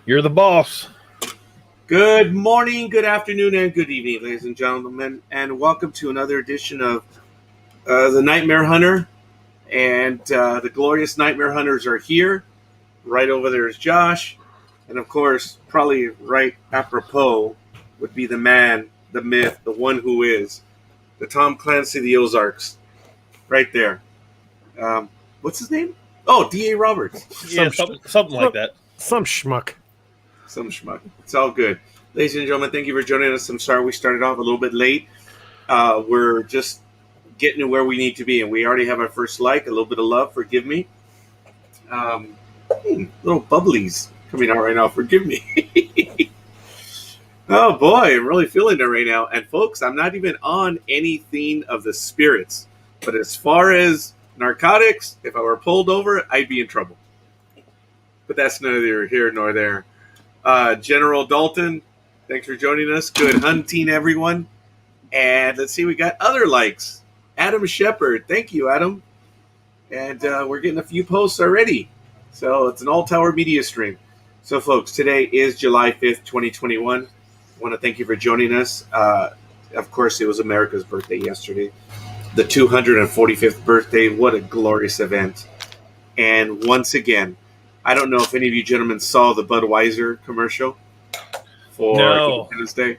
You're the boss. Good morning, good afternoon, and good evening, ladies and gentlemen, and welcome to another edition of The Nightmare Hunter. And the glorious Nightmare Hunters are here. Right over there is Josh. And of course, probably right apropos would be the man, the myth, the one who is, the Tom Clancy of the Ozarks. Right there. What's his name? Oh, D.A. Roberts. Yeah, something like that. Some schmuck. Some schmuck. It's all good. Ladies and gentlemen, thank you for joining us. I'm sorry we started off a little bit late. We're just getting to where we need to be, and we already have our first like, a little bit of love. Forgive me. Little bubblies coming out right now. Forgive me. Oh, boy. I'm really feeling it right now. And, folks, I'm not even on anything of the spirits. But as far as narcotics, if I were pulled over, I'd be in trouble. But that's neither here nor there. General Dalton, thanks for joining us. Good hunting, everyone. And let's see, we got other likes. Adam Shepard, thank you, Adam. And we're getting a few posts already. So it's an all-tower media stream. So, folks, today is July 5th, 2021. I want to thank you for joining us. Of course, it was America's birthday yesterday. The 245th birthday. What a glorious event. And once again, I don't know if any of you gentlemen saw the Budweiser commercial for Independence Day.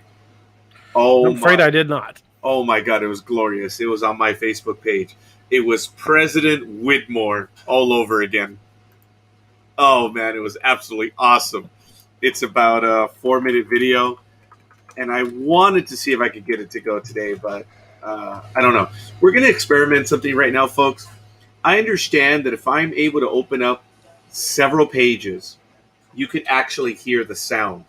Oh, I'm afraid I did not. Oh, my God. It was glorious. It was on my Facebook page. It was President Whitmore all over again. Oh, man. It was absolutely awesome. It's about a 4-minute video. And I wanted to see if I could get it to go today, but I don't know. We're going to experiment something right now, folks. I understand that if I'm able to open up several pages, you could actually hear the sound.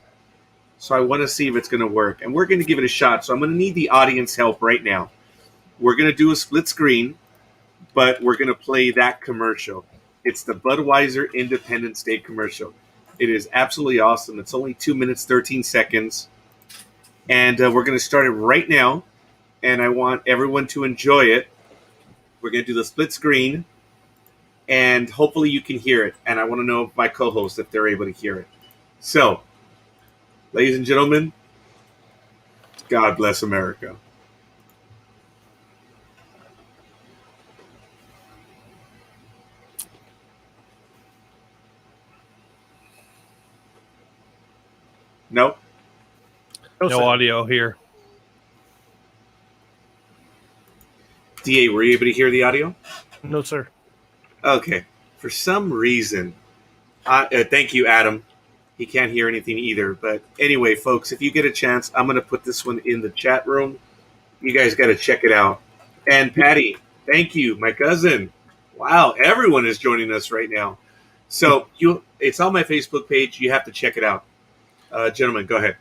So I want to see if it's going to work. And we're going to give it a shot. So I'm going to need the audience help right now. We're going to do a split screen, but we're going to play that commercial. It's the Budweiser Independence Day commercial. It is absolutely awesome. It's only 2 minutes, 13 seconds. And we're going to start it right now. And I want everyone to enjoy it. We're going to do the split screen. And hopefully you can hear it. And I want to know my co-hosts if they're able to hear it. So, ladies and gentlemen, God bless America. Nope. No audio here. DA, were you able to hear the audio? No, sir. Okay. For some reason, thank you, Adam. He can't hear anything either. But anyway, folks, if you get a chance, I'm going to put this one in the chat room. You guys got to check it out. And Patty, thank you, my cousin. Wow, everyone is joining us right now. So it's on my Facebook page. You have to check it out. Gentlemen, go ahead.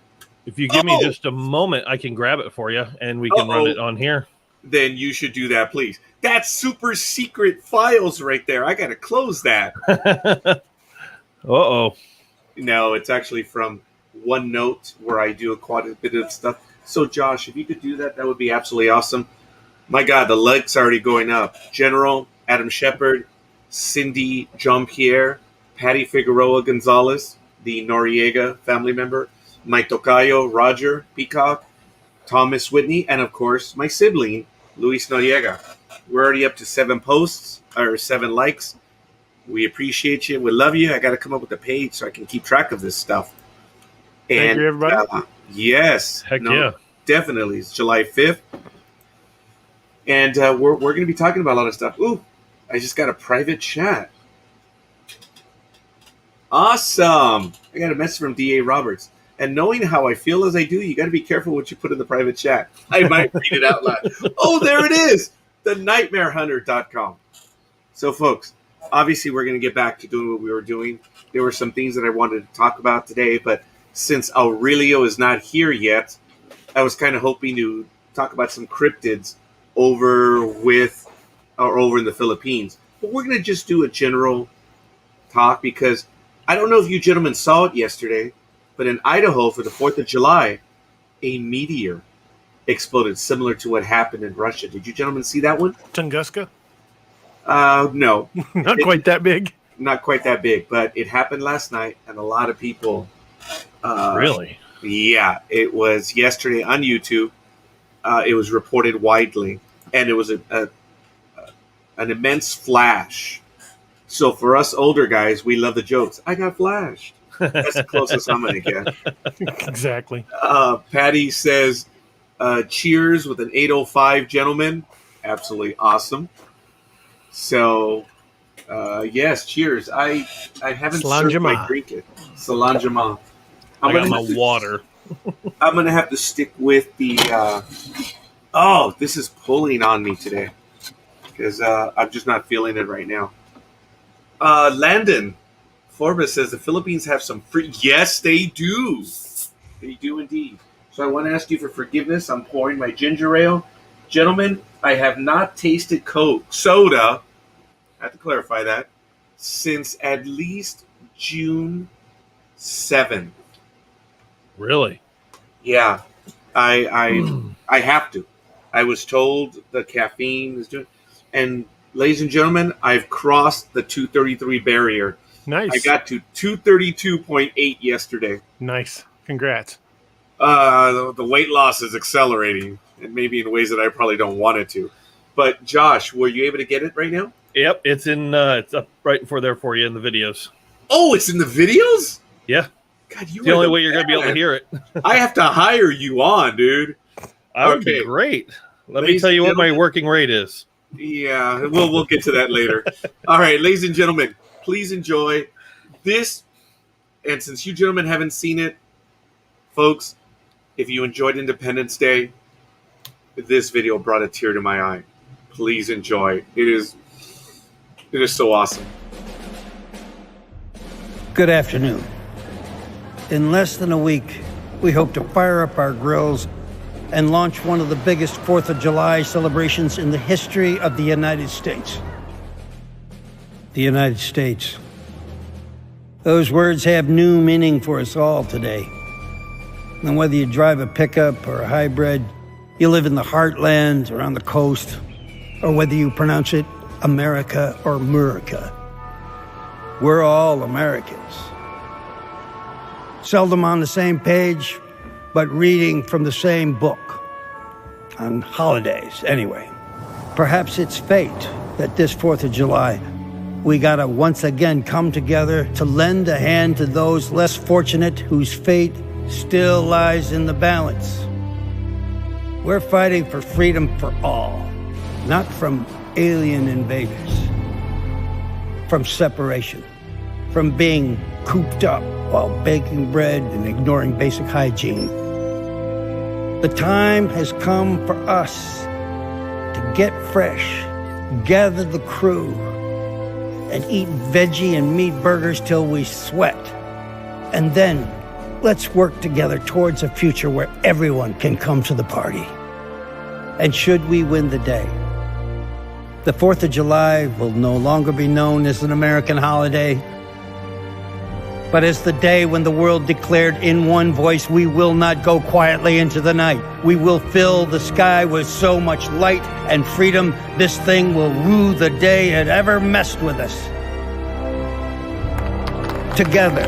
If you give me just a moment, I can grab it for you, and we can run it on here. Then you should do that, please. That's super secret files right there. I got to close that. Uh-oh. No, it's actually from OneNote where I do quite a bit of stuff. So, Josh, if you could do that, that would be absolutely awesome. My God, the likes are already going up. General, Adam Shepard, Cindy Jean-Pierre, Patty Figueroa Gonzalez, the Noriega family member, my tocayo, Roger Peacock, Thomas Whitney, and, of course, my sibling, Luis Noriega. We're already up to 7 posts, or 7 likes. We appreciate you. We love you. I got to come up with a page so I can keep track of this stuff. Thank you, everybody. Yes. Heck yeah. Definitely. It's July 5th. And we're going to be talking about a lot of stuff. Ooh, I just got a private chat. Awesome. I got a message from D.A. Roberts. And knowing how I feel as I do, you got to be careful what you put in the private chat. I might read it out loud. Oh, there it is. TheNightmareHunter.com. So, folks, obviously we're going to get back to doing what we were doing. There were some things that I wanted to talk about today, but since Aurelio is not here yet, I was kind of hoping to talk about some cryptids over in the Philippines. But we're going to just do a general talk because I don't know if you gentlemen saw it yesterday, but in Idaho for the 4th of July, a meteor exploded similar to what happened in Russia. Did you gentlemen see that one? Tunguska? No. Not quite that big. Not quite that big, but it happened last night, and a lot of people Really? Yeah, it was yesterday on YouTube. It was reported widely, and it was an immense flash. So for us older guys, we love the jokes. I got flashed. That's the closest I'm going to get. Exactly. Patty says, cheers with an 805 gentleman. Absolutely awesome. So, yes, cheers. I haven't served my drink yet. Salanjama. I got my water. I'm going to have to stick with the... oh, this is pulling on me today. Because I'm just not feeling it right now. Landon Forbes says the Philippines have some free... Yes, they do. They do indeed. So I want to ask you for forgiveness. I'm pouring my ginger ale. Gentlemen, I have not tasted Coke soda, I have to clarify that, since at least June 7th. Really? Yeah. I have to. I was told the caffeine is doing... And ladies and gentlemen, I've crossed the 233 barrier. Nice. I got to 232.8 yesterday. Nice. Congrats. The weight loss is accelerating, and maybe in ways that I probably don't want it to. But Josh, were you able to get it right now? Yep, it's it's up right for you in the videos. Oh, it's in the videos? Yeah. God, it's the only way you're going to be able to hear it. I have to hire you on, dude. That would be great. Let me tell you what my working rate is. Yeah, we'll get to that later. All right, ladies and gentlemen, please enjoy this. And since you gentlemen haven't seen it, folks, if you enjoyed Independence Day, this video brought a tear to my eye. Please enjoy. It is so awesome. Good afternoon. In less than a week, we hope to fire up our grills and launch one of the biggest 4th of July celebrations in the history of the United States. The United States. Those words have new meaning for us all today. And whether you drive a pickup or a hybrid, you live in the heartland or on the coast, or whether you pronounce it America or Murica, we're all Americans. Seldom on the same page, but reading from the same book. On holidays, anyway. Perhaps it's fate that this 4th of July, we gotta once again come together to lend a hand to those less fortunate whose fate still lies in the balance. We're fighting for freedom for all, not from alien invaders. From separation. From being cooped up while baking bread and ignoring basic hygiene. The time has come for us to get fresh, gather the crew, and eat veggie and meat burgers till we sweat. And then let's work together towards a future where everyone can come to the party. And should we win the day, the 4th of July will no longer be known as an American holiday, but as the day when the world declared in one voice, we will not go quietly into the night. We will fill the sky with so much light and freedom, this thing will rue the day it ever messed with us. Together,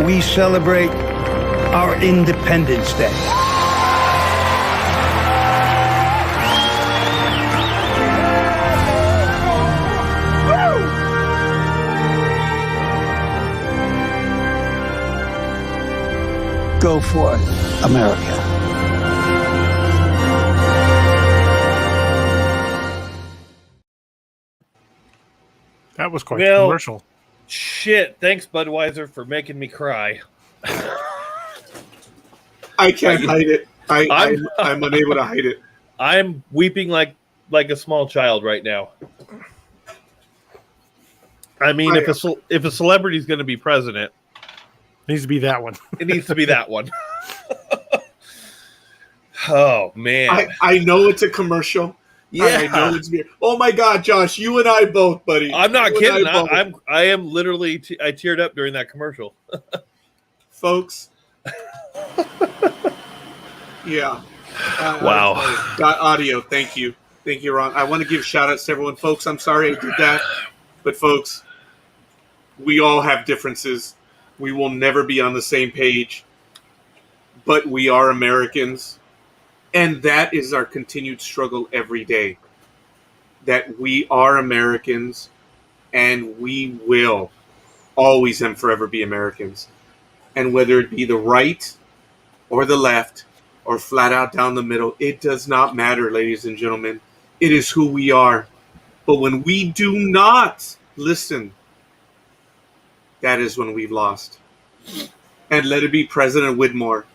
we celebrate our Independence Day. Go forth, America. That was quite commercial. Shit. Thanks, Budweiser, for making me cry. I can't hide it. I'm unable to hide it. I'm weeping like a small child right now. I mean, if a celebrity is going to be president, it needs to be that one. It needs to be that one. Oh man! I know it's a commercial. Yeah, I know it's beer. Oh my God, Josh, you and I both, buddy. I'm not kidding. I am literally. I teared up during that commercial, folks. Yeah. Wow. Got audio. Thank you, Ron. I want to give shout outs to everyone, folks. I'm sorry I did that, but folks, we all have differences. We will never be on the same page, but we are Americans. And that is our continued struggle every day. That we are Americans and we will always and forever be Americans. And whether it be the right or the left or flat out down the middle, it does not matter, ladies and gentlemen. It is who we are. But when we do not listen, that is when we've lost. And let it be President Whitmore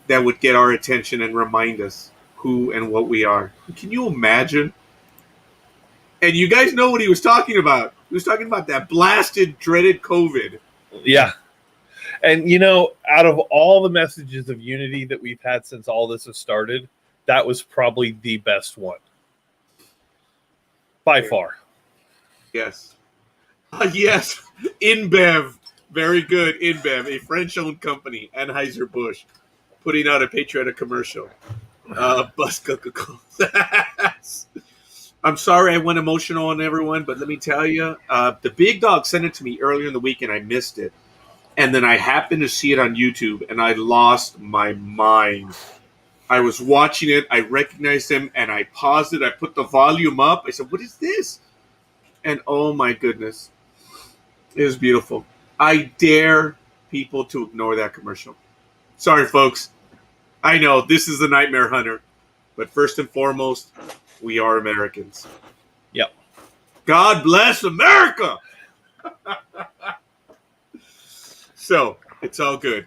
that would get our attention and remind us who and what we are. Can you imagine? And you guys know what he was talking about. He was talking about that blasted, dreaded COVID. Yeah. And, out of all the messages of unity that we've had since all this has started, that was probably the best one. By far. Yes. Yes. InBev. Very good. InBev, a French-owned company, Anheuser-Busch, putting out a patriotic commercial. Bus Coca-Cola. I'm sorry I went emotional on everyone, but let me tell you, the big dog sent it to me earlier in the week, and I missed it. And then I happened to see it on YouTube, and I lost my mind. I was watching it, I recognized him, and I paused it. I put the volume up. I said, what is this? And oh my goodness, it was beautiful. I dare people to ignore that commercial. Sorry, folks. I know, this is the Nightmare Hunter. But first and foremost, we are Americans. Yep. God bless America! So, it's all good.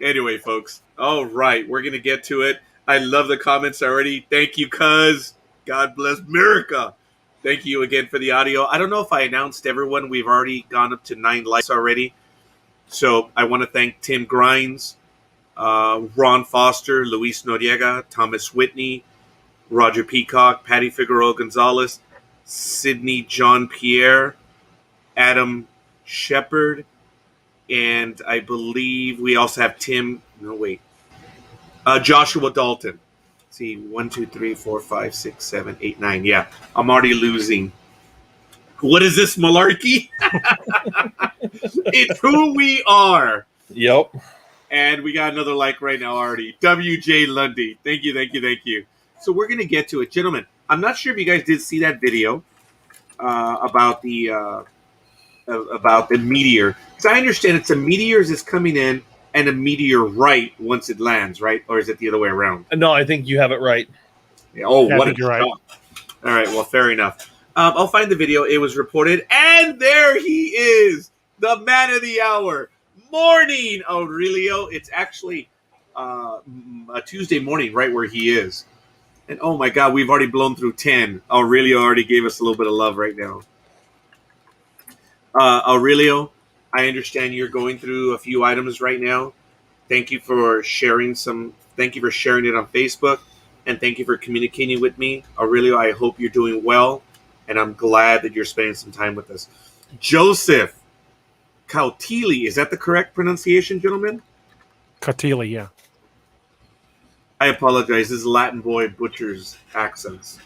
Anyway, folks. All right, we're going to get to it. I love the comments already. Thank you, cuz. God bless America. Thank you again for the audio. I don't know if I announced everyone. We've already gone up to 9 likes already. So, I want to thank Tim Grimes, Ron Foster, Luis Noriega, Thomas Whitney, Roger Peacock, Patty Figueroa Gonzalez, Sydney John Pierre, Adam Shepard, and I believe we also have Joshua Dalton. Let's see, 1, 2, 3, 4, 5, 6, 7, 8, 9. Yeah, I'm already losing. What is this malarkey? It's who we are. Yep. And we got another like right now already. WJ Lundy. Thank you, thank you, thank you. So we're going to get to it. Gentlemen, I'm not sure if you guys did see that video about the meteor. Because I understand it's a meteor that's coming in and a meteorite once it lands, right? Or is it the other way around? No, I think you have it right. Yeah, what a you're right. All right, well, fair enough. I'll find the video. It was reported. And there he is, the man of the hour. Morning, Aurelio. It's actually a Tuesday morning right where he is. And oh my God, we've already blown through 10. Aurelio already gave us a little bit of love right now. Aurelio, I understand you're going through a few items right now. Thank you for sharing Thank you for sharing it on Facebook. And thank you for communicating with me. Aurelio, I hope you're doing well. And I'm glad that you're spending some time with us. Joseph Cautili, is that the correct pronunciation, gentlemen? Cautili, yeah. I apologize. This is Latin boy butcher's accents.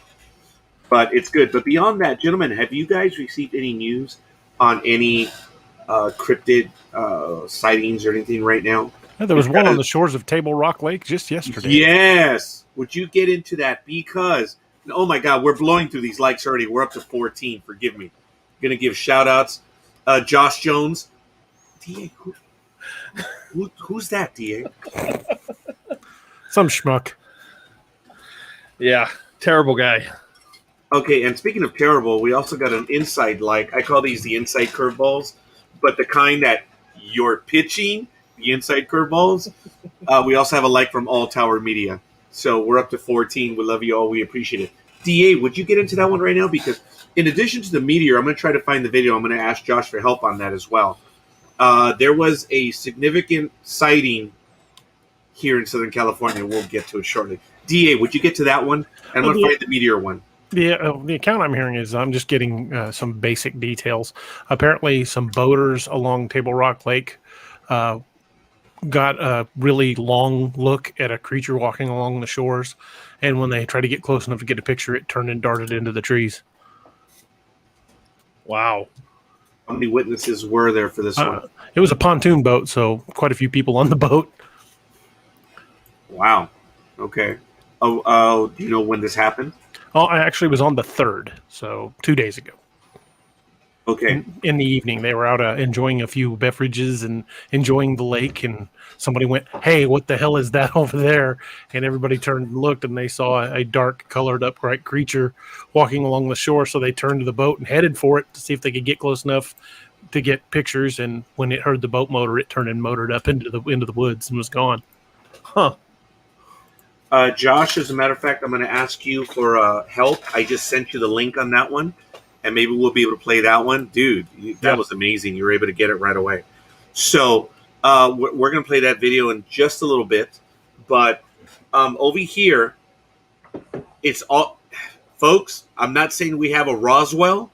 But it's good. But beyond that, gentlemen, have you guys received any news on any cryptid sightings or anything right now? Yeah, there was one on the shores of Table Rock Lake just yesterday. Yes. Would you get into that? Because, oh my God, we're blowing through these likes already. We're up to 14. Forgive me. Going to give shout outs. Josh Jones. DA, who's that, DA? Some schmuck. Yeah, terrible guy. Okay, and speaking of terrible, we also got an inside like. I call these the inside curveballs, but the kind that you're pitching, the inside curveballs. We also have a like from All Tower Media. So we're up to 14. We love you all. We appreciate it. DA, would you get into that one right now? Because in addition to the meteor, I'm going to try to find the video. I'm going to ask Josh for help on that as well. There was a significant sighting here in Southern California. We'll get to it shortly. DA, would you get to that one? And I'm going to find the meteor one. The account I'm hearing is I'm just getting some basic details. Apparently, some boaters along Table Rock Lake got a really long look at a creature walking along the shores, and when they tried to get close enough to get a picture, it turned and darted into the trees. Wow. How many witnesses were there for this one? It was a pontoon boat, so quite a few people on the boat. Wow. Okay. Oh, do you know when this happened? Oh, I actually was on the 3rd, so 2 days ago. Okay. In the evening, they were out enjoying a few beverages and enjoying the lake, and somebody went, "Hey, what the hell is that over there?" And everybody turned and looked, and they saw a dark colored upright creature walking along the shore. So they turned to the boat and headed for it to see if they could get close enough to get pictures. And when it heard the boat motor, it turned and motored up into the woods and was gone. Huh. Josh, as a matter of fact, I'm going to ask you for help. I just sent you the link on that one, and maybe we'll be able to play that one. Dude, that was amazing. You were able to get it right away. So we're going to play that video in just a little bit. But over here, it's all... Folks, I'm not saying we have a Roswell,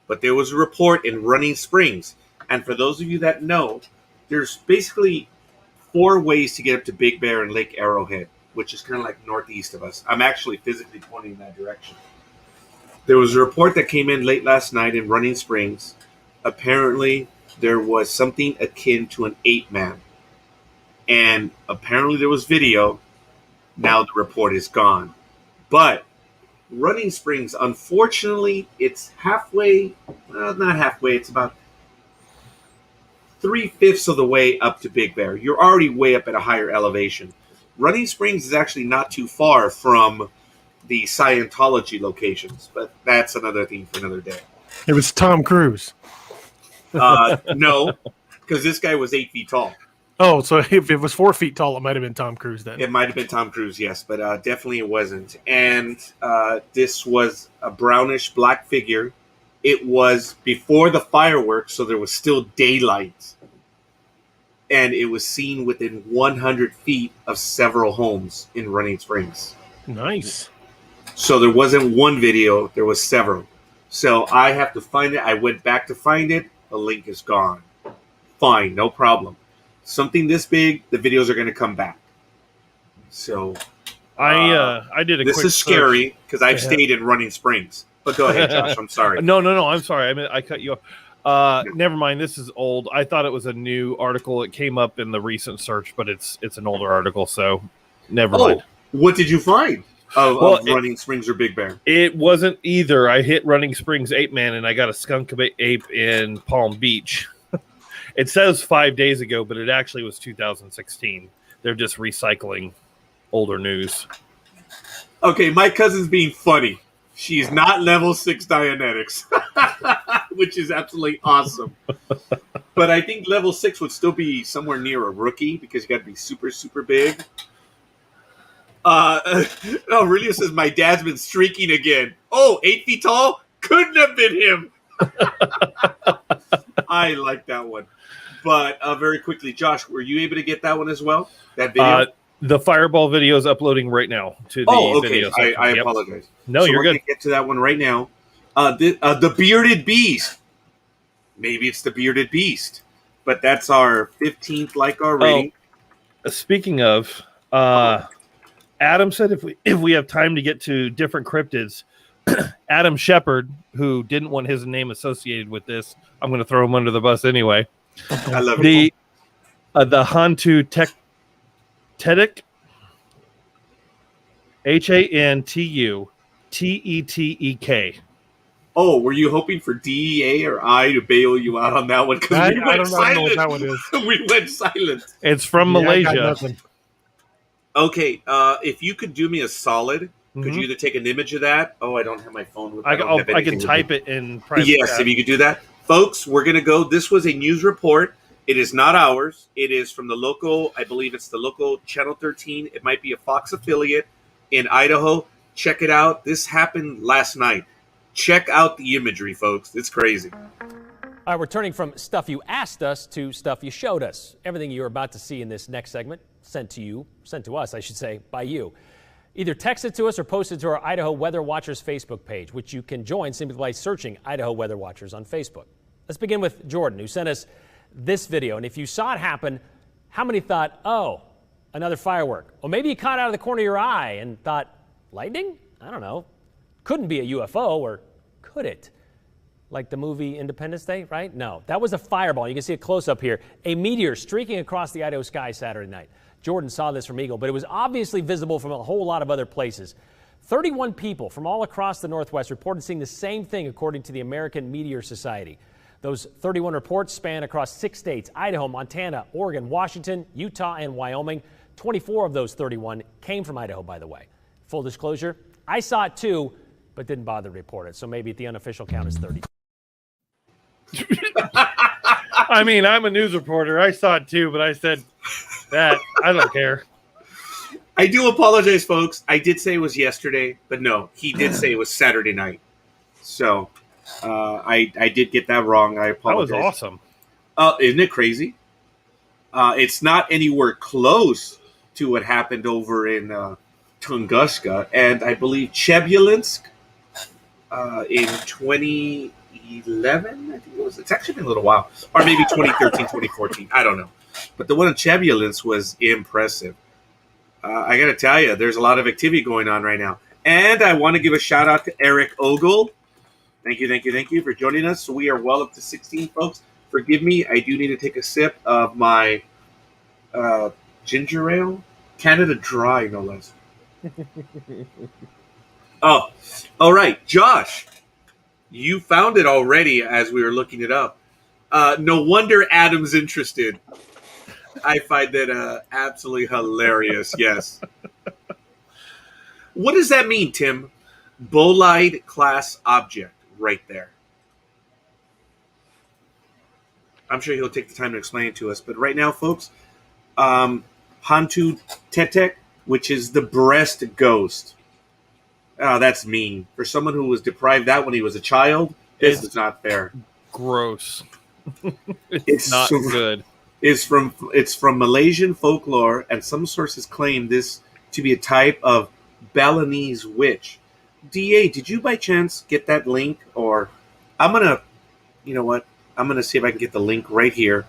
but there was a report in Running Springs. And for those of you that know, there's basically 4 ways to get up to Big Bear and Lake Arrowhead, which is kind of like northeast of us. I'm actually physically pointing in that direction. There was a report that came in late last night in Running Springs. Apparently, there was something akin to an ape-man. And apparently there was video. Now the report is gone. But Running Springs, unfortunately, it's halfway, well, not halfway, it's about 3/5 of the way up to Big Bear. You're already way up at a higher elevation. Running Springs is actually not too far from the Scientology locations, but that's another thing for another day. It was Tom Cruise. No, because this guy was 8 feet tall. Oh, so if it was 4 feet tall, it might have been Tom Cruise then. It might have been Tom Cruise, yes, but definitely it wasn't. And this was a brownish black figure. It was before the fireworks, so there was still daylight. And it was seen within 100 feet of several homes in Running Springs. Nice. So there wasn't one video, there was several. So I have to find it. I went back to find it. The link is gone. Fine, no problem. Something this big, the videos are going to come back. So I did a this quick is scary because I've Yeah. stayed in Running Springs. But go ahead, Josh. I'm sorry. No, I'm sorry. I mean, I cut you off. Never mind. This is old. I thought it was a new article. It came up in the recent search, but it's an older article, so never mind. What did you find of Running Springs or Big Bear? It wasn't either. I hit Running Springs Ape Man, and I got a skunk ape in Palm Beach. It says 5 days ago, but it actually was 2016. They're just recycling older news. Okay, my cousin's being funny. She's not level 6 Dianetics, which is absolutely awesome. But I think level 6 would still be somewhere near a rookie because you got to be super, super big. Aurelio says, my dad's been streaking again. Oh, 8 feet tall? Couldn't have been him. I like that one. But very quickly, Josh, were you able to get that one as well? That video? The Fireball video is uploading right now to the video section. I apologize. No, you're we're good. Going to get to that one right now. The Bearded Beast. Maybe it's the Bearded Beast. But that's our 15th like-our rating. Speaking of, Adam said if we have time to get to different cryptids, Adam Shepard, who didn't want his name associated with this, I'm going to throw him under the bus anyway. I love it. The Hantu Tetek, HANTUTETEK. Oh, were you hoping for DEA or I to bail you out on that one? Because I we don't went silent. know what that one is. We went silent. It's from Malaysia. Okay, if you could do me a solid, could you either take an image of that? Oh, I don't have my phone with me. I can type it in private. Yes, chat. if you could do that. Folks, we're going to go. This was a news report. It is not ours. It is from the local, I believe it's the local Channel 13. It might be a Fox affiliate in Idaho. Check it out. This happened last night. Check out the imagery, folks. It's crazy. All right, we're turning from stuff you asked us to stuff you showed us. Everything you're about to see in this next segment, sent to us, I should say, by you. Either text it to us or post it to our Idaho Weather Watchers Facebook page, which you can join simply by searching Idaho Weather Watchers on Facebook. Let's begin with Jordan, who sent us this video. And if you saw it happen, how many thought, oh, another firework? Or maybe you caught it out of the corner of your eye and thought, lightning? I don't know. Couldn't be a UFO, or could it? like the movie Independence Day, right? No, that was a fireball. You can see a close-up here. A meteor streaking across the Idaho sky Saturday night. Jordan saw this from Eagle, but it was obviously visible from a whole lot of other places. 31 people from all across the Northwest reported seeing the same thing, according to the American Meteor Society. Those 31 reports span across 6 states: Idaho, Montana, Oregon, Washington, Utah, and Wyoming. 24 of those 31 came from Idaho, by the way. Full disclosure, I saw it too, but didn't bother to report it. So maybe the unofficial count is 30. I mean, I'm a news reporter. I saw it too, but I said that I don't care. I do apologize, folks. I did say it was yesterday, but no, he did say it was Saturday night. So I did get that wrong. I apologize. That was awesome. Isn't it crazy? It's not anywhere close to what happened over in Tunguska and I believe Chebylinsk in 2011. I think it was. It's actually been a little while, or maybe 2013, 2014. I don't know. But the one in Chebylinsk was impressive. I got to tell you, there's a lot of activity going on right now. And I want to give a shout out to Eric Ogle. Thank you for joining us. So we are well up to 16, folks. Forgive me, I do need to take a sip of my ginger ale. Canada Dry, no less. Oh, all right. Josh, you found it already as we were looking it up. No wonder Adam's interested. I find that absolutely hilarious, yes. What does that mean, Tim? Bolide class object right there. I'm sure he'll take the time to explain it to us. But right now, folks, Hantu Tetek, which is the breast ghost. Oh, that's mean. For someone who was deprived that when he was a child, this is not fair. Gross. It's not good. It's from Malaysian folklore, and some sources claim this to be a type of Balinese witch. DA, did you by chance get that link? Or I'm gonna, you know what? I'm gonna see if I can get the link right here,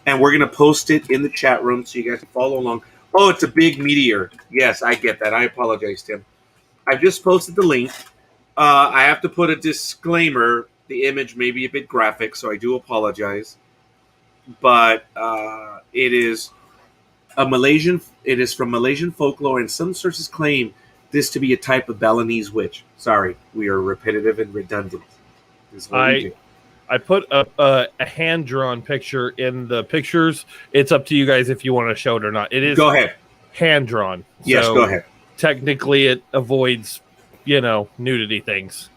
and we're gonna post it in the chat room so you guys can follow along. Oh, it's a big meteor. Yes, I get that. I apologize, Tim. I've just posted the link. I have to put a disclaimer. The image may be a bit graphic, so I do apologize. But it is from Malaysian folklore, and some sources claim this to be a type of Balinese witch. Sorry, we are repetitive and redundant. I put a hand-drawn picture in the pictures. It's up to you guys if you want to show it or not. It is go ahead. Hand-drawn. Yes, so go ahead. Technically, it avoids, nudity things.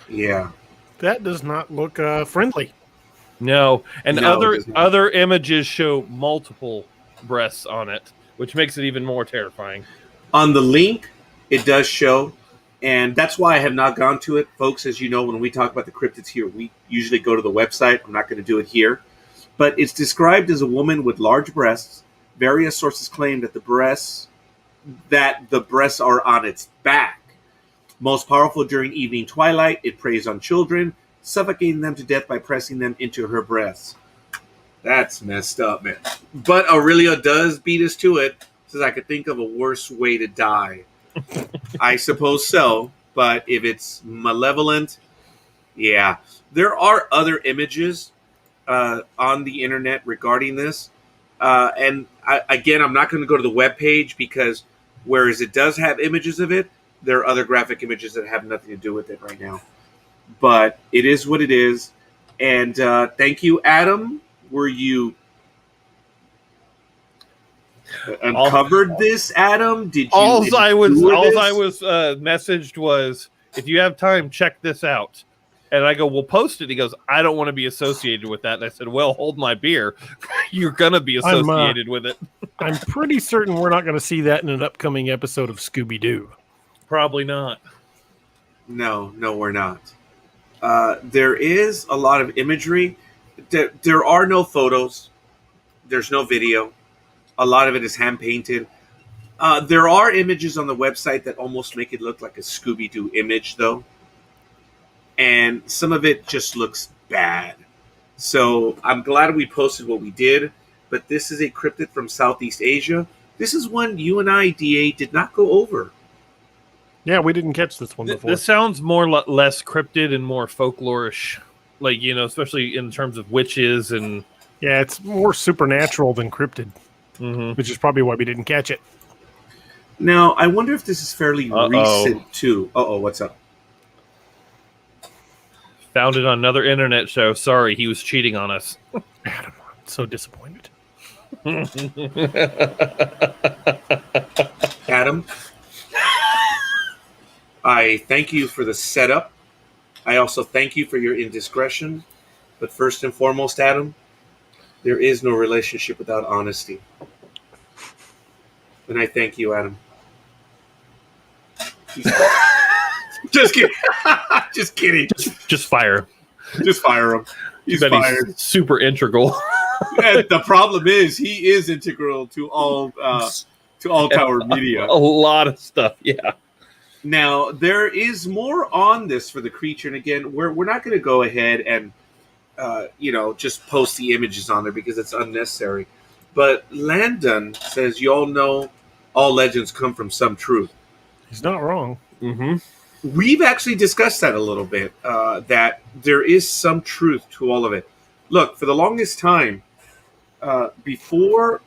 Yeah. That does not look friendly. No, and No, other images show multiple breasts on it, which makes it even more terrifying. On the link, it does show, and that's why I have not gone to it. Folks, as you know, when we talk about the cryptids here, we usually go to the website. I'm not going to do it here. But it's described as a woman with large breasts. Various sources claim that the breasts are on its back. Most powerful during evening twilight, it preys on children, suffocating them to death by pressing them into her breasts. That's messed up, man. But Aurelia does beat us to it. Says I could think of a worse way to die. I suppose so. But if it's malevolent, yeah. There are other images on the internet regarding this. And I'm not going to go to the webpage because whereas it does have images of it, there are other graphic images that have nothing to do with it right now. But it is what it is. And thank you, Adam. Were you uncovered this, Adam? Did you? All I was messaged was, if you have time, check this out. And I go, we'll post it. He goes, I don't want to be associated with that. And I said, well, hold my beer. You're going to be associated with it. I'm pretty certain we're not going to see that in an upcoming episode of Scooby-Doo. Probably not. No, we're not. There is a lot of imagery. There are no photos. There's no video. A lot of it is hand-painted. There are images on the website that almost make it look like a Scooby-Doo image, though. And some of it just looks bad. So I'm glad we posted what we did. But this is a cryptid from Southeast Asia. This is one you and I, DA, did not go over. Yeah, we didn't catch this one before. This sounds more less cryptid and more folklorish, like, you know, especially in terms of witches and. Yeah, it's more supernatural than cryptid, which is probably why we didn't catch it. Now, I wonder if this is fairly recent too. What's up? Found it on another internet show. Sorry, he was cheating on us. Adam, I'm so disappointed. Adam, I thank you for the setup. I also thank you for your indiscretion. But first and foremost, Adam, there is no relationship without honesty. And I thank you, Adam. Just kidding. Just kidding. Just fire him. Just fire him. He's fired. He's super integral. And the problem is, he is integral to all Tower Media. A lot of stuff, yeah. Now, there is more on this for the creature, and again, we're not going to go ahead and just post the images on there because it's unnecessary. But Landon says, you all know all legends come from some truth. He's not wrong. Mm-hmm. We've actually discussed that a little bit, that there is some truth to all of it. Look, for the longest time, before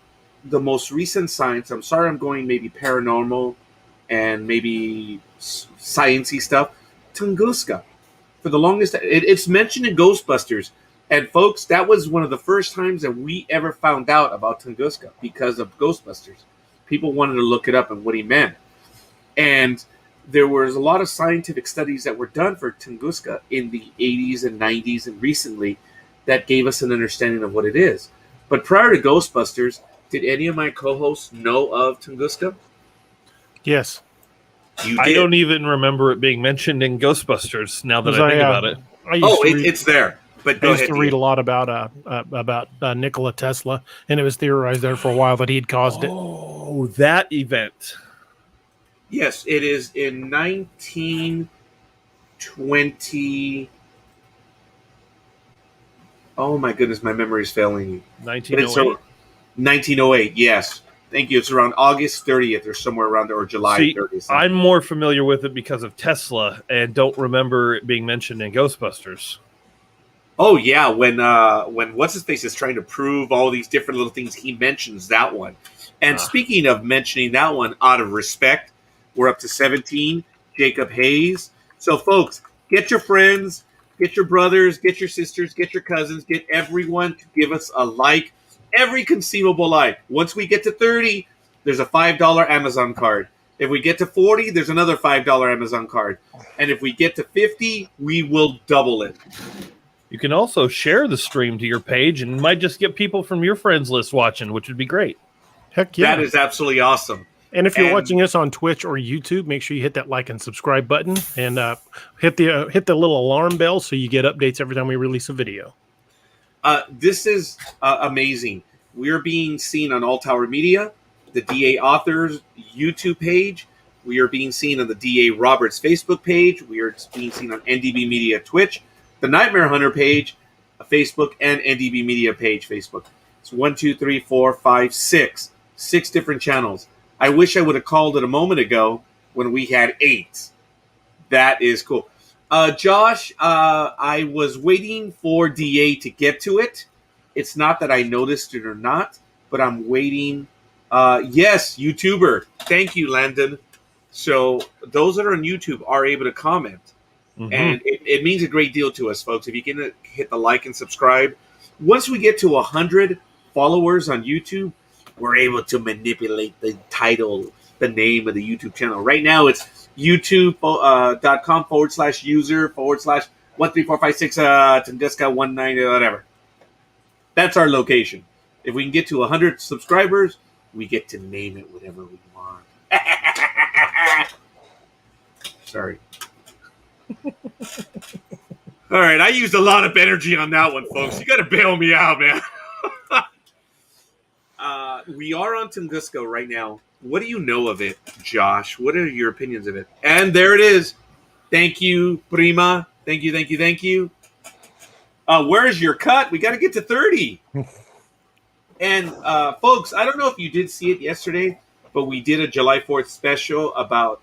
the most recent science, I'm sorry I'm going maybe paranormal and maybe sciencey stuff, Tunguska. For the longest, it's mentioned in Ghostbusters. And folks, that was one of the first times that we ever found out about Tunguska because of Ghostbusters. People wanted to look it up and what he meant. And there was a lot of scientific studies that were done for Tunguska in the 80s and 90s and recently that gave us an understanding of what it is. But prior to Ghostbusters, did any of my co-hosts know of Tunguska? Yes. You did. I don't even remember it being mentioned in Ghostbusters now that I think about it. It's there. But I used to read a lot about Nikola Tesla, and it was theorized there for a while that he'd caused it. Oh, that event. Yes, it is in 1920. Oh my goodness, my memory is failing you. 1908? 1908, yes. Thank you. It's around August 30th or somewhere around there, or July 30th. I'm more familiar with it because of Tesla and don't remember it being mentioned in Ghostbusters. Oh, yeah. When What's-His-Face is trying to prove all these different little things, he mentions that one. And speaking of mentioning that one, out of respect, we're up to 17. Jacob Hayes. So, folks, get your friends, get your brothers, get your sisters, get your cousins, get everyone to give us a like. Every conceivable like. Once we get to 30, there's a $5 Amazon card. If we get to 40, there's another $5 Amazon card. And if we get to 50, we will double it. You can also share the stream to your page and might just get people from your friends list watching, which would be great. Heck yeah. That is absolutely awesome. And if you're watching us on Twitch or YouTube, make sure you hit that like and subscribe button and hit the little alarm bell so you get updates every time we release a video. This is amazing. We're being seen on All Tower Media, the DA Authors YouTube page. We are being seen on the DA Roberts Facebook page. We are being seen on NDB Media Twitch, the Nightmare Hunter page, Facebook, and NDB Media page, Facebook. It's 1, 2, 3, 4, 5, 6. 6 different channels. I wish I would have called it a moment ago when we had 8. That is cool. Josh, I was waiting for DA to get to it. It's not that I noticed it or not, but I'm waiting. Yes, YouTuber. Thank you, Landon. So those that are on YouTube are able to comment. Mm-hmm. And it means a great deal to us, folks. If you can hit the like and subscribe. Once we get to 100 followers on YouTube, we're able to manipulate the title, the name of the YouTube channel. Right now, it's youtube.com/user/13456 Tunguska 19 whatever. That's our location. If we can get to 100 subscribers, we get to name it whatever we want. Sorry. All right, I used a lot of energy on that one, folks. You got to bail me out, man. We are on Tunguska right now. What do you know of it, Josh? What are your opinions of it? And there it is. Thank you, Prima. Thank you, thank you, thank you. Where's your cut? We got to get to 30. And, folks, I don't know if you did see it yesterday, but we did a July 4th special about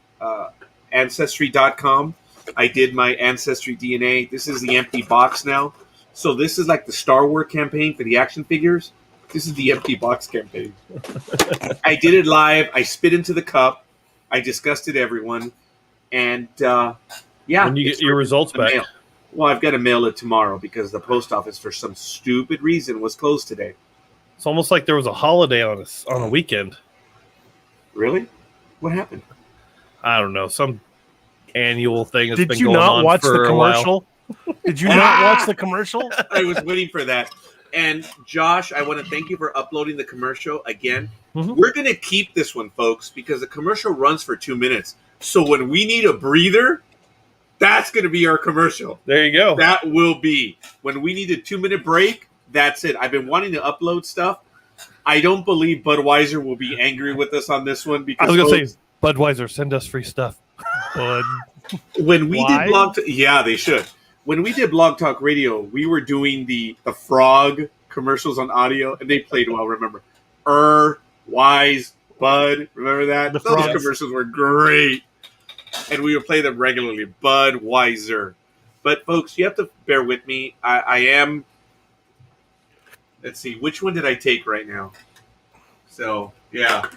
Ancestry.com. I did my Ancestry DNA. This is the empty box now. So this is like the Star Wars campaign for the action figures. This is the empty box campaign. I did it live. I spit into the cup. I disgusted everyone. And yeah. When you get your results back. Mail. Well, I've got to mail it tomorrow because the post office, for some stupid reason, was closed today. It's almost like there was a holiday on a weekend. Really? What happened? I don't know. Some annual thing has Did been you going not on watch for the a while. commercial? Did you not watch the commercial? I was waiting for that. And Josh, I want to thank you for uploading the commercial again. Mhm. We're going to keep this one, folks, because the commercial runs for 2 minutes. So when we need a breather, that's going to be our commercial. There you go. That will be. When we need a 2-minute break, that's it. I've been wanting to upload stuff. I don't believe Budweiser will be angry with us on this one. Because I was going to say, Budweiser, send us free stuff. Bud. when we Why? did Blog yeah, they should. When we did Blog Talk Radio, we were doing the frog commercials on audio, and they played well, remember. Wise, Bud, remember that? The Those frogs. commercials were great. And we would play them regularly. Budweiser. But, folks, you have to bear with me. I am... Let's see. Which one did I take right now? So, yeah.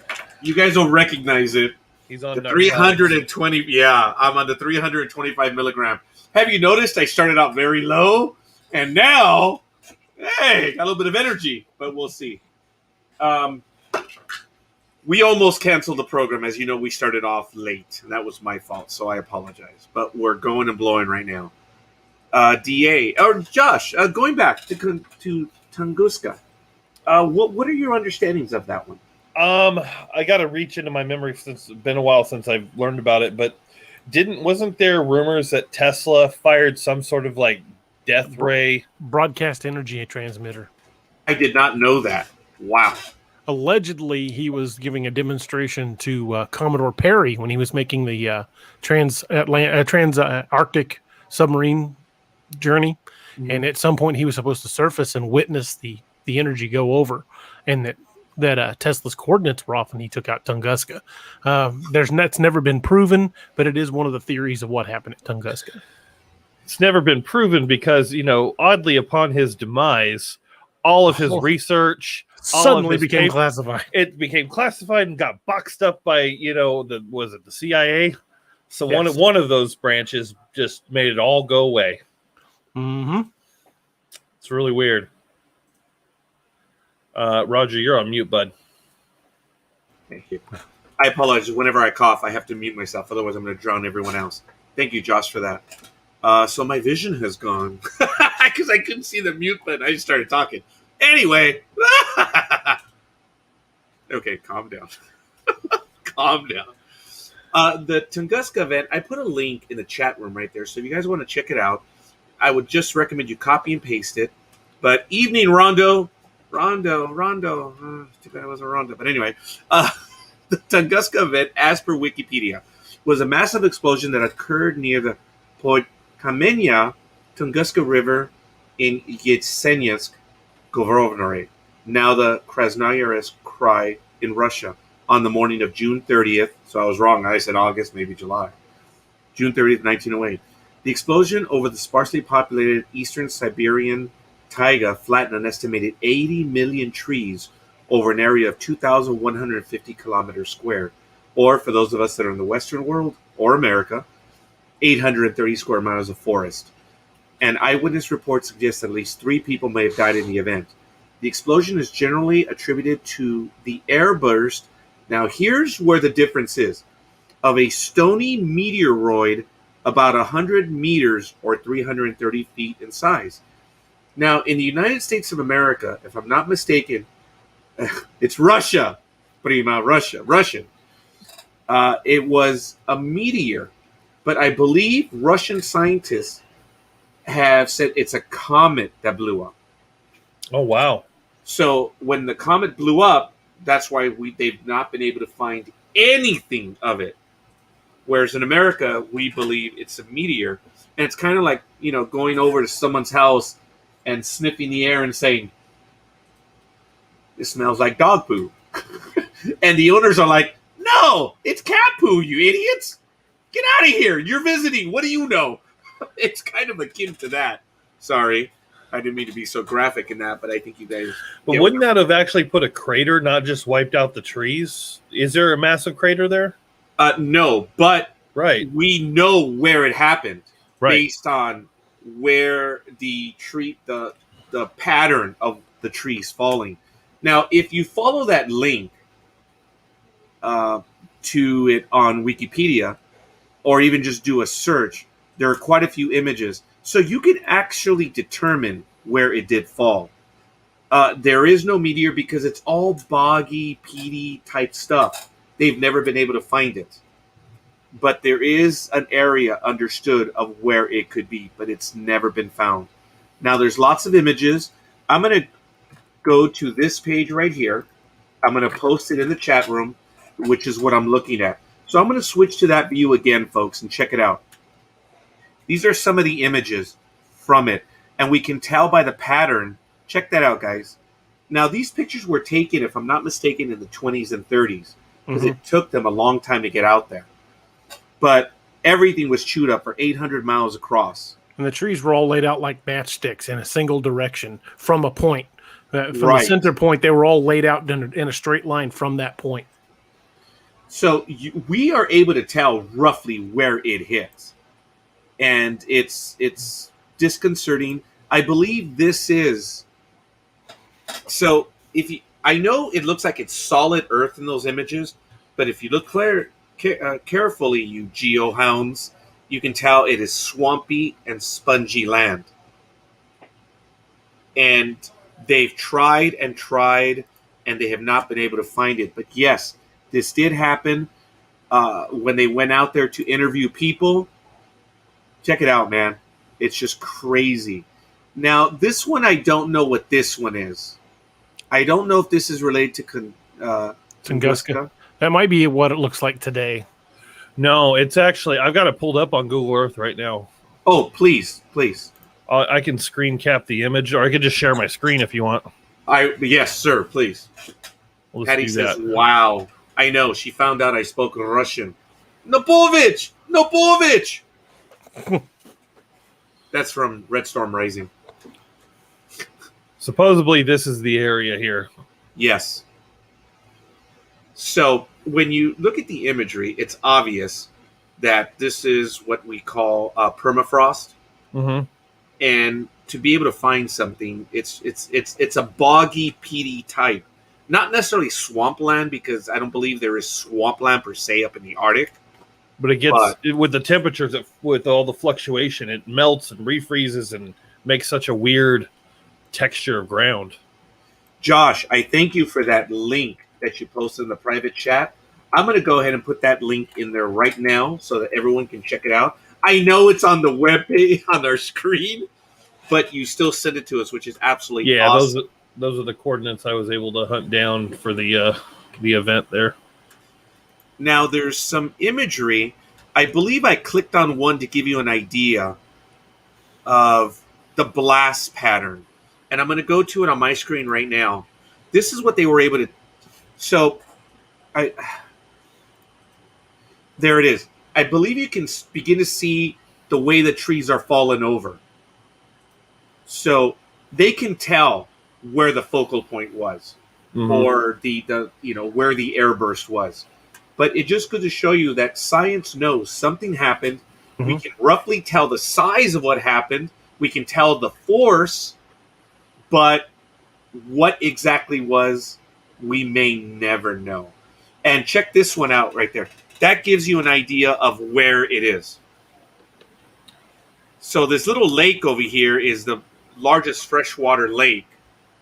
You guys will recognize it. He's on The 320... Yeah, I'm on the 325 milligram. Have you noticed I started out very low? And now, hey, got a little bit of energy. But we'll see. We almost canceled the program. As you know, we started off late. And that was my fault, so I apologize. But we're going and blowing right now. DA, or Josh, going back to Tunguska. What are your understandings of that one? I got to reach into my memory since it's been a while since I've learned about it, but wasn't there rumors that Tesla fired some sort of like death ray Broadcast energy transmitter. I did not know that. Wow. Allegedly, he was giving a demonstration to Commodore Perry when he was making the trans-Arctic submarine journey. Mm-hmm. And at some point, he was supposed to surface and witness the energy go over, and that Tesla's coordinates were off, and he took out Tunguska. That's never been proven, but it is one of the theories of what happened at Tunguska. It's never been proven because, oddly, upon his demise, all of his research suddenly became classified. It became classified and got boxed up by, the CIA? So yes. one of those branches just made it all go away. Mm-hmm. It's really weird. Roger, you're on mute, bud. Thank you. I apologize. Whenever I cough, I have to mute myself. Otherwise, I'm going to drown everyone else. Thank you, Josh, for that. So my vision has gone because I couldn't see the mute button. I just started talking. Anyway. Okay, calm down. Calm down. The Tunguska event, I put a link in the chat room right there. So if you guys want to check it out, I would just recommend you copy and paste it. But evening Rondo. Too bad it wasn't Rondo. But anyway, the Tunguska event, as per Wikipedia, was a massive explosion that occurred near the Podkamenya Tunguska River in Yetsensk Governorate, now the Krasnoyarsk Krai in Russia, on the morning of June 30th. So I was wrong. I said August, maybe July. June 30th, 1908. The explosion over the sparsely populated eastern Siberian taiga flattened an estimated 80 million trees over an area of 2,150 kilometers squared, or for those of us that are in the Western world or America, 830 square miles of forest. And eyewitness reports suggest at least 3 people may have died in the event. The explosion is generally attributed to the airburst. Now here's where the difference is. Of a stony meteoroid about 100 meters or 330 feet in size. Now, in the United States of America, if I'm not mistaken, it's Russia. Prima Russia. Russian. It was a meteor. But I believe Russian scientists have said it's a comet that blew up. Oh, wow. So when the comet blew up, that's why they've not been able to find anything of it. Whereas in America, we believe it's a meteor. And it's kind of like, going over to someone's house and sniffing the air and saying, "This smells like dog poo." And the owners are like, "No, it's cat poo, you idiots." Get out of here. You're visiting. What do you know? It's kind of akin to that. Sorry. I didn't mean to be so graphic in that, but I think you guys... But wouldn't that have actually put a crater, not just wiped out the trees? Is there a massive crater there? No, but right. We know where it happened right. based on where the pattern of the trees falling. Now, if you follow that link to it on Wikipedia, or even just do a search, there are quite a few images. So you can actually determine where it did fall. There is no meteor because it's all boggy, peaty type stuff. They've never been able to find it. But there is an area understood of where it could be, but it's never been found. Now, there's lots of images. I'm going to go to this page right here. I'm going to post it in the chat room, which is what I'm looking at. So I'm going to switch to that view again, folks, and check it out. These are some of the images from it, and we can tell by the pattern. Check that out, guys. Now, these pictures were taken, if I'm not mistaken, in the 20s and 30s, because it took them a long time to get out there. But everything was chewed up for 800 miles across. And the trees were all laid out like matchsticks in a single direction from a point. From the center point, they were all laid out in a straight line from that point. So we are able to tell roughly where it hits. And it's disconcerting. I believe this is... So I know it looks like it's solid earth in those images, but if you look carefully, you geohounds, you can tell it is swampy and spongy land. And they've tried, and they have not been able to find it. But yes, this did happen when they went out there to interview people. Check it out, man. It's just crazy. Now, this one, I don't know what this one is. I don't know if this is related to Tunguska. That might be what it looks like today. No, it's actually, I've got it pulled up on Google Earth right now. Oh, please. I can screen cap the image, or I could just share my screen if you want. Yes, sir, please. Patty says, wow. I know, she found out I spoke Russian. Napovich! That's from Red Storm Rising. Supposedly, this is the area here. Yes. So, when you look at the imagery, it's obvious that this is what we call permafrost. Mm-hmm. And to be able to find something, it's a boggy, peaty type. Not necessarily swampland, because I don't believe there is swampland per se up in the Arctic. But it gets, with the temperatures, with all the fluctuation, it melts and refreezes and makes such a weird texture of ground. Josh, I thank you for that link that you posted in the private chat. I'm going to go ahead and put that link in there right now so that everyone can check it out. I know it's on the webpage on our screen, but you still send it to us, which is absolutely awesome. Those are the coordinates I was able to hunt down for the event there. Now, there's some imagery. I believe I clicked on one to give you an idea of the blast pattern. And I'm going to go to it on my screen right now. This is what they were able to... So, there it is. I believe you can begin to see the way the trees are falling over. So, they can tell where the focal point was, or the where the airburst was. But it just goes to show you that science knows something happened. Mm-hmm. We can roughly tell the size of what happened. We can tell the force, but what exactly was, we may never know. And check this one out right there. That gives you an idea of where it is. So this little lake over here is the largest freshwater lake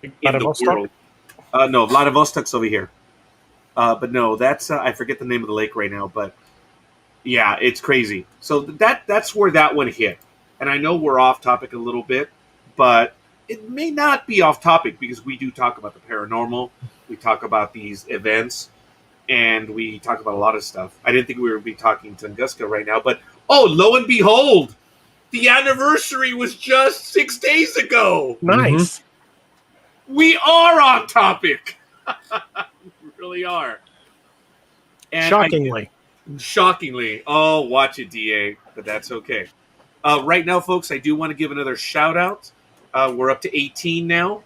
in the world. No, Vladivostok's over here. But no, that's I forget the name of the lake right now. But yeah, it's crazy. So that's where that one hit. And I know we're off topic a little bit, but it may not be off topic because we do talk about the paranormal. We talk about these events, and we talk about a lot of stuff. I didn't think we would be talking Tunguska right now, but lo and behold, the anniversary was just 6 days ago. Nice. We are on topic. We really are. And shockingly. Shockingly. Oh, watch it, DA, but that's okay. Right now, folks, I do want to give another shout out. We're up to 18 now,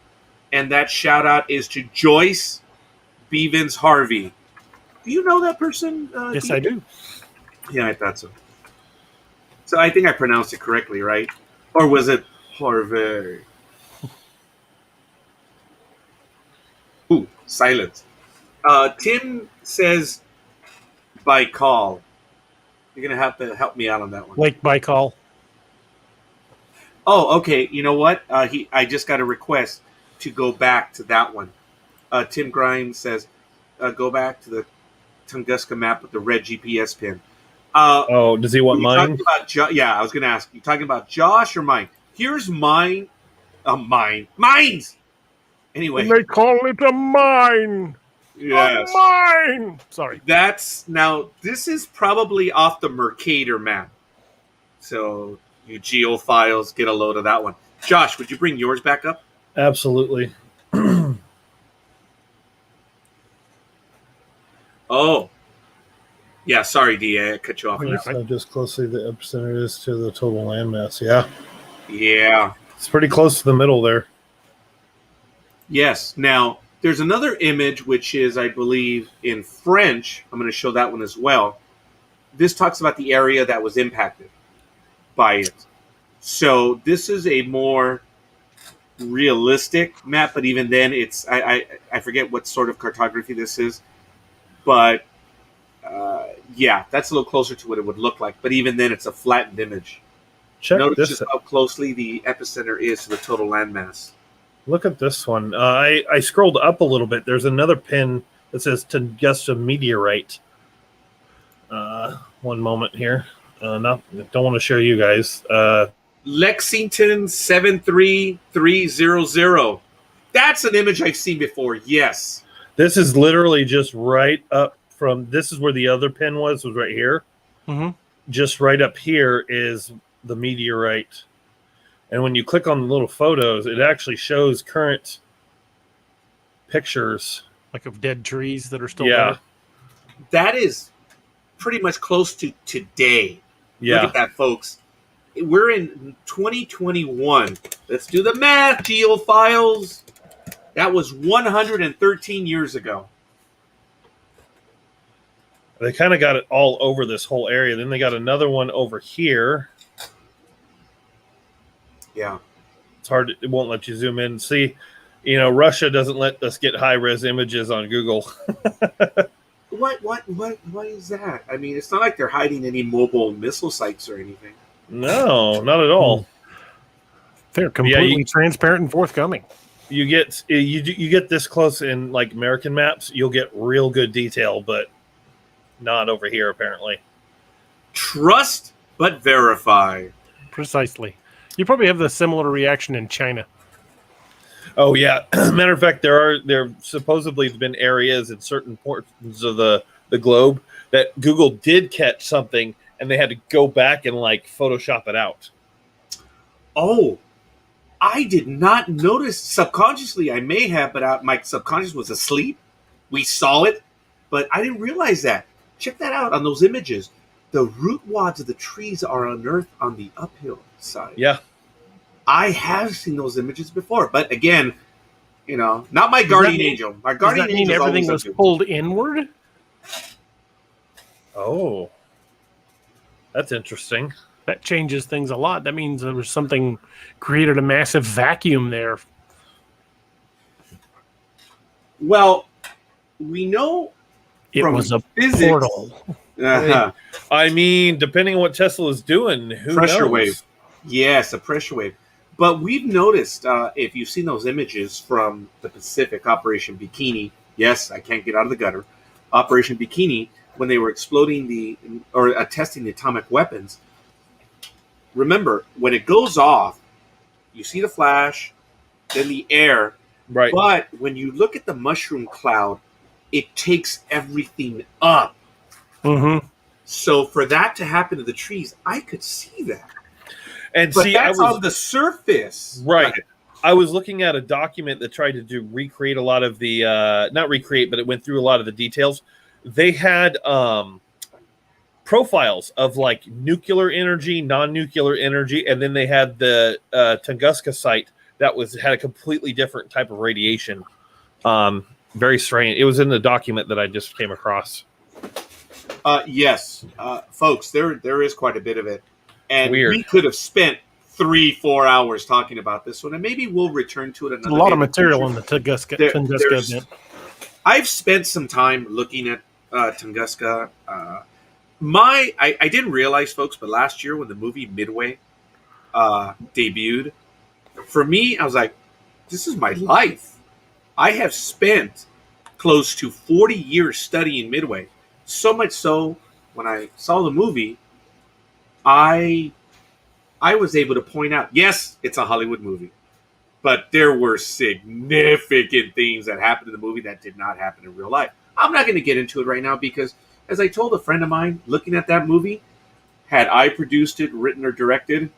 and that shout out is to Joyce Bevins Harvey. Do you know that person? Yes, DA? I do. Yeah, I thought so. So I think I pronounced it correctly, right? Or was it Harvey? Ooh, silence. Tim says by call. You're going to have to help me out on that one. Lake Baikal. Oh, okay. You know what? I just got a request to go back to that one. Tim Grimes says, go back to the Tunguska map with the red GPS pin. Oh, does he want mine? Yeah, I was going to ask. You talking about Josh or mine? Here's mine. Mine's. Anyway. And they call it a mine. Yes. A mine. Sorry. This is probably off the Mercator map. So you geophiles, get a load of that one. Josh, would you bring yours back up? Absolutely. Oh. Yeah, sorry, DA. I cut you off. Yeah. So just closely the epicenter is to the total landmass. Yeah. Yeah. It's pretty close to the middle there. Yes. Now, there's another image, which is, I believe, in French. I'm going to show that one as well. This talks about the area that was impacted by it. So this is a more realistic map, but even then, it's I forget what sort of cartography this is. But, yeah, that's a little closer to what it would look like. But even then, it's a flattened image. Notice This. just how closely the epicenter is to the total landmass. Look at this one. I scrolled up a little bit. There's another pin that says Tunguska meteorite. One moment here. Don't want to show you guys. Lexington 73300. That's an image I've seen before. Yes. This is literally just right up from. This is where the other pin was right here. Mm-hmm. Just right up here is the meteorite. And when you click on the little photos, it actually shows current pictures. Like of dead trees that are still Yeah. there. That is pretty much close to today. Yeah. Look at that, folks. We're in 2021. Let's do the math, geophiles. That was 113 years ago. They kind of got it all over this whole area. Then they got another one over here. Yeah. It's hard. It won't let you zoom in. See, Russia doesn't let us get high-res images on Google. What is that? I mean, it's not like they're hiding any mobile missile sites or anything. No, not at all. They're completely transparent and forthcoming. You get this close in like American maps, you'll get real good detail, but not over here apparently. Trust but verify. Precisely. You probably have the similar reaction in China. Oh yeah. Matter of fact, there supposedly been areas in certain portions of the globe that Google did catch something and they had to go back and like Photoshop it out. Oh, I did not notice subconsciously. I may have, but my subconscious was asleep. We saw it, but I didn't realize that. Check that out on those images. The root wads of the trees are unearthed on the uphill side. Yeah. I have seen those images before, but again, not my guardian angel. My guardian does that mean angel everything was pulled inward? Oh, that's interesting. That changes things a lot. That means there was something created a massive vacuum there. Well, we know it from was a physics, portal. Uh-huh. I mean, depending on what Tesla is doing, who Pressure knows? wave. Yes, a pressure wave. But we've noticed, if you've seen those images from the Pacific, Operation Bikini, yes, I can't get out of the gutter, Operation Bikini, when they were exploding testing the atomic weapons, remember, when it goes off, you see the flash, then the air, Right. but when you look at the mushroom cloud, it takes everything up. Mm-hmm. So for that to happen to the trees, I could see that. And But see, that's on the surface. Right. I was looking at a document that tried to recreate a lot of the not recreate, but it went through a lot of the details. They had profiles of like nuclear energy, non-nuclear energy, and then they had the Tunguska site that had a completely different type of radiation. Very strange. It was in the document that I just came across. Yes, folks, there is quite a bit of it, and Weird. we could have spent 3-4 hours talking about this one, and maybe we'll return to it another. A lot day of material on the Tunguska event. I've spent some time looking at Tunguska. I didn't realize, folks, but last year when the movie Midway debuted, for me, I was like, this is my life. I have spent close to 40 years studying Midway. So much so, when I saw the movie, I was able to point out, yes, it's a Hollywood movie, but there were significant things that happened in the movie that did not happen in real life. I'm not going to get into it right now because, as I told a friend of mine, looking at that movie, had I produced it, written or directed,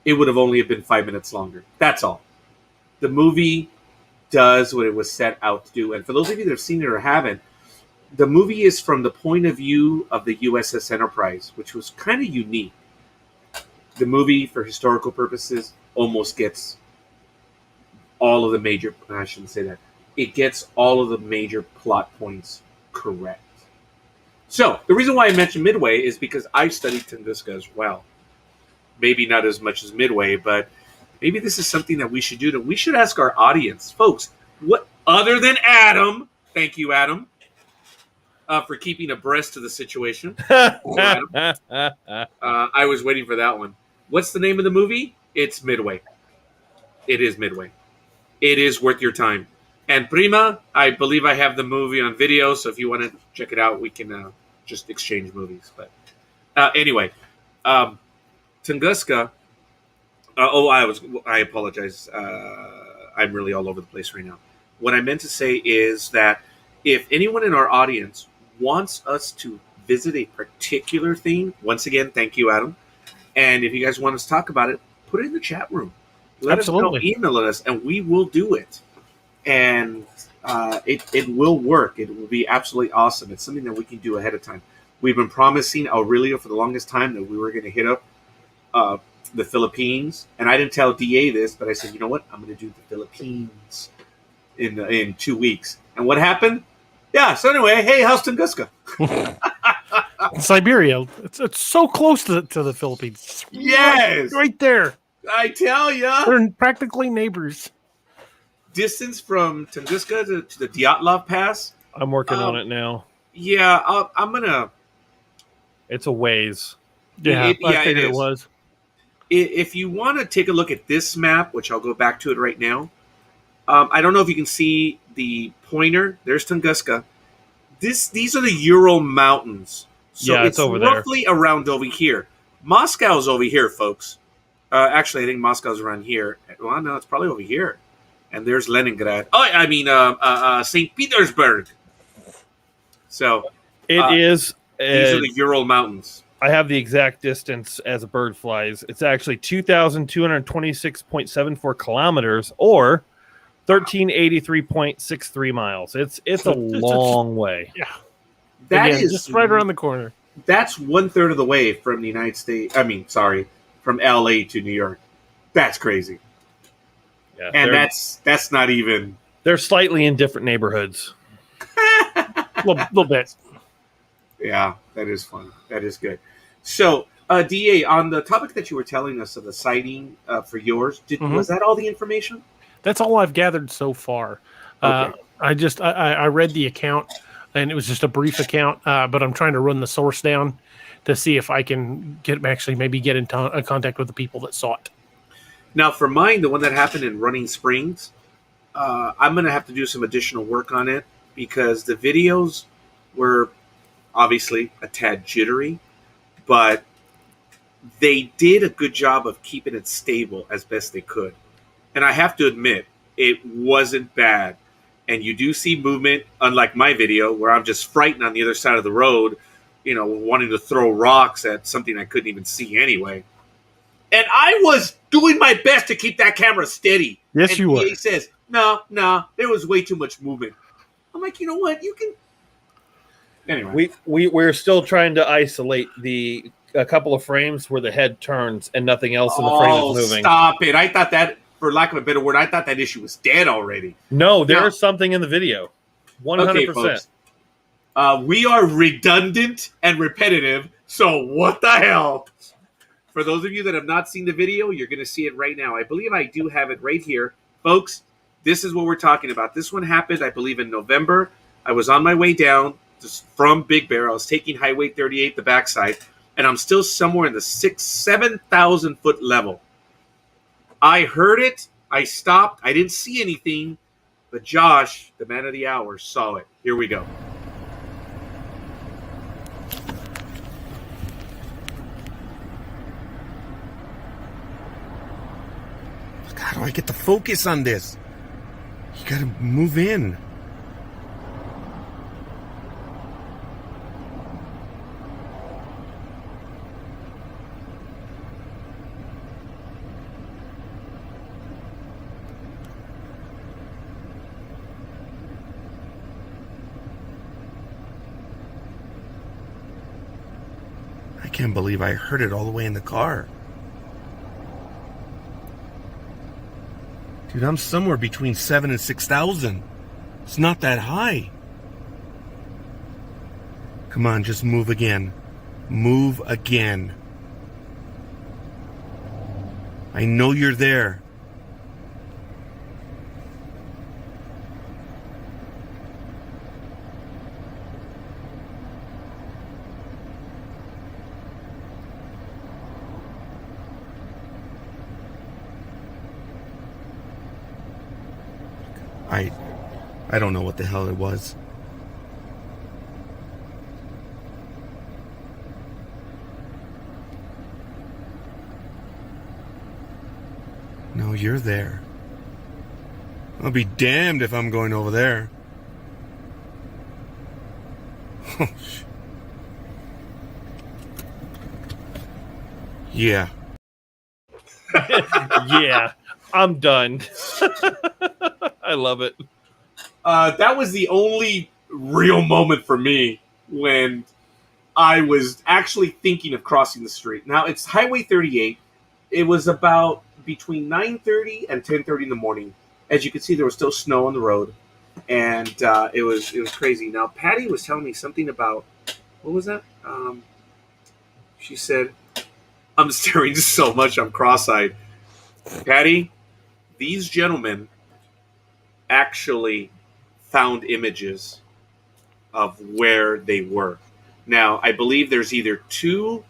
it would have only been 5 minutes longer. That's all. The movie does what it was set out to do. And for those of you that have seen it or haven't, the movie is from the point of view of the USS Enterprise, which was kind of unique. The movie, for historical purposes, almost gets all of the major... I shouldn't say that. It gets all of the major plot points correct. So, the reason why I mentioned Midway is because I studied Tunguska as well. Maybe not as much as Midway, but maybe this is something that we should do. We should ask our audience. Folks, what other than Adam... Thank you, Adam. For keeping abreast of the situation. I was waiting for that one. What's the name of the movie? It's Midway. It is Midway. It is worth your time. And Prima, I believe I have the movie on video, so if you want to check it out, we can just exchange movies. But anyway, Tunguska. I apologize. I'm really all over the place right now. What I meant to say is that if anyone in our audience wants us to visit a particular theme, once again, thank you, Adam. And if you guys want us to talk about it, put it in the chat room. Let Absolutely. us know, email us, and we will do it. And it will work. It will be absolutely awesome. It's something that we can do ahead of time. We've been promising Aurelio for the longest time that we were going to hit up the Philippines. And I didn't tell DA this, but I said, you know what? I'm going to do the Philippines in 2 weeks. And what happened? Yeah, so anyway, hey, how's Tunguska? Siberia. It's so close to the Philippines. Yes! Right there. I tell ya! They're practically neighbors. Distance from Tunguska to the Dyatlov Pass. I'm working on it now. Yeah, I'm going to... It's a ways. Yeah, I figured it was. If you want to take a look at this map, which I'll go back to it right now, I don't know if you can see the pointer. There's Tunguska. These are the Ural Mountains. So yeah, it's over roughly around over here. Moscow's over here, folks. Actually, I think Moscow's around here. Well, no, it's probably over here. And there's Leningrad. Oh, I mean, St. Petersburg. So it is. These are the Ural Mountains. I have the exact distance as a bird flies. It's actually 2,226.74 kilometers, or 1,383.63 miles. It's a long way. Yeah, That is just right around the corner. That's 1/3 of the way from the United States. From LA to New York. That's crazy. Yeah, And that's not even. They're slightly in different neighborhoods. Little bit. Yeah, that is fun. That is good. So, DA, on the topic that you were telling us of the sighting for yours, was that all the information? That's all I've gathered so far. Okay. I read the account, and it was just a brief account, but I'm trying to run the source down to see if I can get in contact with the people that saw it. Now, for mine, the one that happened in Running Springs, I'm going to have to do some additional work on it because the videos were obviously a tad jittery, but they did a good job of keeping it stable as best they could. And I have to admit, it wasn't bad. And you do see movement, unlike my video, where I'm just frightened on the other side of the road, wanting to throw rocks at something I couldn't even see anyway. And I was doing my best to keep that camera steady. Yes, and you were. He says, no, there was way too much movement. I'm like, you know what? You Anyway, we're still trying to isolate a couple of frames where the head turns and nothing else in the frame is moving. Stop it! I thought that, for lack of a better word, I thought that issue was dead already. No, there is something in the video. 100%. Okay, folks. We are redundant and repetitive, so what the hell? For those of you that have not seen the video, you're going to see it right now. I believe I do have it right here. Folks, this is what we're talking about. This one happened, I believe, in November. I was on my way down from Big Bear. I was taking Highway 38, the backside, and I'm still somewhere in the 7,000 foot level. I heard it. I stopped. I didn't see anything, but Josh, the man of the hour, saw it. Here we go. How do I get the focus on this? You gotta move in. I can't believe I heard it all the way in the car. Dude, I'm somewhere between 7,000 and 6,000. It's not that high. Come on, just move again. Move again. I know you're there. I don't know what the hell it was. No, you're there. I'll be damned if I'm going over there. Yeah. Yeah, I'm done. I love it. That was the only real moment for me when I was actually thinking of crossing the street. Now, it's Highway 38. It was about between 9:30 and 10:30 in the morning. As you can see, there was still snow on the road, and it was crazy. Now, Patty was telling me something about, what was that? She said, I'm staring so much, I'm cross-eyed. Patty, these gentlemen actually found images of where they were. Now, I believe there's either 2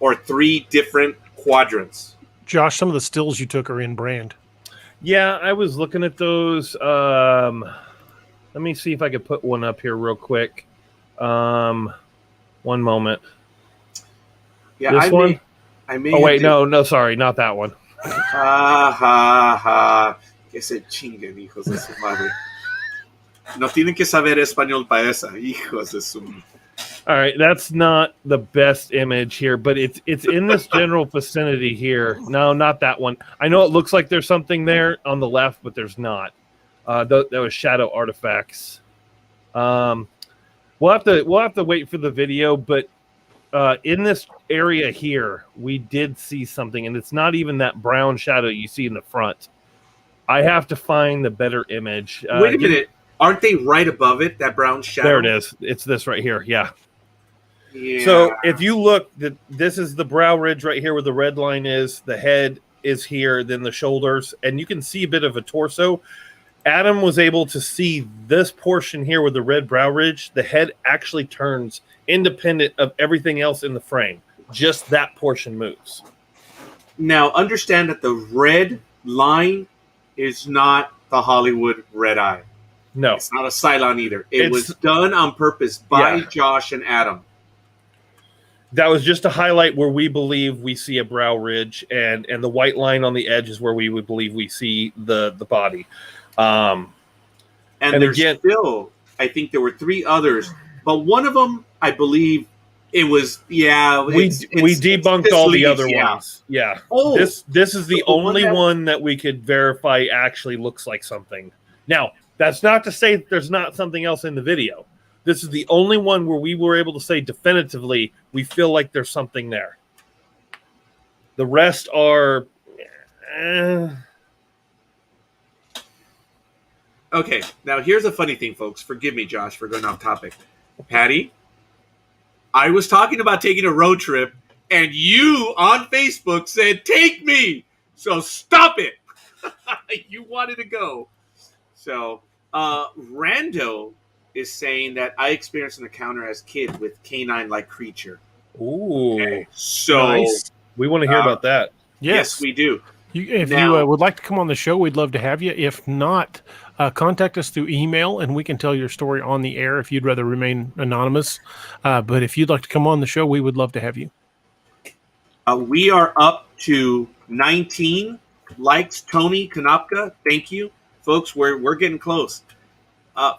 or 3 different quadrants. Josh, some of the stills you took are in brand. Yeah, I was looking at those. Let me see if I could put one up here real quick. One moment. Yeah, this one? I may. Oh, wait, no, sorry, not that one. Que se chinguen, hijos de su madre. No tienen que saber español para esa, hijos de su. All right, that's not the best image here, but it's in this general vicinity here. No, not that one. I know it looks like there's something there on the left, but there's not. That was shadow artifacts. We'll have to wait for the video, but in this area here, we did see something, and it's not even that brown shadow you see in the front. I have to find the better image. Wait a minute. Aren't they right above it, that brown shadow? There it is. It's this right here. Yeah. Yeah. So if you look, this is the brow ridge right here where the red line is. The head is here, then the shoulders, and you can see a bit of a torso. Adam was able to see this portion here with the red brow ridge. The head actually turns independent of everything else in the frame. Just that portion moves. Now, understand that the red line is not the Hollywood red eye. No. It's not a Cylon either. It was done on purpose by Josh and Adam. That was just to highlight where we believe we see a brow ridge, and the white line on the edge is where we would believe we see the body. And there's again, still, I think there were 3 others, but one of them, I believe, it was, we debunked all the other ones. Yeah. Oh, this is the only one that we could verify actually looks like something. Now, that's not to say that there's not something else in the video. This is the only one where we were able to say definitively we feel like there's something there. The rest are. Okay, now here's a funny thing, folks. Forgive me, Josh, for going off topic. Patty, I was talking about taking a road trip, and you on Facebook said, take me. So stop it. You wanted to go. So Rando is saying that I experienced an encounter as a kid with canine-like creature. Ooh. Okay, so Nice. We want to hear about that. yes, we do. If Now- you would like to come on the show, we'd love to have you. If not, contact us through email, and we can tell your story on the air if you'd rather remain anonymous. But if you'd like to come on the show, we would love to have you. We are up to 19 likes. Tony Konopka, thank you. Folks, we're getting close.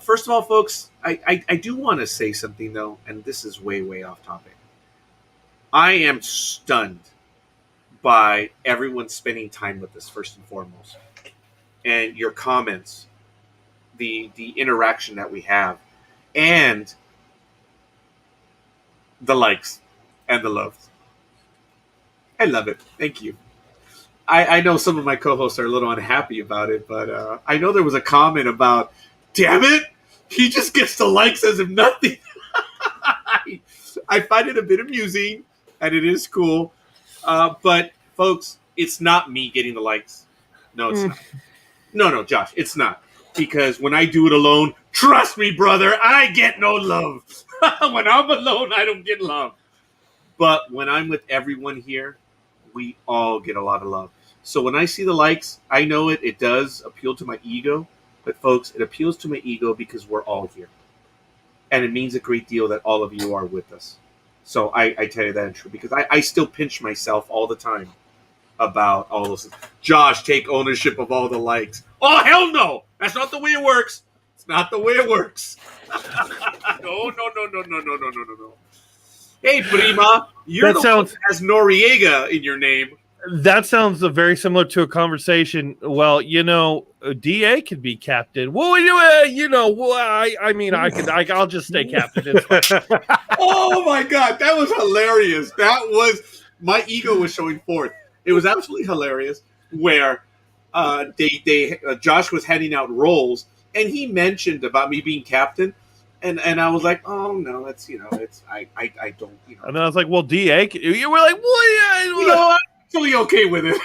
First of all, folks, I do want to say something, though, and this is way, way off topic. I am stunned by everyone spending time with us, first and foremost. And your comments, the interaction that we have, and the likes and the loves. I love it. Thank you. I know some of my co-hosts are a little unhappy about it, but I know there was a comment about, damn it, he just gets the likes as if nothing. I find it a bit amusing, and it is cool. But, folks, it's not me getting the likes. No, it's not. No, Josh, it's not. Because when I do it alone, trust me, brother, I get no love. When I'm alone, I don't get love. But when I'm with everyone here, we all get a lot of love. So when I see the likes, I know it does appeal to my ego. But, folks, it appeals to my ego because we're all here. And it means a great deal that all of you are with us. So I tell you that in truth, because I still pinch myself all the time about all those things. Josh, take ownership of all the likes. Oh, hell no! That's not the way it works. It's not the way it works. No. Hey, Prima, you're the one that has Noriega in your name. That sounds very similar to a conversation. Well, DA could be captain. Well, I mean, I'll just stay captain. It's fine. Oh my God, that was hilarious. My ego was showing forth. It was absolutely hilarious. Where Josh was handing out roles, and he mentioned about me being captain, and I was like, oh no, I don't. And then I was like, well, DA, you were like, well, yeah, I'm totally okay with it.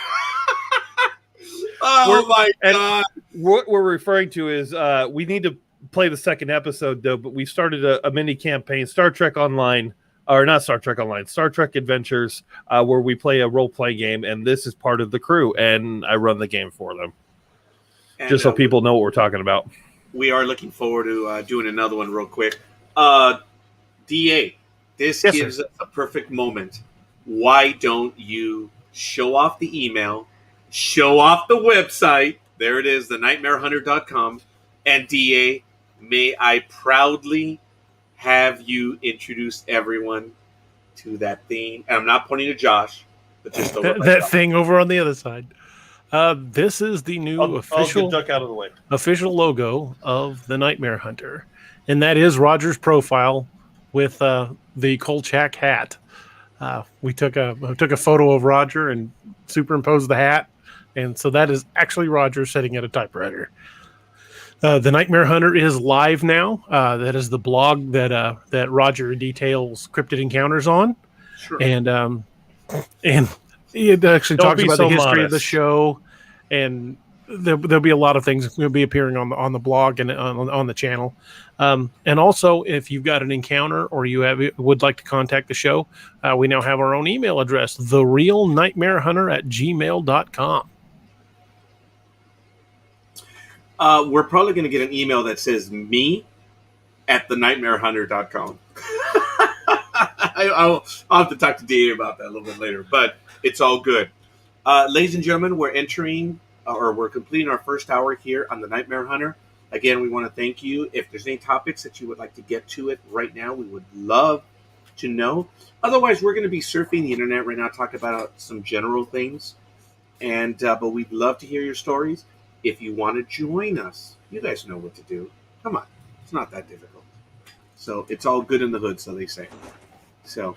My God. What we're referring to is we need to play the second episode, though, but we started a mini campaign, Star Trek Online, or not Star Trek Online, Star Trek Adventures, where we play a role-play game, and this is part of the crew, and I run the game for them. And, just so people know what we're talking about. We are looking forward to doing another one real quick. DA, this gives us a perfect moment. Why don't you show off the email, show off the website? There it is, thenightmarehunter.com. And DA, may I proudly have you introduce everyone to that thing. And I'm not pointing to Josh, but just over that thing over on the other side. This is the new official duck out of the way. Official logo of the Nightmare Hunter, and that is Roger's profile with the Kolchak hat. We took a photo of Roger and superimposed the hat, and so that is actually Roger sitting at a typewriter. The Nightmare Hunter is live now. That is the blog that Roger details cryptid encounters on, Sure. And it actually talks about the history of the show, and there'll be a lot of things will be appearing on the blog and on the channel. And also, if you've got an encounter or would like to contact the show, we now have our own email address, therealnightmarehunter@gmail.com. We're probably going to get an email that says me at thenightmarehunter.com. I'll have to talk to DA about that a little bit later, but it's all good. Ladies and gentlemen, we're completing our first hour here on the Nightmare Hunter. Again, we want to thank you. If there's any topics that you would like to get to it right now, we would love to know. Otherwise, we're going to be surfing the internet right now, talking about some general things. But we'd love to hear your stories. If you want to join us, you guys know what to do. Come on. It's not that difficult. So it's all good in the hood, so they say. So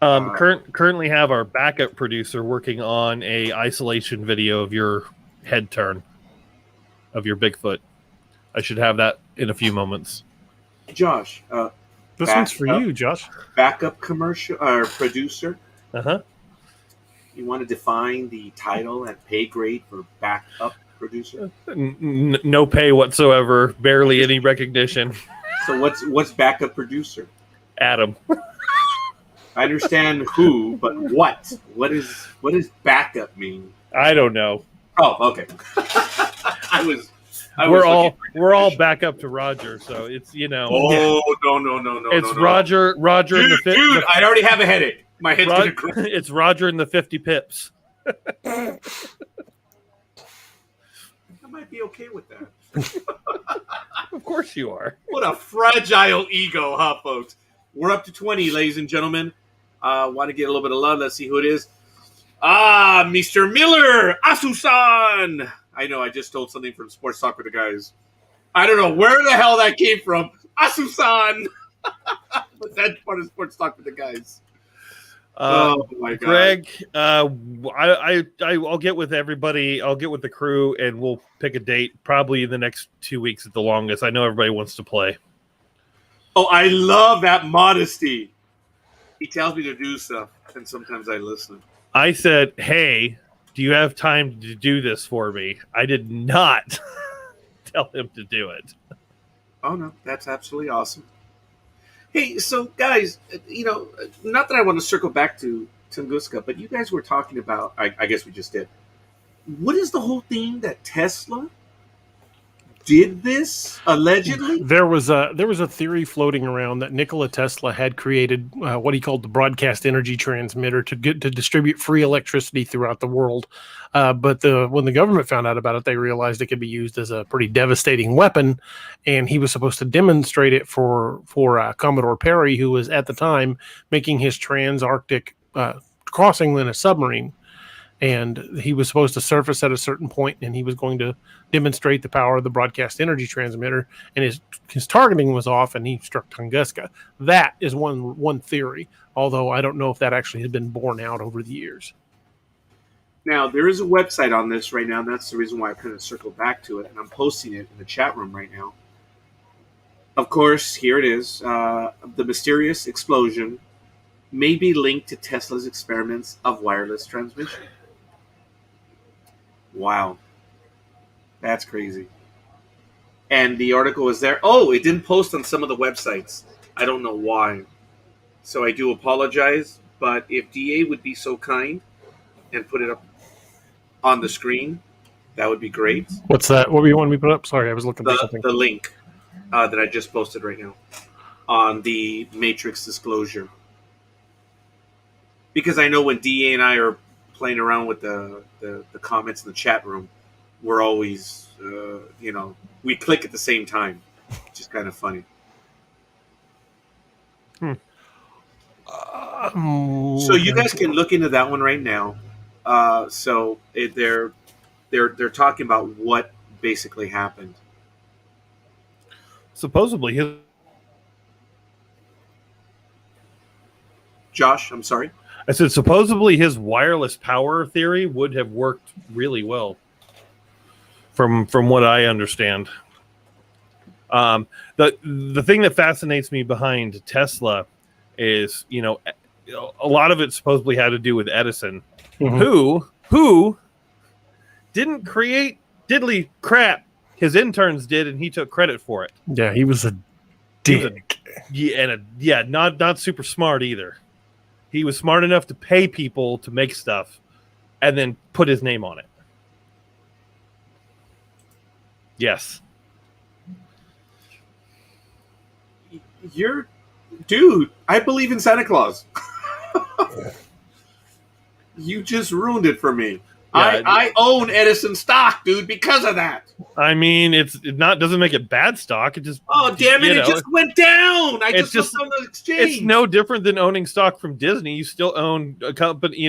currently have our backup producer working on a isolation video of your head turn of your Bigfoot. I should have that in a few moments. Josh, This one's for you, Josh. backup commercial or producer. Uh-huh. You want to define the title and pay grade for backup producer? No pay whatsoever, barely any recognition. So what's backup producer? Adam. I understand who, but what? What does backup mean? I don't know. Oh, okay. We're all back up to Roger, so it's Oh no! It's no. Roger in the dude. I already have a headache. My head's gonna crack. It's Roger in the 50 pips. I might be okay with that. Of course you are. What a fragile ego, huh, folks? We're up to 20, ladies and gentlemen. Want to get a little bit of love? Let's see who it is. Mr. Miller, Asusan. I know, I just stole something from Sports Talk with the Guys. I don't know where the hell that came from. Asusan. But that's part of Sports Talk with the Guys. Oh my God, Greg, I'll get with everybody. I'll get with the crew, and we'll pick a date probably in the next 2 weeks at the longest. I know everybody wants to play. Oh, I love that modesty. He tells me to do stuff, and sometimes I listen. I said, "Hey, do you have time to do this for me?" I did not tell him to do it. Oh no, that's absolutely awesome. Hey, so guys, not that I want to circle back to Tunguska, but you guys were talking about, I guess we just did. What is the whole thing that Tesla did this allegedly? There was a theory floating around that Nikola Tesla had created what he called the broadcast energy transmitter to distribute free electricity throughout the world. But when the government found out about it, they realized it could be used as a pretty devastating weapon, and he was supposed to demonstrate it for Commodore Perry, who was at the time making his trans-Arctic crossing in a submarine. And he was supposed to surface at a certain point, and he was going to demonstrate the power of the broadcast energy transmitter. And his targeting was off, and he struck Tunguska. That is one theory, although I don't know if that actually has been borne out over the years. Now, there is a website on this right now, and that's the reason why I kind of circled back to it, and I'm posting it in the chat room right now. Of course, here it is. The mysterious explosion may be linked to Tesla's experiments of wireless transmission. Wow. That's crazy. And the article is there. Oh, it didn't post on some of the websites. I don't know why. So I do apologize. But if DA would be so kind and put it up on the screen, that would be great. What's that? What were you wanting me to put up? Sorry, I was looking for something. The link that I just posted right now on the Matrix disclosure. Because I know when DA and I are playing around with the comments in the chat room, we're always, we click at the same time, which is kind of funny. So you guys can look into that one right now. They're talking about what basically happened. Supposedly, Josh, I'm sorry. I said supposedly his wireless power theory would have worked really well, from what I understand. The thing that fascinates me behind Tesla is, a lot of it supposedly had to do with Edison, who didn't create diddly crap. His interns did, and he took credit for it. Yeah, he was a dick. Not super smart either. He was smart enough to pay people to make stuff and then put his name on it. Yes. Dude, I believe in Santa Claus. You just ruined it for me. Yeah, I own Edison stock, dude, because of that. I mean, doesn't make it bad stock. It just damn it! It just went down. I just looked on the exchange. It's no different than owning stock from Disney. You still own a company,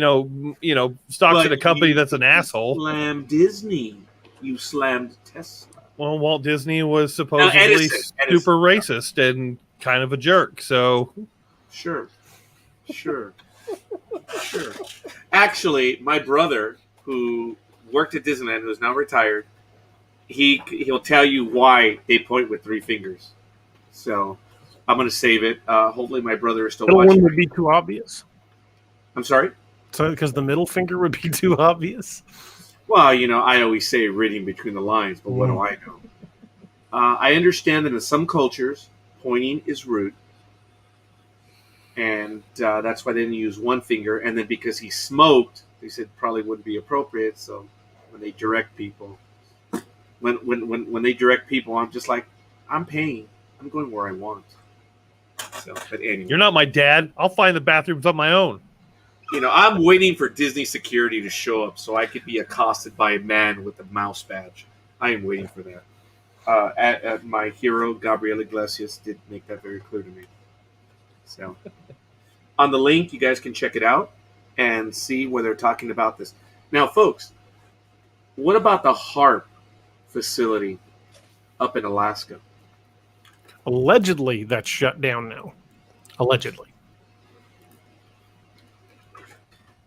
stocks at a company that's an asshole. Slammed Disney. You slammed Tesla. Well, Walt Disney was supposedly super racist and kind of a jerk. So Sure. Actually, my brother, who worked at Disneyland, who's now retired, he'll tell you why they point with 3 fingers. So I'm going to save it. Hopefully, my brother is still Middle watching. one would be too obvious. I'm sorry? So, because the middle finger would be too obvious. Well, I always say reading between the lines, but what do I know? I understand that in some cultures, pointing is rude. And that's why they didn't use 1 finger. And then because he smoked, they said probably wouldn't be appropriate. So when they direct people, when they direct people, I'm just like, I'm paying. I'm going where I want. So, but anyway. you're not my dad. I'll find the bathrooms on my own. I'm waiting for Disney security to show up so I could be accosted by a man with a mouse badge. I am waiting for that. At my hero, Gabriel Iglesias, did make that very clear to me. So, on the link, you guys can check it out and see where they're talking about this. Now, folks, what about the HARP facility up in Alaska? Allegedly, that's shut down now. Allegedly.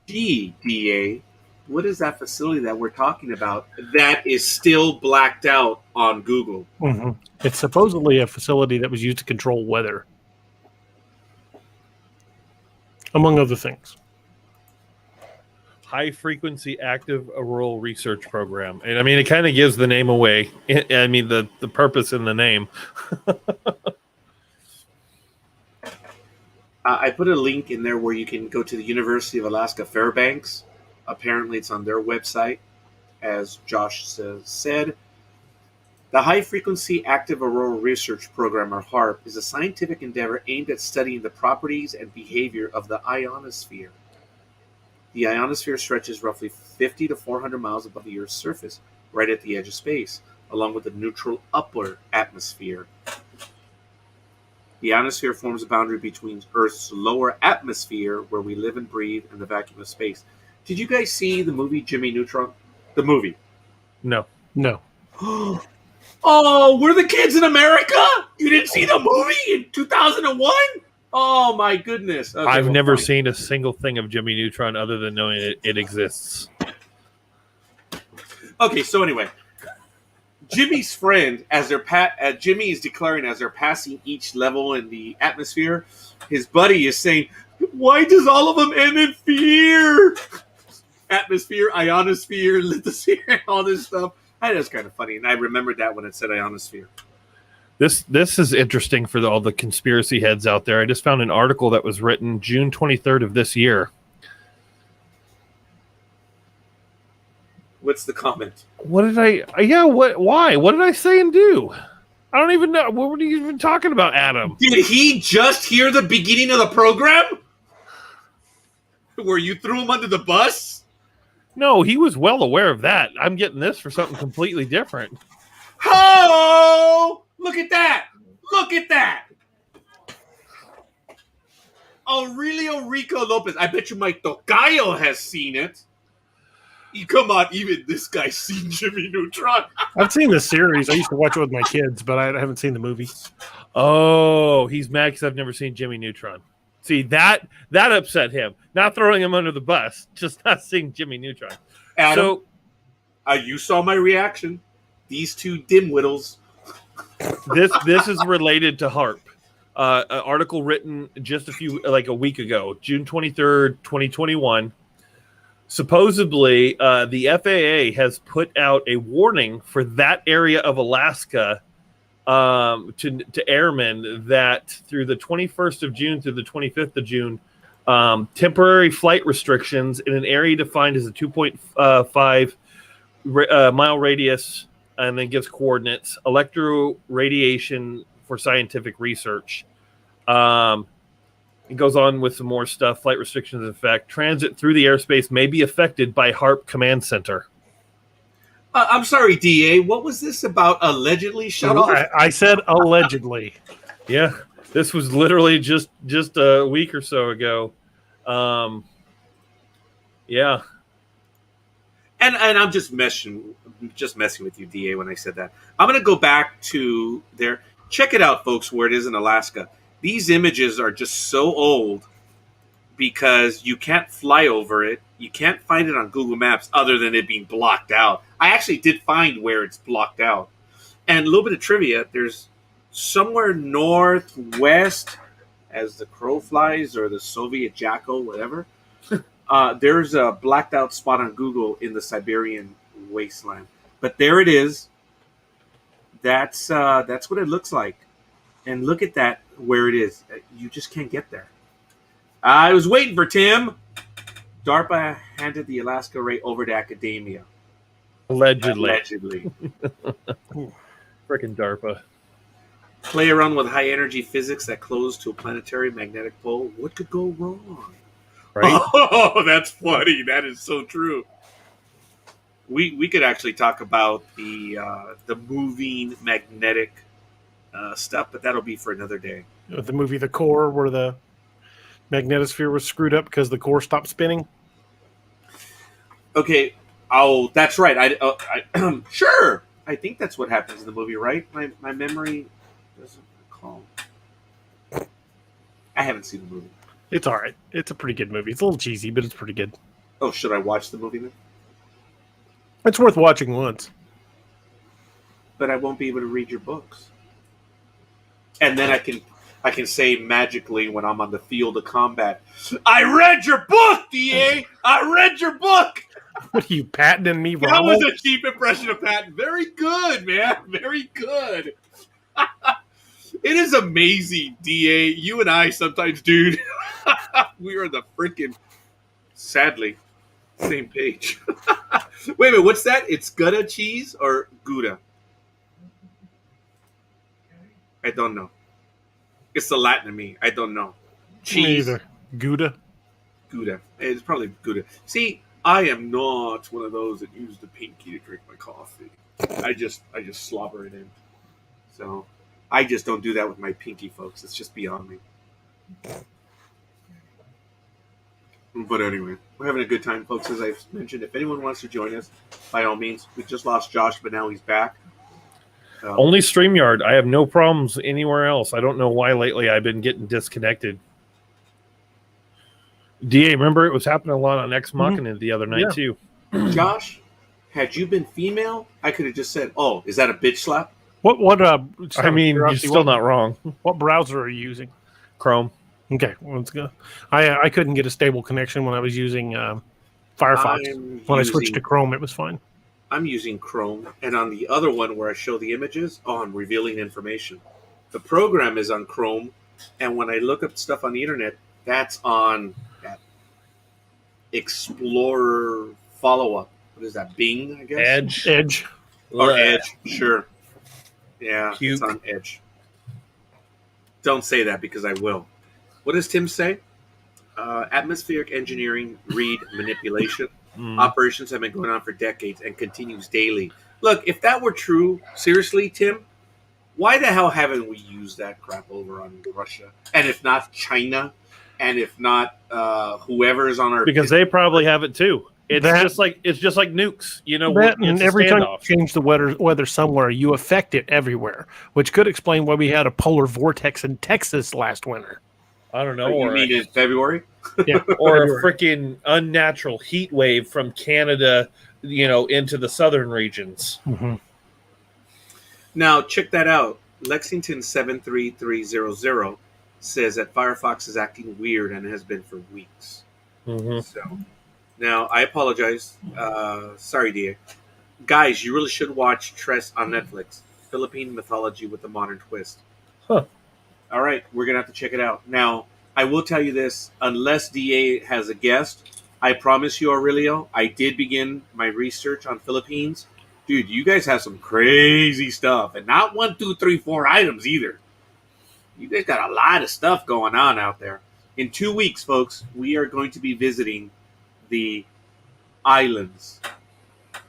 Gee, DA, what is that facility that we're talking about that is still blacked out on Google? Mm-hmm. It's supposedly a facility that was used to control weather, among other things. High frequency active auroral research program. And I mean, it kind of gives the name away. I mean, the purpose in the name. I put a link in there where you can go to the University of Alaska Fairbanks. Apparently, it's on their website, as Josh said. The High Frequency Active Auroral Research Program, or HARP, is a scientific endeavor aimed at studying the properties and behavior of the ionosphere. The ionosphere stretches roughly 50 to 400 miles above the Earth's surface, right at the edge of space, along with the neutral upper atmosphere. The ionosphere forms a boundary between Earth's lower atmosphere, where we live and breathe, and the vacuum of space. Did you guys see the movie Jimmy Neutron? The movie? No. Oh, we're the kids in America? You didn't see the movie in 2001? Oh, my goodness. Okay, I've never seen a single thing of Jimmy Neutron other than knowing it exists. Okay, so anyway. Jimmy's friend, as Jimmy is declaring as they're passing each level in the atmosphere, his buddy is saying, why does all of them end in fear? Atmosphere, ionosphere, lithosphere, all this stuff. That is kind of funny, and I remembered that when it said ionosphere. This is interesting for all the conspiracy heads out there. I just found an article that was written June 23rd of this year. What's the comment? What did why? What did I say and do? I don't even know. What were you even talking about, Adam? Did he just hear the beginning of the program? Where you threw him under the bus? No, he was well aware of that. I'm getting this for something completely different. Oh! Look at that! Look at that! Aurelio Rico Lopez. I bet you my tocayo has seen it. Come on, even this guy's seen Jimmy Neutron. I've seen the series. I used to watch it with my kids, but I haven't seen the movie. Oh, he's mad because I've never seen Jimmy Neutron. See, that upset him. Not throwing him under the bus, just not seeing Jimmy Neutron. Adam, you saw my reaction. These two dimwitties. This is related to HARP. An article written just a week ago, June 23rd, 2021. Supposedly, the FAA has put out a warning for that area of Alaska to airmen that through the 21st of June through the 25th of June, temporary flight restrictions in an area defined as a 2.5 mile radius, and then gives coordinates, electroradiation for scientific research. It goes on with some more stuff. Flight restrictions in effect. Transit through the airspace may be affected by HARP Command Center. I'm sorry, DA. What was this about allegedly shut off? I said allegedly. Yeah, this was literally just a week or so ago. Yeah. And I'm just messing with you, DA, when I said that. I'm going to go back to there. Check it out, folks, where it is in Alaska. these images are just so old because you can't fly over it. You can't find it on Google Maps other than it being blocked out. I actually did find where it's blocked out. And a little bit of trivia, there's somewhere northwest, as the crow flies, or the Soviet Jackal, whatever, there's a blacked out spot on Google in the Siberian wasteland. But there it is. That's what it looks like. And look at that, where it is. You just can't get there. I was waiting for Tim. DARPA handed the Alaska Ray over to academia. Allegedly. Freaking DARPA. Play around with high energy physics that close to a planetary magnetic pole. What could go wrong? Right? Oh, that's funny. That is so true. We could actually talk about the moving magnetic stuff, but that'll be for another day. The movie The Core, where the magnetosphere was screwed up because the core stopped spinning. Okay. Oh, that's right. I sure. I think that's what happens in the movie, right? My memory doesn't recall. I haven't seen the movie. It's all right. It's a pretty good movie. It's a little cheesy, but it's pretty good. Oh, should I watch the movie then? It's worth watching once. But I won't be able to read your books. And then I can say magically when I'm on the field of combat, I read your book, DA! I read your book! What are you, patenting me, That Ronald? was a cheap impression of Patton. Very good, man. Very good. It is amazing, DA. You and I sometimes, dude, we are the freaking, sadly, same page. Wait a minute, what's that? It's Gouda cheese or Gouda? I don't know. It's the Latin of me. I don't know. Cheese. Neither. Gouda. Gouda. It's probably Gouda. See, I am not one of those that use the pinky to drink my coffee. I just slobber it in. So I just don't do that with my pinky, folks. It's just beyond me. But anyway, we're having a good time, folks. As I've mentioned, if anyone wants to join us, by all means. We just lost Josh, but now he's back. Only StreamYard. I have no problems anywhere else. I don't know why lately I've been getting disconnected. DA, remember it was happening a lot on Ex Machina the other night too. Josh, had you been female, I could have just said, "Oh, is that a bitch slap?" What? I mean, you're still not wrong. What browser are you using? Chrome. Okay, let's go. I couldn't get a stable connection when I was using Firefox. When I switched to Chrome, it was fine. I'm using Chrome, and on the other one where I show the images, I'm revealing information. The program is on Chrome, and when I look up stuff on the internet, that's on that Explorer follow-up. What is that, Bing, I guess? Edge. Or Edge, sure. Yeah, Puke. It's on Edge. Don't say that because I will. What does Tim say? Atmospheric engineering, read manipulation. Operations have been going on for decades and continues daily. Look, if that were true, seriously, Tim, why the hell haven't we used that crap over on Russia? And if not China, and if not whoever is on our Because they probably have it too. It's just like nukes, you know. And every time you change the weather somewhere, you affect it everywhere, which could explain why we had a polar vortex in Texas last winter. I don't know. You mean in February? Yeah, or a freaking unnatural heat wave from Canada, you know, into the southern regions. Mm-hmm. Now, check that out. Lexington 73300 says that Firefox is acting weird and has been for weeks. Mm-hmm. So, now, I apologize. Sorry, dear. Guys, you really should watch Tress on Netflix. Philippine mythology with a modern twist. Huh. All right, we're going to have to check it out. Now, I will tell you this. Unless DA has a guest, I promise you, Aurelio, I did begin my research on Philippines. Dude, you guys have some crazy stuff. And not 1, 2, 3, 4 items either. You guys got a lot of stuff going on out there. In 2 weeks, folks, we are going to be visiting the islands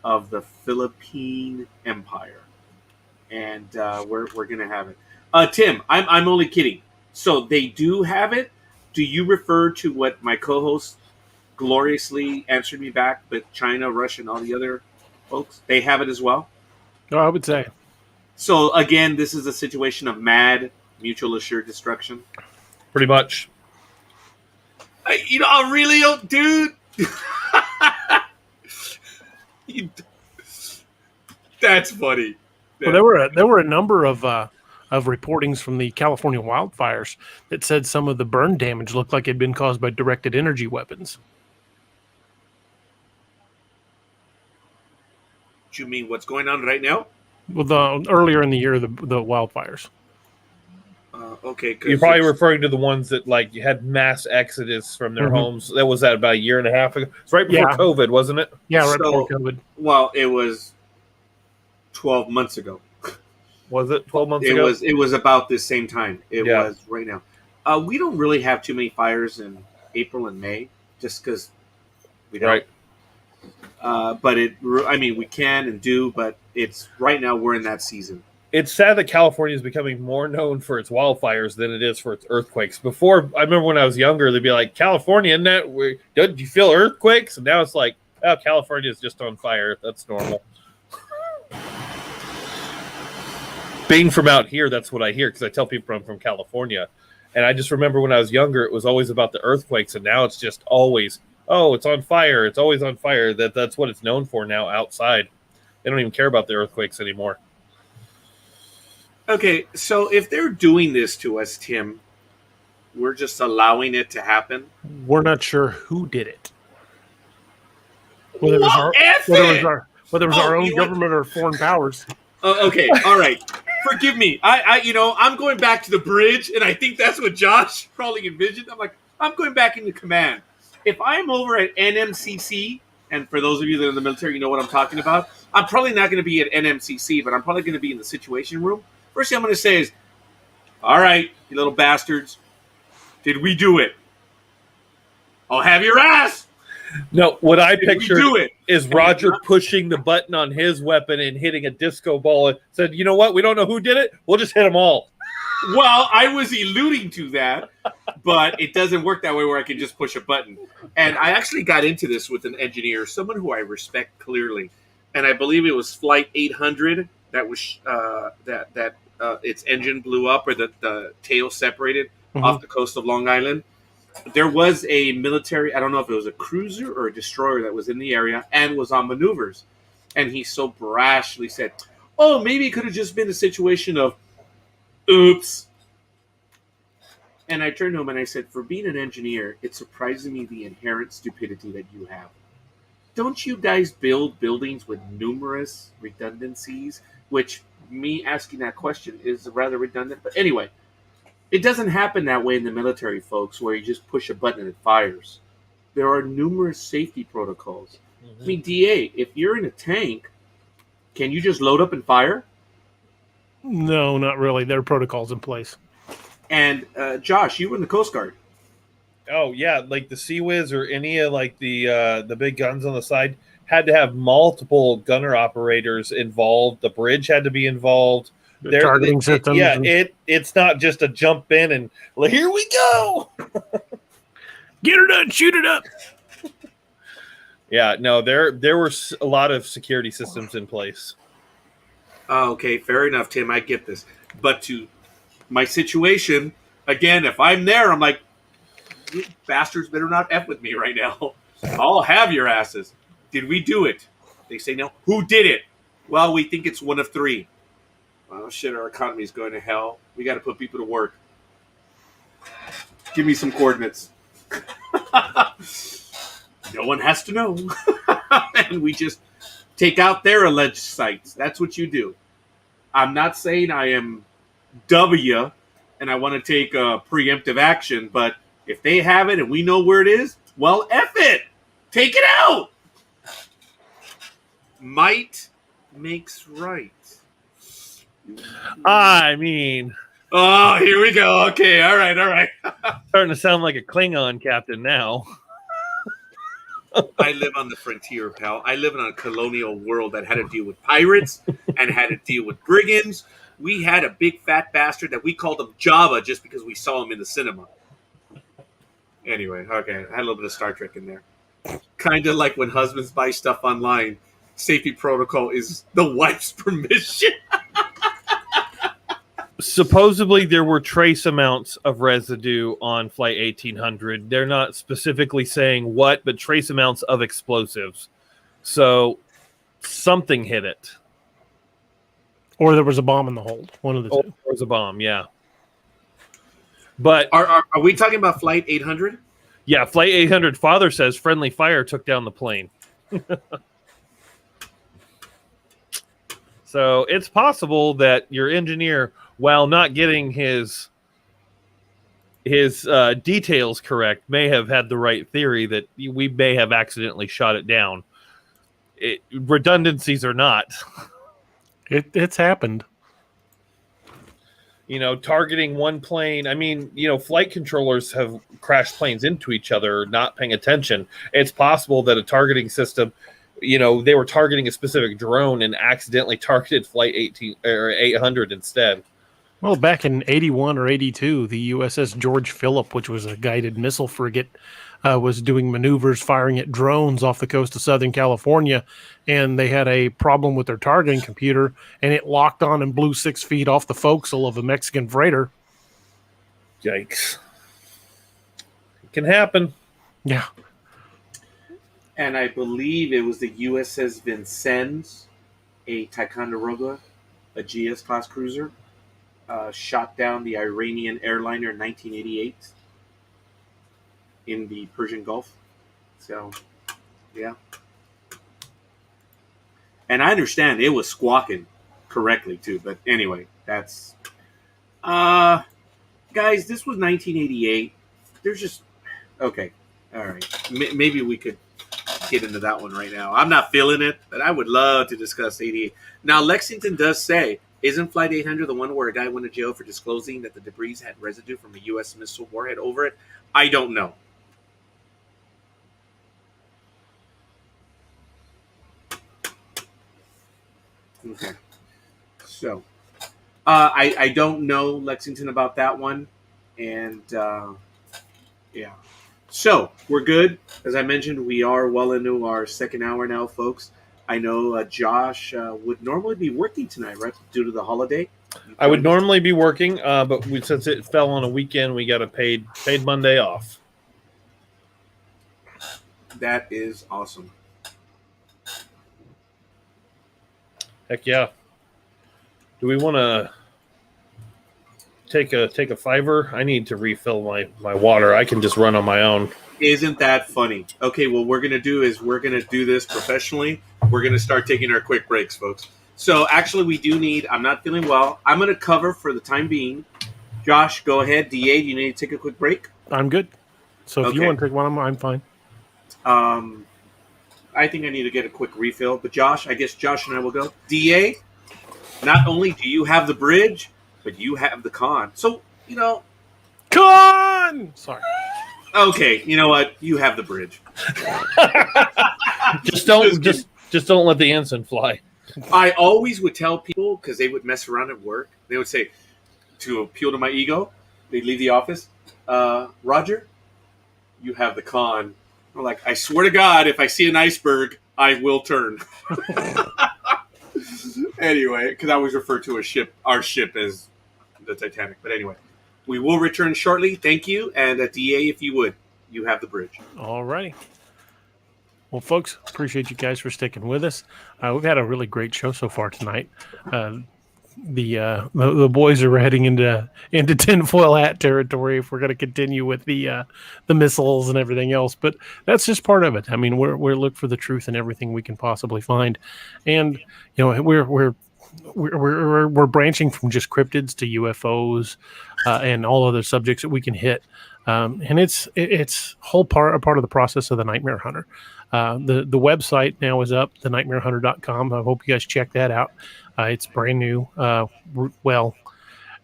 of the Philippine Empire. And we're going to have it. Tim, I'm only kidding. So they do have it. Do you refer to what my co-host gloriously answered me back, but China, Russia, and all the other folks, they have it as well? Oh, I would say. So again, this is a situation of mad mutual assured destruction. Pretty much. I really don't, dude. That's funny. Well, there were a number of reportings from the California wildfires that said some of the burn damage looked like it had been caused by directed energy weapons. Do you mean what's going on right now? Well, earlier in the year, the wildfires. Okay, You're probably referring to the ones that like you had mass exodus from their homes. That was about a year and a half ago. It's right before COVID, wasn't it? Yeah, right before COVID. Well, it was 12 months ago. Was it 12 months ago? It was about the same time. It was right now. We don't really have too many fires in April and May, just because we don't. Right. But we can and do, but it's right now we're in that season. It's sad that California is becoming more known for its wildfires than it is for its earthquakes. Before, I remember when I was younger, they'd be like, California, isn't that? Did you feel earthquakes? And now it's like, oh, California is just on fire. That's normal. Being from out here, that's what I hear because I tell people I'm from California. And I just remember when I was younger, it was always about the earthquakes. And now it's just always, oh, it's on fire. It's always on fire. That's what it's known for now outside. They don't even care about the earthquakes anymore. Okay, so if they're doing this to us, Tim, we're just allowing it to happen? We're not sure who did it. Whether it was our own government or foreign powers. Okay, all right. Forgive me. I'm going back to the bridge, and I think that's what Josh probably envisioned. I'm going back into command. If I'm over at NMCC, and for those of you that are in the military, you know what I'm talking about, I'm probably not going to be at NMCC, but I'm probably going to be in the Situation Room. First thing I'm going to say is, all right, you little bastards, did we do it? I'll have your ass. No, what I pictured is Roger pushing the button on his weapon and hitting a disco ball and said, you know what? We don't know who did it. We'll just hit them all. Well, I was alluding to that, but it doesn't work that way where I can just push a button. And I actually got into this with an engineer, someone who I respect clearly. And I believe it was Flight 800 that was its engine blew up or the tail separated off the coast of Long Island. There was a military, I don't know if it was a cruiser or a destroyer that was in the area and was on maneuvers. And he so brashly said, oh, maybe it could have just been a situation of, oops. And I turned to him and I said, for being an engineer, it surprises me the inherent stupidity that you have. Don't you guys build buildings with numerous redundancies? Which, me asking that question is rather redundant. But anyway, it doesn't happen that way in the military, folks, where you just push a button and it fires. There are numerous safety protocols. Mm-hmm. I mean, DA, if you're in a tank, can you just load up and fire? No, not really. There are protocols in place. And Josh, you were in the Coast Guard. Oh yeah, like the Sea Whiz or any of like the big guns on the side had to have multiple gunner operators involved. The bridge had to be involved. The targeting systems. It's not just a jump in and well, here we go. Get her done, shoot it up. Yeah, no, there were a lot of security systems in place. Oh, okay, fair enough, Tim. I get this, but to my situation again, if I'm there, I'm like, you bastards better not F with me right now. I'll have your asses. Did we do it? They say no. Who did it? Well, we think it's one of three. Oh, shit, our economy's going to hell. We got to put people to work. Give me some coordinates. No one has to know. And we just take out their alleged sites. That's what you do. I'm not saying I am W and I want to take preemptive action, but if they have it and we know where it is, well, F it. Take it out. Might makes right. I mean, oh, here we go. Okay, all right. Starting to sound like a Klingon captain now. I live on the frontier, pal. I live in a colonial world that had to deal with pirates and had to deal with brigands. We had a big fat bastard that we called him Java just because we saw him in the cinema. Anyway, okay, I had a little bit of Star Trek in there. Kind of like when husbands buy stuff online, safety protocol is the wife's permission. Supposedly, there were trace amounts of residue on Flight 1800. They're not specifically saying what, but trace amounts of explosives. So something hit it. Or there was a bomb in the hold. One of the Or two. there was a bomb, yeah. But Are we talking about Flight 800? yeah, Flight 800 father says friendly fire took down the plane. So it's possible that your engineer, while not getting his details correct, may have had the right theory that we may have accidentally shot it down. Redundancies or not, It's happened. Targeting one plane. I mean, flight controllers have crashed planes into each other, not paying attention. It's possible that a targeting system, they were targeting a specific drone and accidentally targeted Flight 18 or 800 instead. Well, back in 81 or 82, the USS George Phillip, which was a guided missile frigate, was doing maneuvers firing at drones off the coast of Southern California, and they had a problem with their targeting computer, and it locked on and blew 6 feet off the forecastle of a Mexican freighter. Yikes. It can happen. Yeah. And I believe it was the USS Vincennes, a Ticonderoga, a GS-class cruiser, shot down the Iranian airliner in 1988 in the Persian Gulf. So, yeah. And I understand it was squawking correctly, too. But anyway, that's... guys, this was 1988. There's just... Okay. All right. Maybe we could get into that one right now. I'm not feeling it, but I would love to discuss 88. Now, Lexington does say, isn't Flight 800 the one where a guy went to jail for disclosing that the debris had residue from a U.S. missile warhead over it? I don't know. Okay. So, I don't know, Lexington, about that one. And, yeah. So, we're good. As I mentioned, we are well into our second hour now, folks. I know Josh would normally be working tonight, right, due to the holiday. I would normally be working, but since it fell on a weekend, we got a paid Monday off. That is awesome. Heck yeah. Do we want to take a fiver? I need to refill my water. I can just run on my own. Isn't that funny? Okay, what we're going to do is we're going to do this professionally. We're going to start taking our quick breaks, folks. So actually we do need, I'm not feeling well. I'm going to cover for the time being. Josh, go ahead. DA, do you need to take a quick break? I'm good. So if you want to take one, I'm fine. I think I need to get a quick refill. But Josh, I guess Josh and I will go. DA, not only do you have the bridge, but you have the con. So, Con! Sorry. Okay, you know what? You have the bridge. just don't let the ensign fly. I always would tell people, because they would mess around at work, they would say, to appeal to my ego, they'd leave the office, Roger, you have the con. I'm like, I swear to God, if I see an iceberg, I will turn. Anyway, because I always refer to our ship as the Titanic. But anyway, we will return shortly. Thank you. And DA, if you would, you have the bridge. All righty. Well, folks, appreciate you guys for sticking with us. We've had a really great show so far tonight. The boys are heading into tinfoil hat territory if we're going to continue with the missiles and everything else. But that's just part of it. I mean, we're looking for the truth in everything we can possibly find, and we're branching from just cryptids to UFOs and all other subjects that we can hit. And it's a part of the process of the Nightmare Hunter. The website now is up, thenightmarehunter.com. I hope you guys check that out. It's brand new.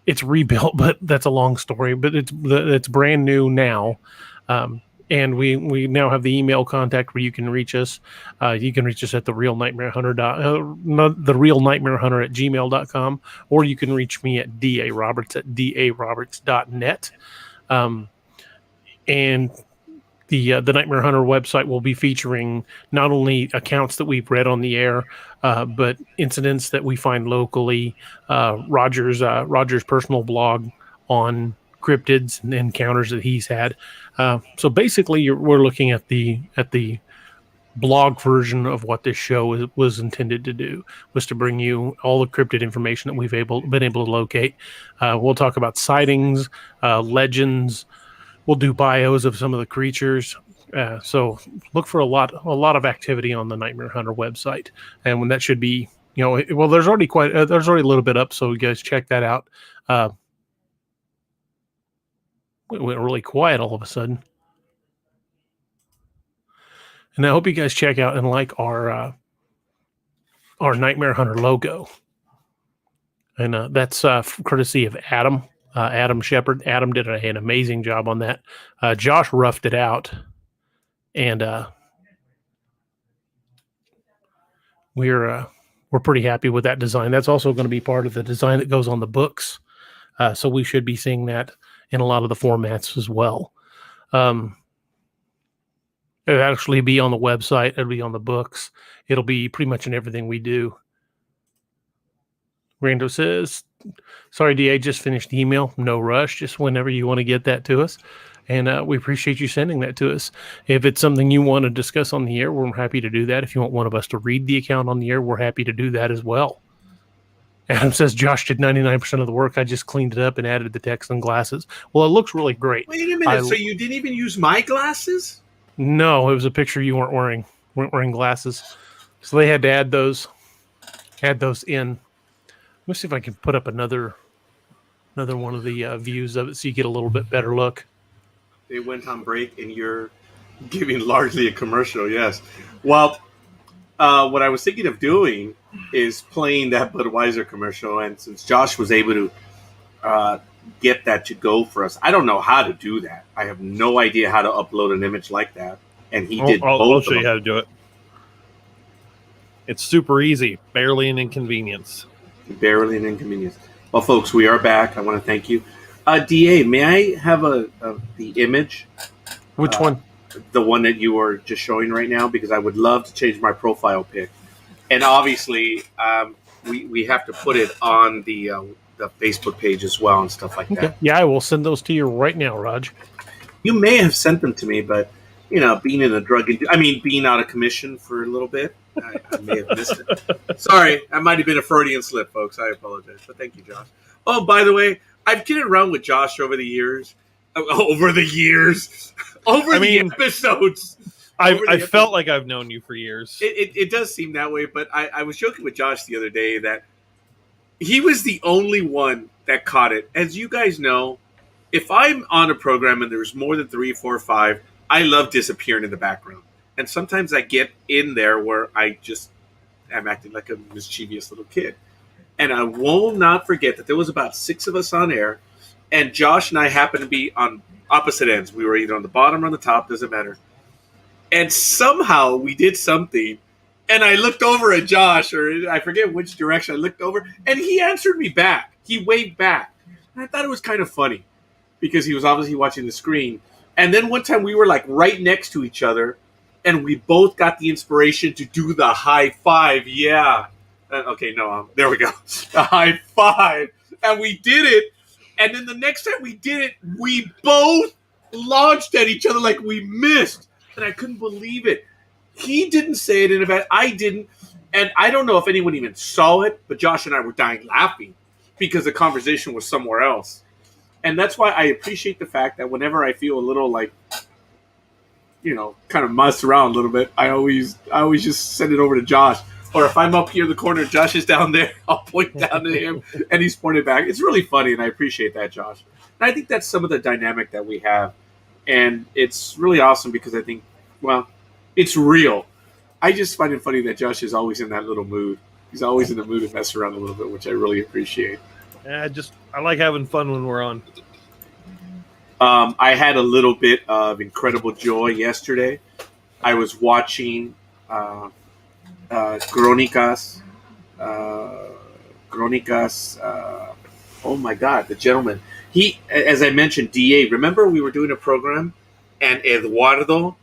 It's rebuilt, but that's a long story. But it's brand new now. And we now have the email contact where you can reach us. You can reach us at therealnightmarehunter@gmail.com, or you can reach me at DARoberts@DARoberts.net. And the Nightmare Hunter website will be featuring not only accounts that we've read on the air, but incidents that we find locally. Roger's personal blog on cryptids and encounters that he's had. So basically, we're looking at the blog version of what this show was intended to do, was to bring you all the cryptid information that we've been able to locate. We'll talk about sightings, legends. We'll do bios of some of the creatures. So look for a lot of activity on the Nightmare Hunter website, and when that should be, well, there's already a little bit up, so you guys check that out. It went really quiet all of a sudden. And I hope you guys check out and like our Nightmare Hunter logo. And that's courtesy of Adam Shepard. Adam did an amazing job on that. Josh roughed it out. And we're pretty happy with that design. That's also going to be part of the design that goes on the books. So we should be seeing that in a lot of the formats as well. It'll actually be on the website. It'll be on the books. It'll be pretty much in everything we do. Rando says, sorry, DA, just finished the email. No rush. Just whenever you want to get that to us. And we appreciate you sending that to us. If it's something you want to discuss on the air, we're happy to do that. If you want one of us to read the account on the air, we're happy to do that as well. Adam says, Josh did 99% of the work. I just cleaned it up and added the text and glasses. Well, it looks really great. Wait a minute. So you didn't even use my glasses? No, it was a picture you weren't wearing glasses. So they had to add those in. Let's see if I can put up another one of the views of it so you get a little bit better look. They went on break and you're giving largely a commercial, yes. Well, what I was thinking of doing is playing that Budweiser commercial, and since Josh was able to get that to go for us, I don't know how to do that. I have no idea how to upload an image like that, and he did both. I'll show you how to do it. It's super easy, barely an inconvenience. Barely an inconvenience. Well, folks, we are back. I want to thank you. DA, may I have the image? Which one? The one that you are just showing right now, because I would love to change my profile pic. And obviously, we have to put it on the Facebook page as well and stuff like that. Yeah, I will send those to you right now, Raj. You may have sent them to me, but being being out of commission for a little bit, I may have missed it. Sorry, that might have been a Freudian slip, folks. I apologize, but thank you, Josh. Oh, by the way, I've kidded around with Josh over the episodes. I felt like I've known you for years. It does seem that way, but I was joking with Josh the other day that he was the only one that caught it. As you guys know, if I'm on a program and there's more than 3, 4, 5, I love disappearing in the background. And sometimes I get in there where I just am acting like a mischievous little kid. And I will not forget that there was about 6 of us on air, and Josh and I happened to be on opposite ends. We were either on the bottom or on the top, doesn't matter. And somehow we did something, and I looked over at Josh, or I forget which direction I looked over, and he answered me back. He waved back. And I thought it was kind of funny because he was obviously watching the screen. And then one time we were like right next to each other, and we both got the inspiration to do the high five. Yeah. There we go. The high five. And we did it. And then the next time we did it, we both launched at each other like we missed. And I couldn't believe it. He didn't say it in a bad. I didn't. And I don't know if anyone even saw it, but Josh and I were dying laughing because the conversation was somewhere else. And that's why I appreciate the fact that whenever I feel a little like, kind of mussed around a little bit, I always just send it over to Josh. Or if I'm up here in the corner, Josh is down there, I'll point down to him, and he's pointed back. It's really funny, and I appreciate that, Josh. And I think that's some of the dynamic that we have. And it's really awesome because I think, it's real. I just find it funny that Josh is always in that little mood. He's always in the mood to mess around a little bit, which I really appreciate. I like having fun when we're on. I had a little bit of incredible joy yesterday. I was watching Crónicas. Oh my God, the gentleman. He, as I mentioned, DA. Remember we were doing a program and Eduardo,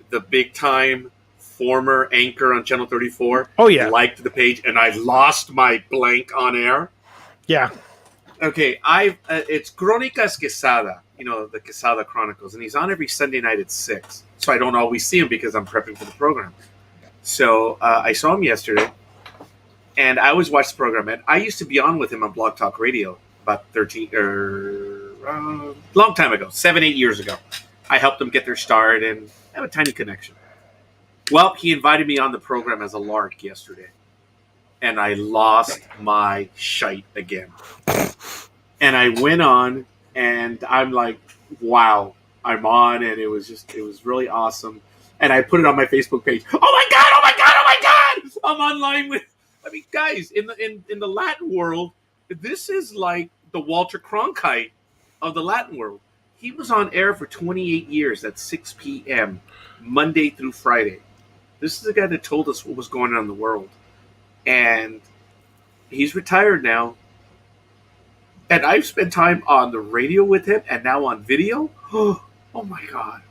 the big time former anchor on Channel 34, Oh, yeah. liked the page, and I lost my blank on air. Yeah. Okay, it's Crónicas Quesada, the Quesada Chronicles, and he's on every Sunday night at 6. So I don't always see him because I'm prepping for the program. So I saw him yesterday, and I always watch the program. And I used to be on with him on Blog Talk Radio about long time ago, 7-8 years ago. I helped them get their start and have a tiny connection. Well, he invited me on the program as a lark yesterday, and I lost my shite again. And I went on, and I'm like, wow, I'm on, and it was really awesome. And I put it on my Facebook page. Oh my God! I'm online with. I mean, guys, in the Latin world, this is like the Walter Cronkite of the Latin world. He was on air for 28 years at 6 p.m. Monday through Friday. This is the guy that told us what was going on in the world, and he's retired now. And I've spent time on the radio with him, and now on video. Oh my God!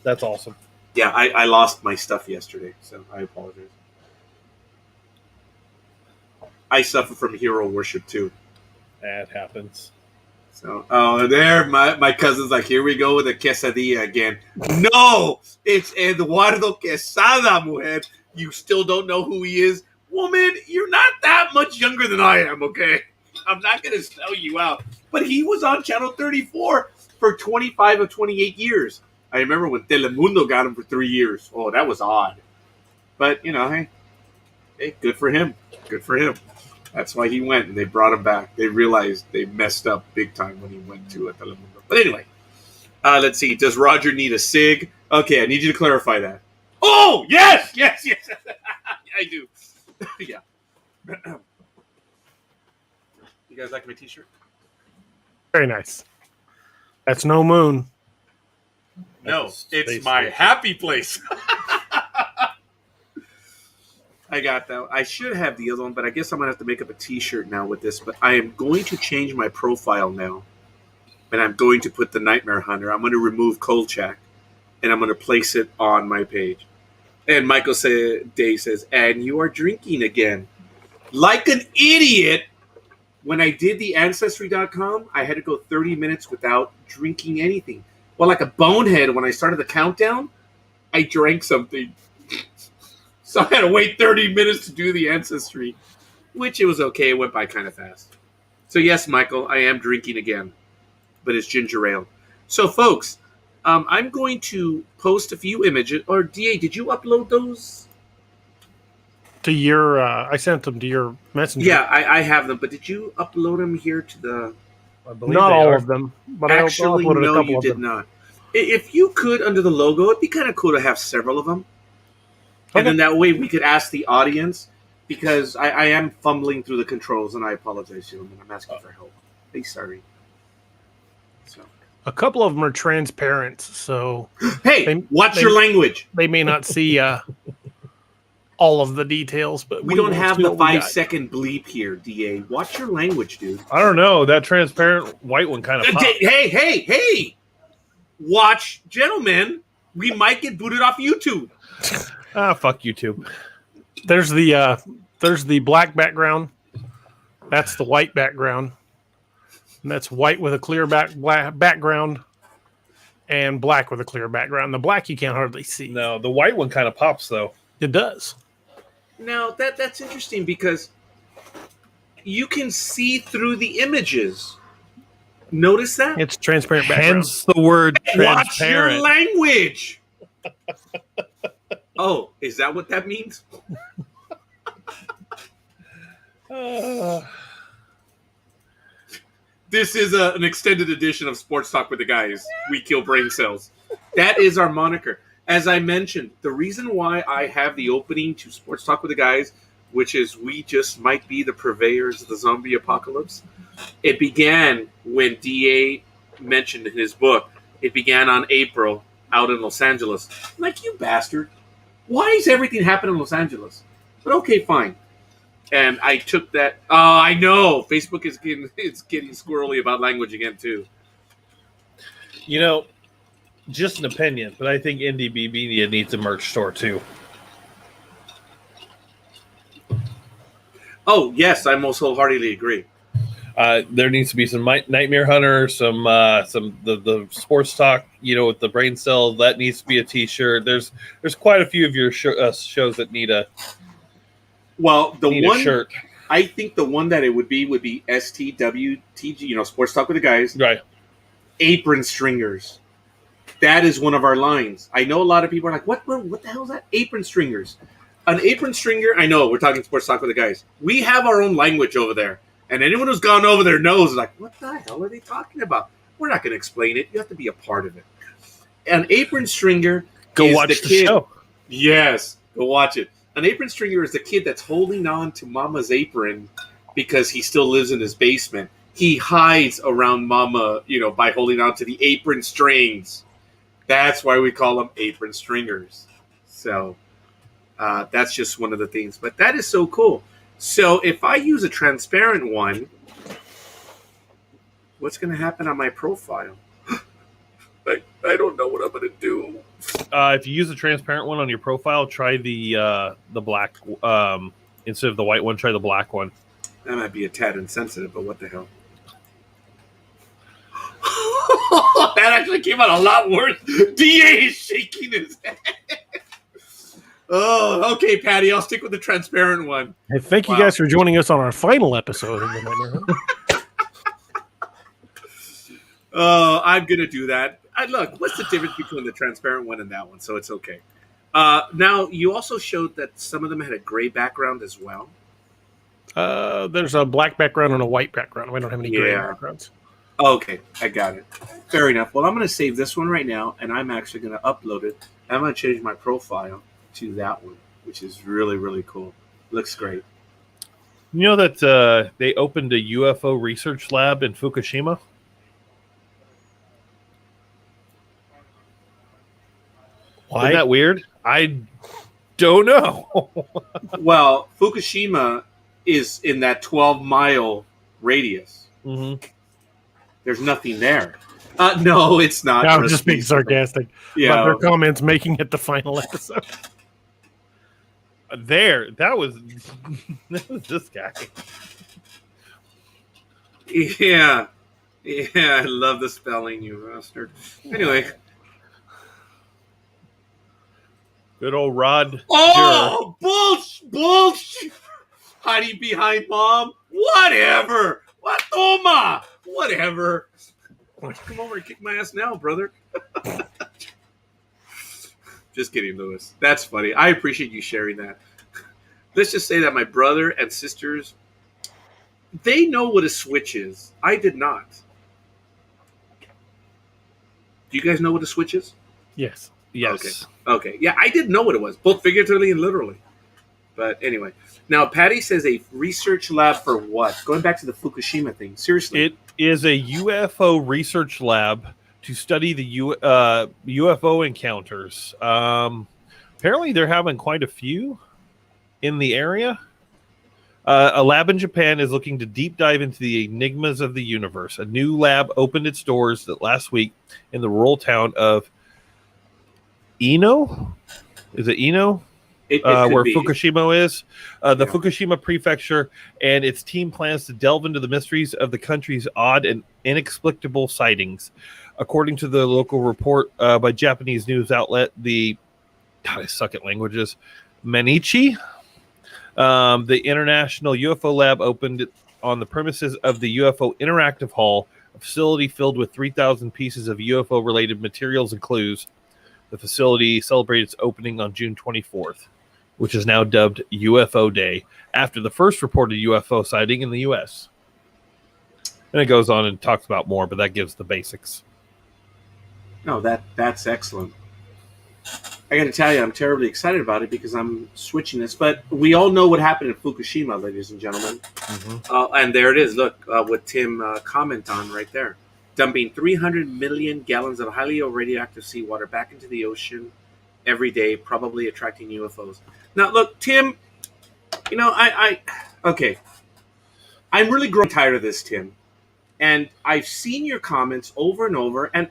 That's awesome. Yeah, I lost my stuff yesterday, so I apologize. I suffer from hero worship too. That happens. So, there, my cousin's like, here we go with the quesadilla again. No, it's Eduardo Quesada, mujer. You still don't know who he is? Woman, you're not that much younger than I am, okay? I'm not going to sell you out. But he was on Channel 34 for 25 of 28 years. I remember when Telemundo got him for 3 years. Oh, that was odd. But, hey, good for him. Good for him. That's why he went, and they brought him back. They realized they messed up big time when he went to Telemundo. But anyway, let's see. Does Roger need a cig? Okay, I need you to clarify that. Oh, yes. I do. Yeah. You guys like my T-shirt? Very nice. That's no moon. No, it's my happy place. I got that. I should have the other one, but I guess I'm going to have to make up a T-shirt now with this. But I am going to change my profile now, and I'm going to put the Nightmare Hunter. I'm going to remove Kolchak, and I'm going to place it on my page. And Michael Day says, and you are drinking again. Like an idiot, when I did the Ancestry.com, I had to go 30 minutes without drinking anything. Well, like a bonehead, when I started the countdown, I drank something. So I had to wait 30 minutes to do the Ancestry, which it was okay. It went by kind of fast. So yes, Michael, I am drinking again, but it's ginger ale. So folks, I'm going to post a few images. Or DA, did you upload those? To your, I sent them to your messenger. Yeah, I have them. But did you upload them here to the? I believe Not all are. of them, but Actually, I uploaded no, a couple you of did them. not. If you could, under the logo, it'd be kind of cool to have several of them. And then that way we could ask the audience, because I am fumbling through the controls, and I apologize, gentlemen. I'm asking for help. Be sorry. So. A couple of them are transparent, so Hey, watch your language. They may not see all of the details, but We don't have the what we got. 5-second bleep here, DA. Watch your language, dude. I don't know. That transparent white one kind of popped. Hey! Watch, gentlemen. We might get booted off YouTube. Fuck YouTube. There's the black background. That's the white background. And that's white with a clear background, and black with a clear background. The black you can't hardly see. No, the white one kind of pops though. It does. Now that's interesting because you can see through the images. Notice that? It's transparent background. Hence the word Watch your transparent. language. Oh, is that what that means? This is an extended edition of Sports Talk with the Guys. We kill brain cells. That is our moniker. As I mentioned, the reason why I have the opening to Sports Talk with the Guys, which is we just might be the purveyors of the zombie apocalypse, it began when DA mentioned in his book. It began on April out in Los Angeles. Like, you bastard. Why is everything happening in Los Angeles? But okay, fine. And I took that. Oh, I know. Facebook is getting squirrely about language again, too. You know, just an opinion, but I think NDB Media needs a merch store too. Oh, yes, I most wholeheartedly agree. There needs to be some Nightmare Hunter, some the sports talk, with the brain cell. That needs to be a T-shirt. There's quite a few of your shows that need a shirt. I think the one that it would be STWTG, Sports Talk with the Guys. Right. Apron stringers. That is one of our lines. I know a lot of people are like, what the hell is that? Apron stringers. An apron stringer, I know, we're talking Sports Talk with the Guys. We have our own language over there. And anyone who's gone over there knows, like, what the hell are they talking about? We're not going to explain it. You have to be a part of it. An apron stringer Go watch the show. Yes, go watch it. An apron stringer is the kid that's holding on to Mama's apron because he still lives in his basement. He hides around Mama, by holding on to the apron strings. That's why we call them apron stringers. So that's just one of the things. But that is so cool. So if I use a transparent one, what's going to happen on my profile? I don't know what I'm going to do. If you use a transparent one on your profile, try the black instead of the white one. Try the black one. That might be a tad insensitive, but what the hell? That actually came out a lot worse. DA is shaking his head. Oh, okay, Patty. I'll stick with the transparent one. Hey, thank you guys for joining us on our final episode of the Nightmare. Oh, I'm going to do that. Look, what's the difference between the transparent one and that one? So it's okay. Now, you also showed that some of them had a gray background as well. There's a black background and a white background. We don't have any gray backgrounds. Okay, I got it. Fair enough. Well, I'm going to save this one right now, and I'm actually going to upload it. I'm going to change my profile to that one, which is really, really cool. Looks great. You know that they opened a UFO research lab in Fukushima? Why? Isn't that weird? I don't know. Well, Fukushima is in that 12-mile radius. Mm-hmm. There's nothing there. No, it's not. I'm just being sarcastic about their comments making it the final episode. That was this guy. Yeah, I love the spelling, you bastard. Anyway. Good old Rod. Oh, bullshit. Hiding behind Mom. Whatever. What, Toma? Whatever. Come over and kick my ass now, brother. Just kidding, Lewis. That's funny. I appreciate you sharing that. Let's just say that my brother and sisters, they know what a switch is. I did not. Do you guys know what a switch is? Yes. Yes. Okay. Yeah, I didn't know what it was, both figuratively and literally. But anyway. Now, Patty says a research lab for what? Going back to the Fukushima thing. Seriously. It is a UFO research lab to study the UFO encounters. Apparently, they're having quite a few in the area. A lab in Japan is looking to deep dive into the enigmas of the universe. A new lab opened its doors last week in the rural town of Ino? Is it Ino? Where Fukushima is. Fukushima prefecture and its team plans to delve into the mysteries of the country's odd and inexplicable sightings. According to the local report by Japanese news outlet, I suck at languages, Manichi, the International UFO Lab opened on the premises of the UFO Interactive Hall, a facility filled with 3,000 pieces of UFO-related materials and clues. The facility celebrated its opening on June 24th, which is now dubbed UFO Day, after the first reported UFO sighting in the U.S. And it goes on and talks about more, but that gives the basics. No, that's excellent. I got to tell you, I'm terribly excited about it because I'm switching this. But we all know what happened in Fukushima, ladies and gentlemen. Mm-hmm. And there it is. Look, what Tim comment on right there. Dumping 300 million gallons of highly radioactive seawater back into the ocean every day, probably attracting UFOs. Now, look, Tim, okay. I'm really growing tired of this, Tim. And I've seen your comments over and over. And,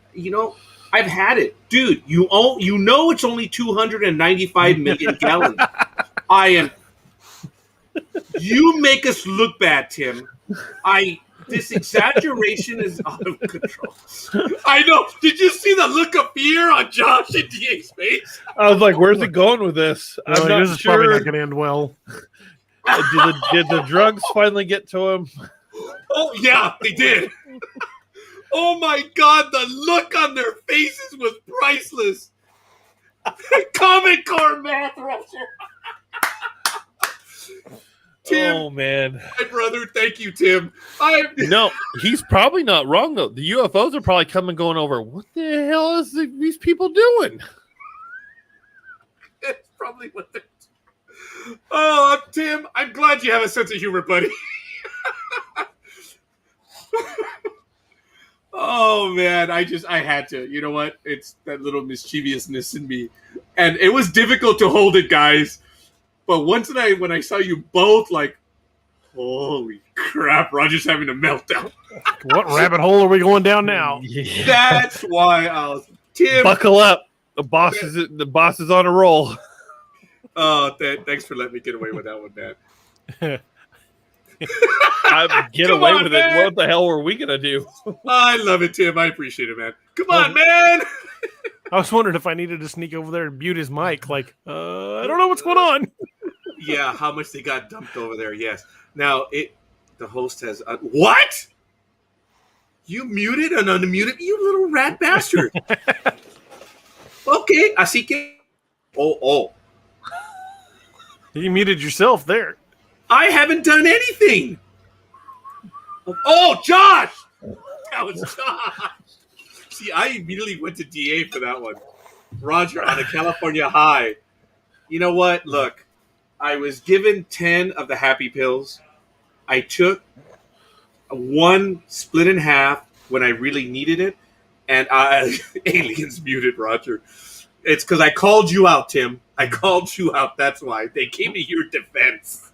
I've had it, dude. You know it's only 295 million gallons. I am. You make us look bad, Tim. This exaggeration is out of control. I know. Did you see the look of fear on Josh and DA's face? I was like, "Where's it going with this?" I'm not this is sure. probably not going to end well. Did the drugs finally get to him? Oh yeah, they did. Oh my God, the look on their faces was priceless. Common Core math rusher. Tim, Oh man, my brother, thank you, Tim. no, he's probably not wrong though. The UFOs are probably coming, going over. What the hell is these people doing? It's probably what they're doing. Oh, Tim, I'm glad you have a sense of humor, buddy. Oh man, I had to. You know what? It's that little mischievousness in me, and it was difficult to hold it, guys. But when I saw you both, like, holy crap, Roger's having a meltdown. What rabbit hole are we going down now? Yeah. That's why I was Tim. Buckle up. The boss is on a roll. Oh, thanks for letting me get away with that one, man. Get Come away on, with man. it. What the hell were we gonna do? I love it, Tim. I appreciate it, man. Come on, man. I was wondering if I needed to sneak over there and mute his mic. Like, I don't know what's going on. Yeah, how much they got dumped over there. Yes. Now the host has what? You muted and unmuted, you little rat bastard. Okay, así que. Oh. You muted yourself there. I haven't done anything. Oh, Josh! That was Josh. See, I immediately went to DA for that one. Roger on a California high. You know what? Look, I was given 10 of the happy pills. I took one split in half when I really needed it, and aliens muted Roger. It's because I called you out, Tim. I called you out. That's why. They came to your defense.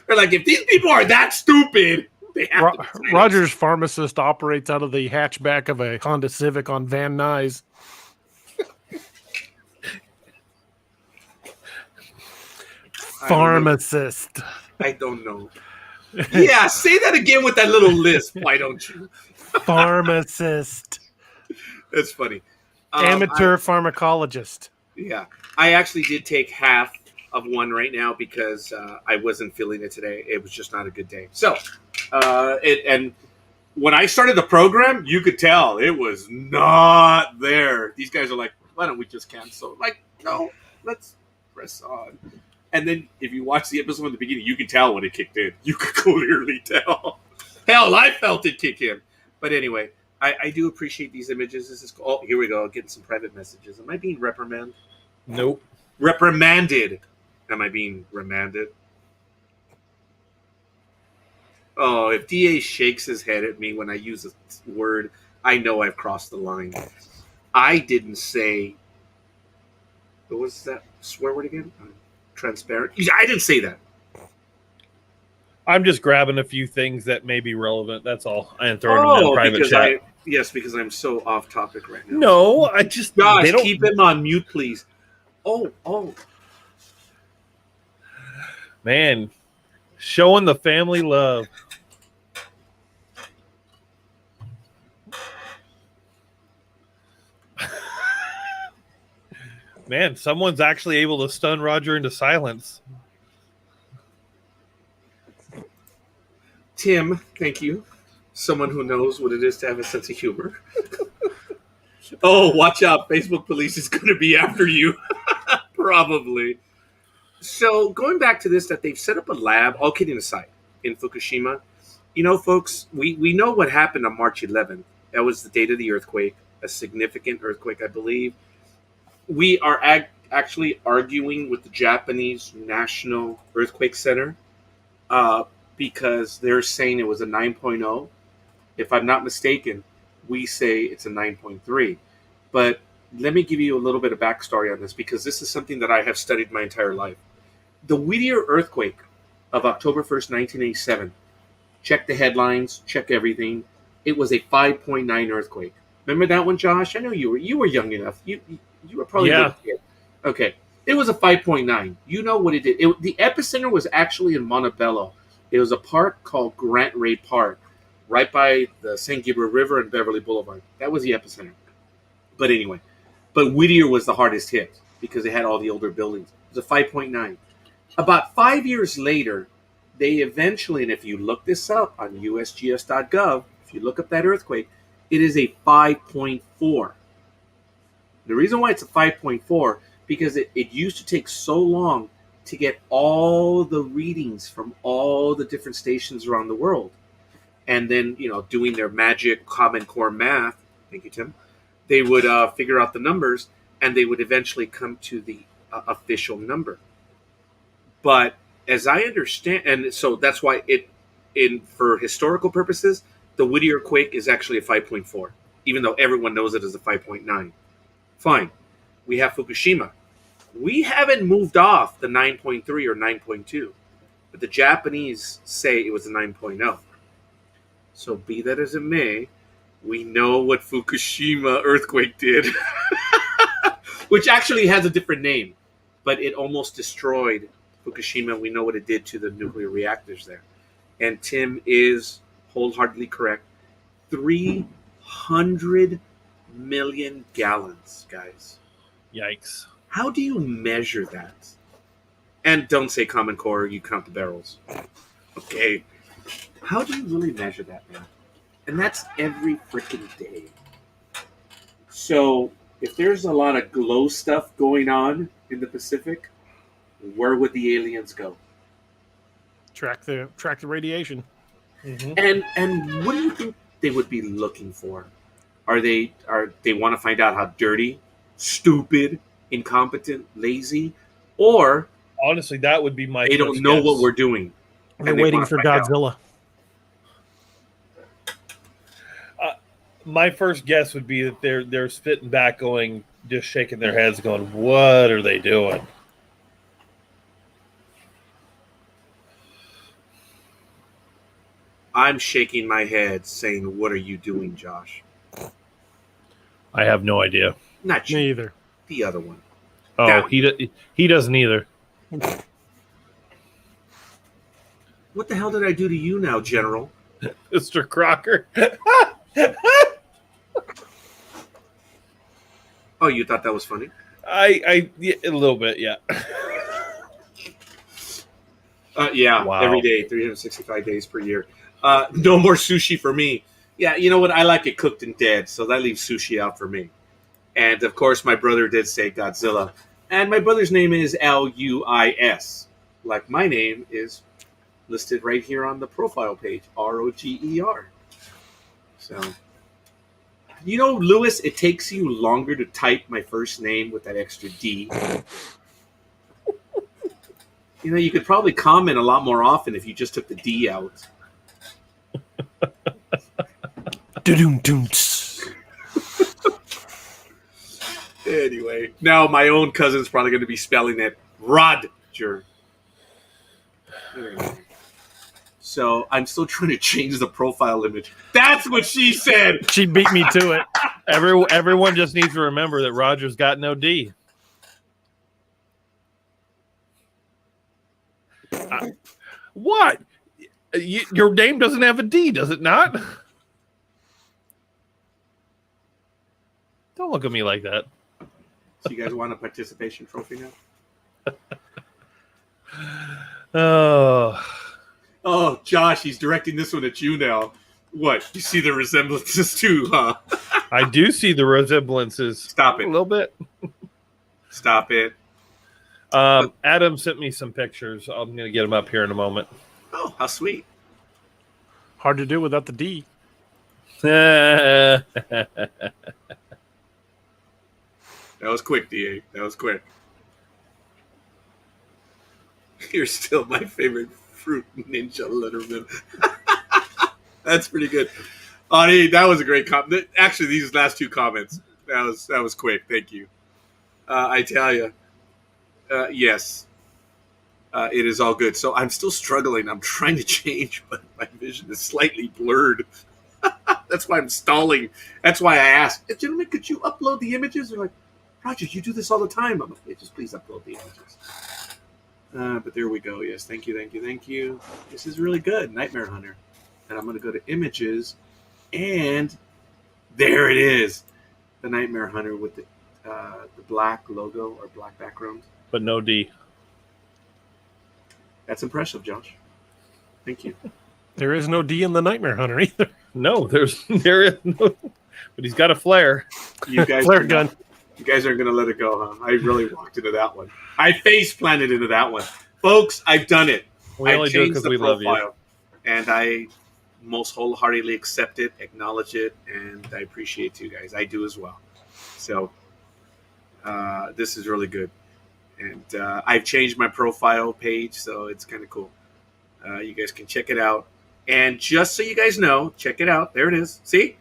They're like, if these people are that stupid, they have to be Roger's pharmacist operates out of the hatchback of a Honda Civic on Van Nuys. Pharmacist. I don't know. Yeah, say that again with that little lisp. Why don't you? Pharmacist. That's funny. Amateur pharmacologist. Yeah. I actually did take half of one right now because I wasn't feeling it today. It was just not a good day. So, and when I started the program, you could tell it was not there. These guys are like, why don't we just cancel? Like, no, let's press on. And then if you watch the episode in the beginning, you can tell when it kicked in. You could clearly tell. Hell, I felt it kick in. But anyway, I do appreciate these images. This is cool. Oh, here we go. Getting some private messages. Am I being reprimanded? Nope. Reprimanded. Am I being remanded? Oh, if DA shakes his head at me when I use a word, I know I've crossed the line. I didn't say... What was that swear word again? Transparent? I didn't say that. I'm just grabbing a few things that may be relevant. That's all. I am throwing them in the private chat. Because I'm so off topic right now. No, I just... Gosh, keep him on mute, please. Oh. Man, showing the family love. Man, someone's actually able to stun Roger into silence. Tim, thank you. Someone who knows what it is to have a sense of humor. Oh, watch out. Facebook police is going to be after you. Probably. So going back to this, that they've set up a lab, all kidding aside, in Fukushima. You know, folks, we know what happened on March 11th. That was the date of the earthquake, a significant earthquake, I believe. We are actually arguing with the Japanese National Earthquake Center because they're saying it was a 9.0. If I'm not mistaken, we say it's a 9.3. But let me give you a little bit of backstory on this because this is something that I have studied my entire life. The Whittier earthquake of October 1st, 1987, check the headlines, check everything. It was a 5.9 earthquake. Remember that one, Josh? I know you were young enough. You were probably a Yeah. little kid. Okay. It was a 5.9. You know what it did. The epicenter was actually in Montebello. It was a park called Grant Ray Park, right by the St. Gabriel River and Beverly Boulevard. That was the epicenter. But anyway, Whittier was the hardest hit because it had all the older buildings. It was a 5.9. About 5 years later, they eventually, and if you look this up on usgs.gov, if you look up that earthquake, it is a 5.4. The reason why it's a 5.4 because it used to take so long to get all the readings from all the different stations around the world. And then, doing their magic Common Core math, thank you, Tim, they would figure out the numbers and they would eventually come to the official number. But as I understand, and so that's why for historical purposes, the Whittier quake is actually a 5.4, even though everyone knows it as a 5.9. Fine. We have Fukushima. We haven't moved off the 9.3 or 9.2, but the Japanese say it was a 9.0. So be that as it may, we know what Fukushima earthquake did, which actually has a different name, but it almost destroyed Fukushima. We know what it did to the nuclear reactors there. And Tim is wholeheartedly correct. 300 million gallons, guys. Yikes. How do you measure that? And don't say Common Core, you count the barrels. Okay. How do you really measure that, man? And that's every freaking day. So, if there's a lot of glow stuff going on in the Pacific, where would the aliens go? Track the radiation. And what do you think they would be looking for? They want to find out how dirty, stupid, incompetent, lazy, or Honestly, that would be my. they don't know what we're doing. They're and they waiting wanna for find out. Godzilla. My first guess would be that they're spitting back, going, just shaking their heads, going, "What are they doing?" I'm shaking my head, saying, "What are you doing, Josh?" I have no idea. Not you, Me either. the other one. Oh, Now- he doesn't either. What the hell did I do to you now, General? Mr. Crocker. Oh, you thought that was funny? Yeah, a little bit, yeah. Yeah, Wow. every day, 365 days per year. No more sushi for me. Yeah, you know what? I like it cooked and dead, so that leaves sushi out for me. And, of course, my brother did say Godzilla. And my brother's name is Luis. Like my name is listed right here on the profile page, Roger. So, Lewis, it takes you longer to type my first name with that extra D. You could probably comment a lot more often if you just took the D out. Anyway, now my own cousin's probably going to be spelling it Roger. So I'm still trying to change the profile image. That's what she said. She beat me to it. Everyone just needs to remember that Roger's got no D. What? Your name doesn't have a D, does it not? Don't look at me like that. So you guys want a participation trophy now? Oh, Josh, he's directing this one at you now. What? You see the resemblances too, huh? I do see the resemblances. Stop it. A little bit. Stop it. Adam sent me some pictures. I'm going to get them up here in a moment. Oh, how sweet. Hard to do without the D. That was quick, DA. That was quick. You're still my favorite fruit ninja letterman. That's pretty good. Ani, that was a great comment. Actually, these last two comments, that was quick. Thank you. I tell you, yes, it is all good. So I'm still struggling. I'm trying to change, but my vision is slightly blurred. That's why I'm stalling. That's why I asked, gentlemen, could you upload the images? They're like, Roger, you do this all the time. I'm like, yeah, just please upload the images. But there we go. Yes, thank you. This is really good. Nightmare Hunter. And I'm going to go to images. And there it is. The Nightmare Hunter with the black logo or black background. But no D. That's impressive, Josh. Thank you. There is no D in the Nightmare Hunter either. No, there is no. But he's got a flare. You guys Flare gun. You guys aren't going to let it go, huh? I really walked into that one. I face planted into that one. Folks, I've done it. We only do it because we love you. And I most wholeheartedly accept it, acknowledge it, and I appreciate you guys. I do as well. So this is really good. And I've changed my profile page, so it's kind of cool. You guys can check it out. And just so you guys know, check it out. There it is. See?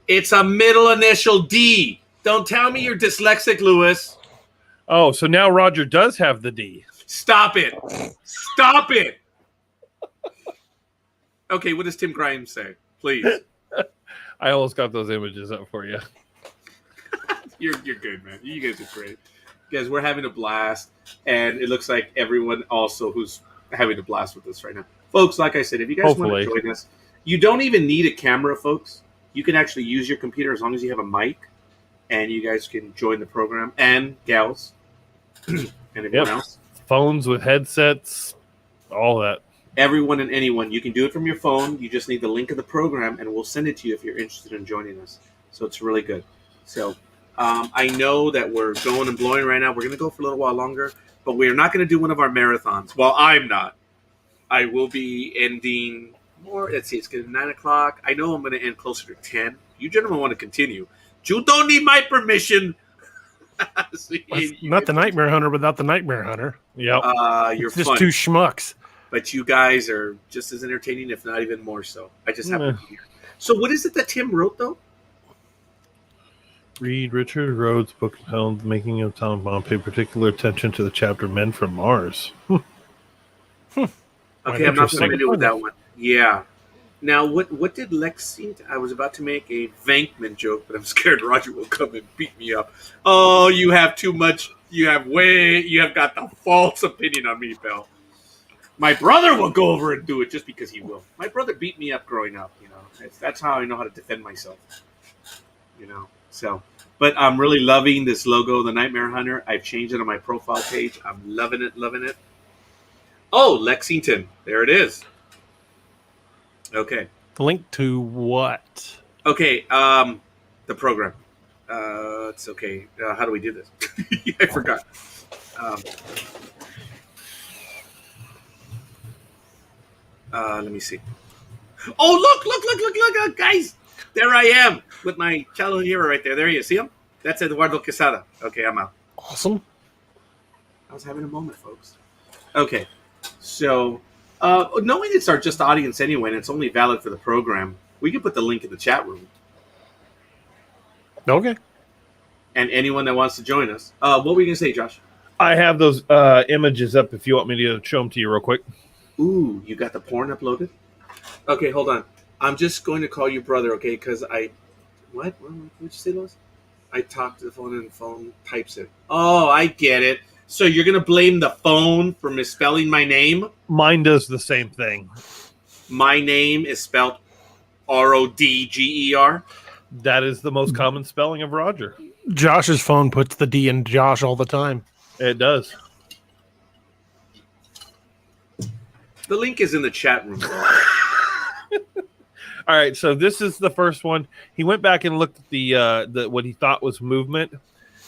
It's a middle initial D. Don't tell me you're dyslexic, Lewis. Oh, so now Roger does have the D. Stop it. Stop it. Okay, what does Tim Grimes say? Please. I almost got those images up for you. You're good, man. You guys are great. Guys, we're having a blast. And it looks like everyone also who's having a blast with us right now. Folks, like I said, if you guys want to join us, you don't even need a camera, folks. You can actually use your computer as long as you have a mic. And you guys can join the program. And gals. And everyone else. Phones with headsets. All that. Everyone and anyone. You can do it from your phone. You just need the link of the program. And we'll send it to you if you're interested in joining us. So it's really good. So I know that we're going and blowing right now. We're going to go for a little while longer. But we're not going to do one of our marathons. Well, I'm not. I will be ending more. Let's see. It's going to be 9 o'clock. I know I'm going to end closer to 10. You gentlemen want to continue. You don't need my permission. Not the Nightmare Hunter without the Nightmare Hunter. Yep. You're just fun. two schmucks. But you guys are just as entertaining, if not even more so. I just happen to be here. So what is it that Tim wrote, though? Read Richard Rhodes' book entitled The Making of Atomic Bomb. Pay particular attention to the chapter Men from Mars. Okay, I'm not familiar with that one. Yeah. Now, what did Lexington? I was about to make a Venkman joke, but I'm scared Roger will come and beat me up. Oh, you have too much. You have got the false opinion on me, pal. My brother will go over and do it just because he will. My brother beat me up growing up, you know. That's how I know how to defend myself. You know, so. But I'm really loving this logo, the Nightmare Hunter. I've changed it on my profile page. I'm loving it. Oh, Lexington. There it is. Okay. The link to what? Okay, the program. It's okay. How do we do this? I forgot. Let me see. Oh, look, guys. There I am with my childhood hero right there. There he is. See him? That's Eduardo Quesada. Okay, I'm out. Awesome. I was having a moment, folks. Okay, so knowing it's our just audience anyway, and it's only valid for the program, we can put the link in the chat room. Okay. And anyone that wants to join us. What were you going to say, Josh? I have those images up if you want me to show them to you real quick. Ooh, you got the porn uploaded? Okay, hold on. I'm just going to call you brother, okay? Because What did you say, Lois? I talk to the phone and the phone types it. Oh, I get it. So you're going to blame the phone for misspelling my name? Mine does the same thing. My name is spelled Rodger? That is the most common spelling of Roger. Josh's phone puts the D in Josh all the time. It does. The link is in the chat room. All right, so this is the first one. He went back and looked at the what he thought was movement,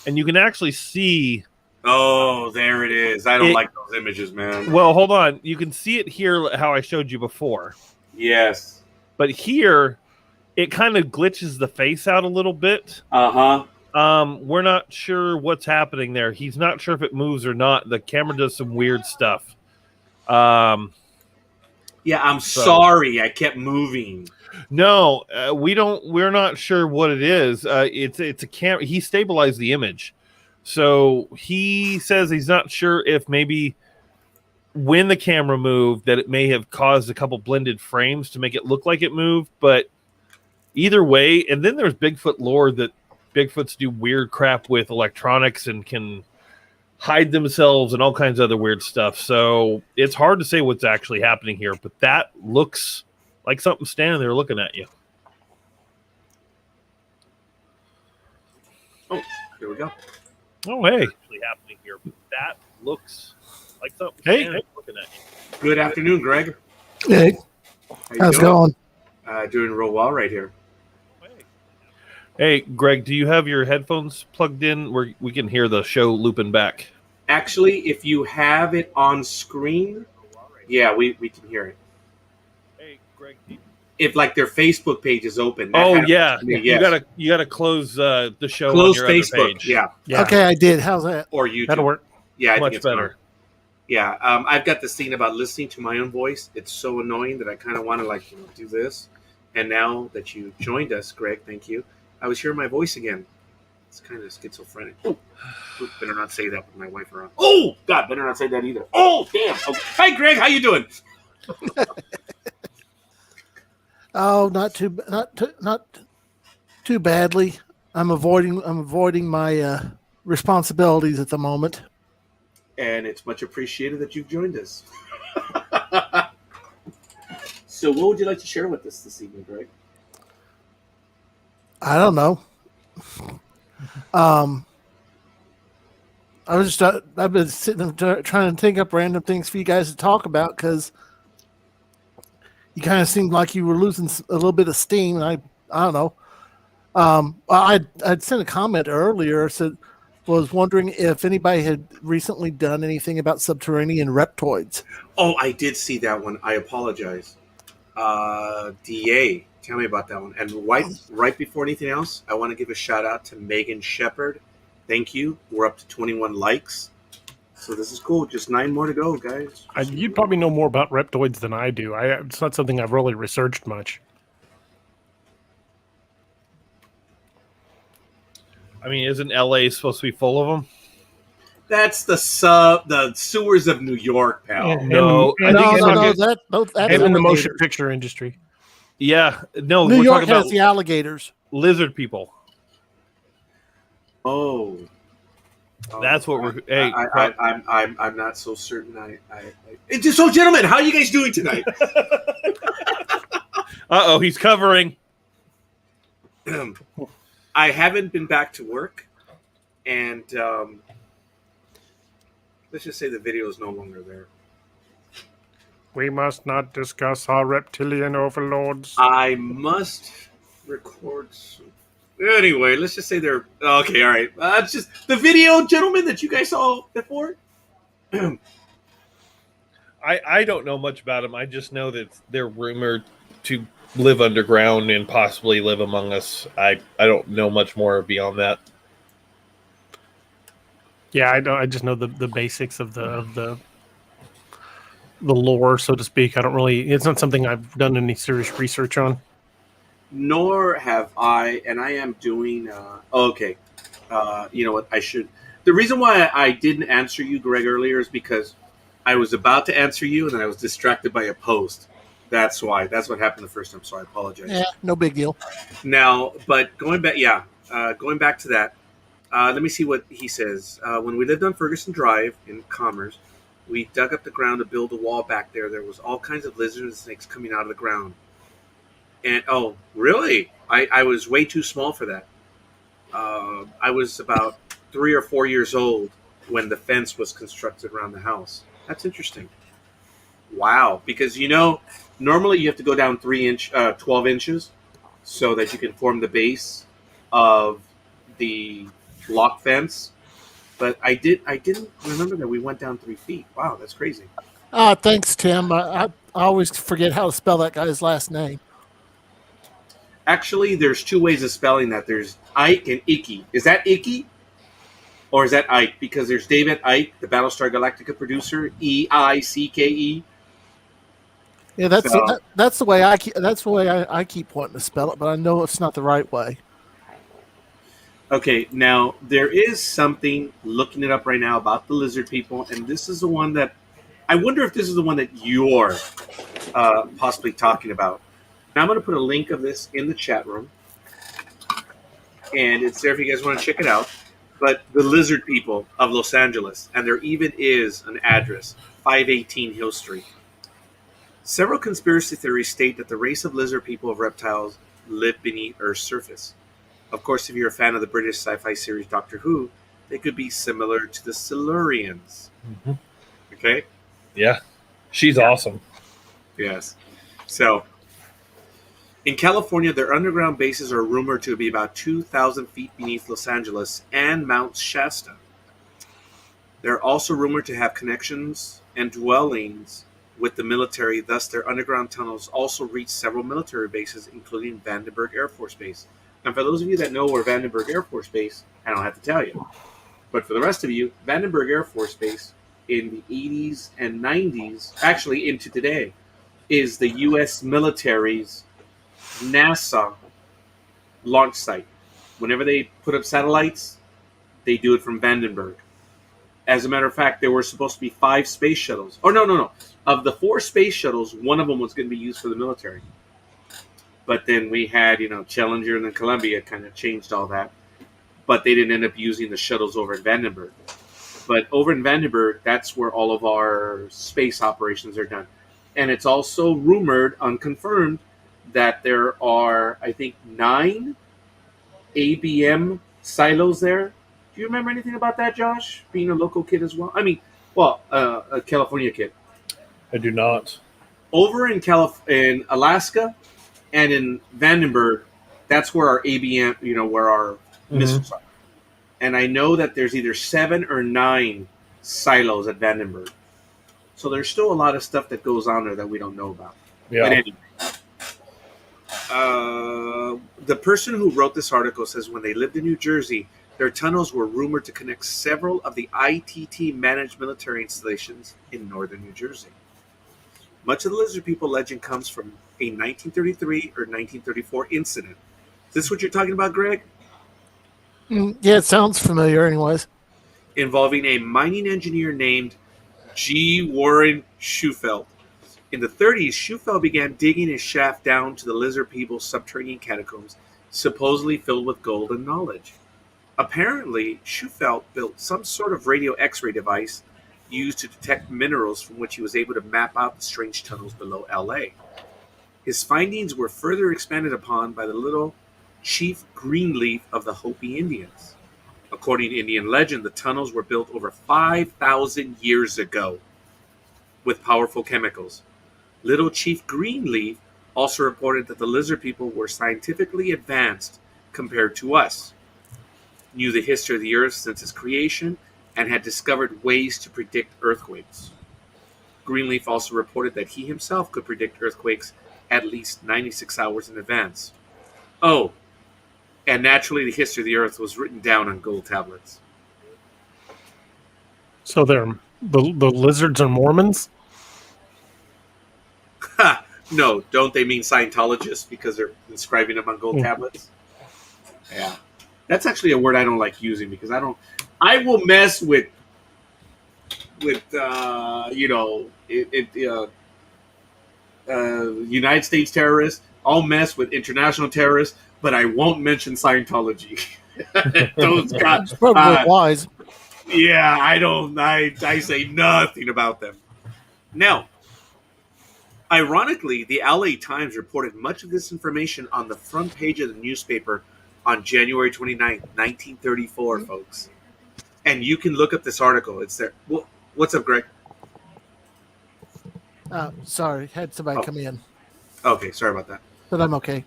and you can actually see. Oh, there it is. I don't like those images, man. Well, hold on. You can see it here how I showed you before. Yes. But here, it kind of glitches the face out a little bit. Uh-huh. We're not sure what's happening there. He's not sure if it moves or not. The camera does some weird stuff. Yeah, I'm sorry. I kept moving. No, we're not sure what it is. It's a camera. He stabilized the image. So he says he's not sure if maybe when the camera moved that it may have caused a couple blended frames to make it look like it moved, but either way, and then there's Bigfoot lore that Bigfoots do weird crap with electronics and can hide themselves and all kinds of other weird stuff. So it's hard to say what's actually happening here, but that looks like something standing there looking at you. Oh, here we go. Oh, hey. Actually happening here, but that looks like something standing there looking at you. Good afternoon, Greg. Hey, how's it going? Doing real well right here. Hey, Greg, do you have your headphones plugged in where we can hear the show looping back? Actually, if you have it on screen, yeah, we can hear it. Hey, Greg. If like their Facebook page is open. Oh yeah, yes. you gotta close the show. Close on your Facebook. other page. Yeah. Okay, I did. How's that? Or YouTube. That'll work. Yeah, I Much think it's better. fine. Yeah, I've got this thing about listening to my own voice. It's so annoying that I kind of want to do this. And now that you joined us, Greg, thank you. I was hearing my voice again. It's kind of schizophrenic. Oh, better not say that with my wife around. Oh, God, better not say that either. Oh, damn. Okay. Hi, Greg. How you doing? Oh, not too badly. I'm avoiding my responsibilities at the moment. And it's much appreciated that you've joined us. So what would you like to share with us this evening, Greg? I don't know. I've been sitting trying to think up random things for you guys to talk about because you kind of seemed like you were losing a little bit of steam. And I don't know. I'd sent a comment earlier. Was wondering if anybody had recently done anything about subterranean reptoids. Oh, I did see that one. I apologize. DA, tell me about that one. And right before anything else, I want to give a shout out to Megan Shepard. Thank you. We're up to 21 likes. So this is cool. Just 9 more to go, guys. You'd probably know more about reptoids than I do. It's not something I've really researched much. I mean, isn't LA supposed to be full of them? That's the sewers of New York, pal. No, and That's in the motion picture industry. Yeah, no. New we're York talking has about the alligators. lizard people. Oh, That's what we're. Hey, I'm not so certain. So, gentlemen, how are you guys doing tonight? Uh-oh, he's covering. I haven't been back to work, and let's just say the video is no longer there. We must not discuss our reptilian overlords. I must record some. Anyway, let's just say they're okay. All right, it's just the video, gentlemen, that you guys saw before. I don't know much about them. I just know that they're rumored to live underground and possibly live among us. I don't know much more beyond that. Yeah, I just know the basics of the lore, so to speak. I don't really. It's not something I've done any serious research on. Nor have I, and I am doing. Okay, you know what? I should. The reason why I didn't answer you, Greg, earlier is because I was about to answer you, and then I was distracted by a post. That's why. That's what happened the first time. So I apologize. Yeah, no big deal. Now, but going back, going back to that. Let me see what he says. When we lived on Ferguson Drive in Commerce, we dug up the ground to build a wall back there. There was all kinds of lizards and snakes coming out of the ground. And oh, really? I was way too small for that. I was about 3 or 4 years old when the fence was constructed around the house. That's interesting. Wow, because normally you have to go down 12 inches, so that you can form the base of the lock fence. But I didn't remember that we went down 3 feet. Wow, that's crazy. Thanks, Tim. I always forget how to spell that guy's last name. Actually, there's 2 ways of spelling that. There's Ike and Icky. Is that Icky? Or is that Ike? Because there's David Icke, the Battlestar Galactica producer, Eicke. Yeah, that's the way I keep wanting to spell it, but I know it's not the right way. Okay, now there is something, looking it up right now, about the lizard people, and this is the one that I wonder if this is the one that you're possibly talking about. Now I'm going to put a link of this in the chat room, and it's there if you guys want to check it out. But the lizard people of Los Angeles, and there even is an address, 518 Hill Street. Several conspiracy theories state that the race of lizard people of reptiles live beneath Earth's surface. Of course, if you're a fan of the British sci-fi series Doctor Who, they could be similar to the Silurians. Mm-hmm. Okay? Yeah. She's awesome. Yes. So, in California, their underground bases are rumored to be about 2,000 feet beneath Los Angeles and Mount Shasta. They're also rumored to have connections and dwellings with the military, thus their underground tunnels also reach several military bases, including Vandenberg Air Force Base. And for those of you that know where Vandenberg Air Force Base, I don't have to tell you. But for the rest of you, Vandenberg Air Force Base in the 80s and 90s, actually into today, is the U.S. military's NASA launch site. Whenever they put up satellites, they do it from Vandenberg. As a matter of fact, there were supposed to be 5 space shuttles. Oh, no. Of the 4 space shuttles, one of them was going to be used for the military. But then we had, Challenger and then Columbia kind of changed all that. But they didn't end up using the shuttles over in Vandenberg. But over in Vandenberg, that's where all of our space operations are done. And it's also rumored, unconfirmed, that there are, I think, 9 ABM silos there. Do you remember anything about that, Josh? Being a local kid as well? A California kid. I do not. Over in in Alaska and in Vandenberg, that's where our ABM, where our missiles are. And I know that there's either 7 or 9 silos at Vandenberg. So there's still a lot of stuff that goes on there that we don't know about. Yeah. But anyway. The person who wrote this article says when they lived in New Jersey, their tunnels were rumored to connect several of the ITT-managed military installations in northern New Jersey. Much of the lizard people legend comes from a 1933 or 1934 incident. Is this what you're talking about, Greg? Yeah, it sounds familiar anyways. Involving a mining engineer named G. Warren Schufelt. In the 30s, Schufelt began digging his shaft down to the lizard people's subterranean catacombs, supposedly filled with gold and knowledge. Apparently, Schufelt built some sort of radio X-ray device used to detect minerals from which he was able to map out the strange tunnels below LA. His findings were further expanded upon by the little Chief Greenleaf of the Hopi Indians. According to Indian legend, the tunnels were built over 5,000 years ago with powerful chemicals. Little Chief Greenleaf also reported that the lizard people were scientifically advanced compared to us, knew the history of the Earth since its creation, and had discovered ways to predict earthquakes. Greenleaf also reported that he himself could predict earthquakes at least 96 hours in advance. Oh, and naturally the history of the Earth was written down on gold tablets. So they're the lizards are Mormons? Ha! No, don't they mean Scientologists because they're inscribing them on gold tablets? Yeah. That's actually a word I don't like using because I will mess with United States terrorists. I'll mess with international terrorists, but I won't mention Scientology. Those guys, It's probably wise. yeah, I don't. I say nothing about them. Now, ironically, the LA Times reported much of this information on the front page of the newspaper on January 29th, 1934, folks. And you can look up this article. It's there. What's up, Greg? Sorry, had somebody come in, Okay, sorry about that. but I'm okay.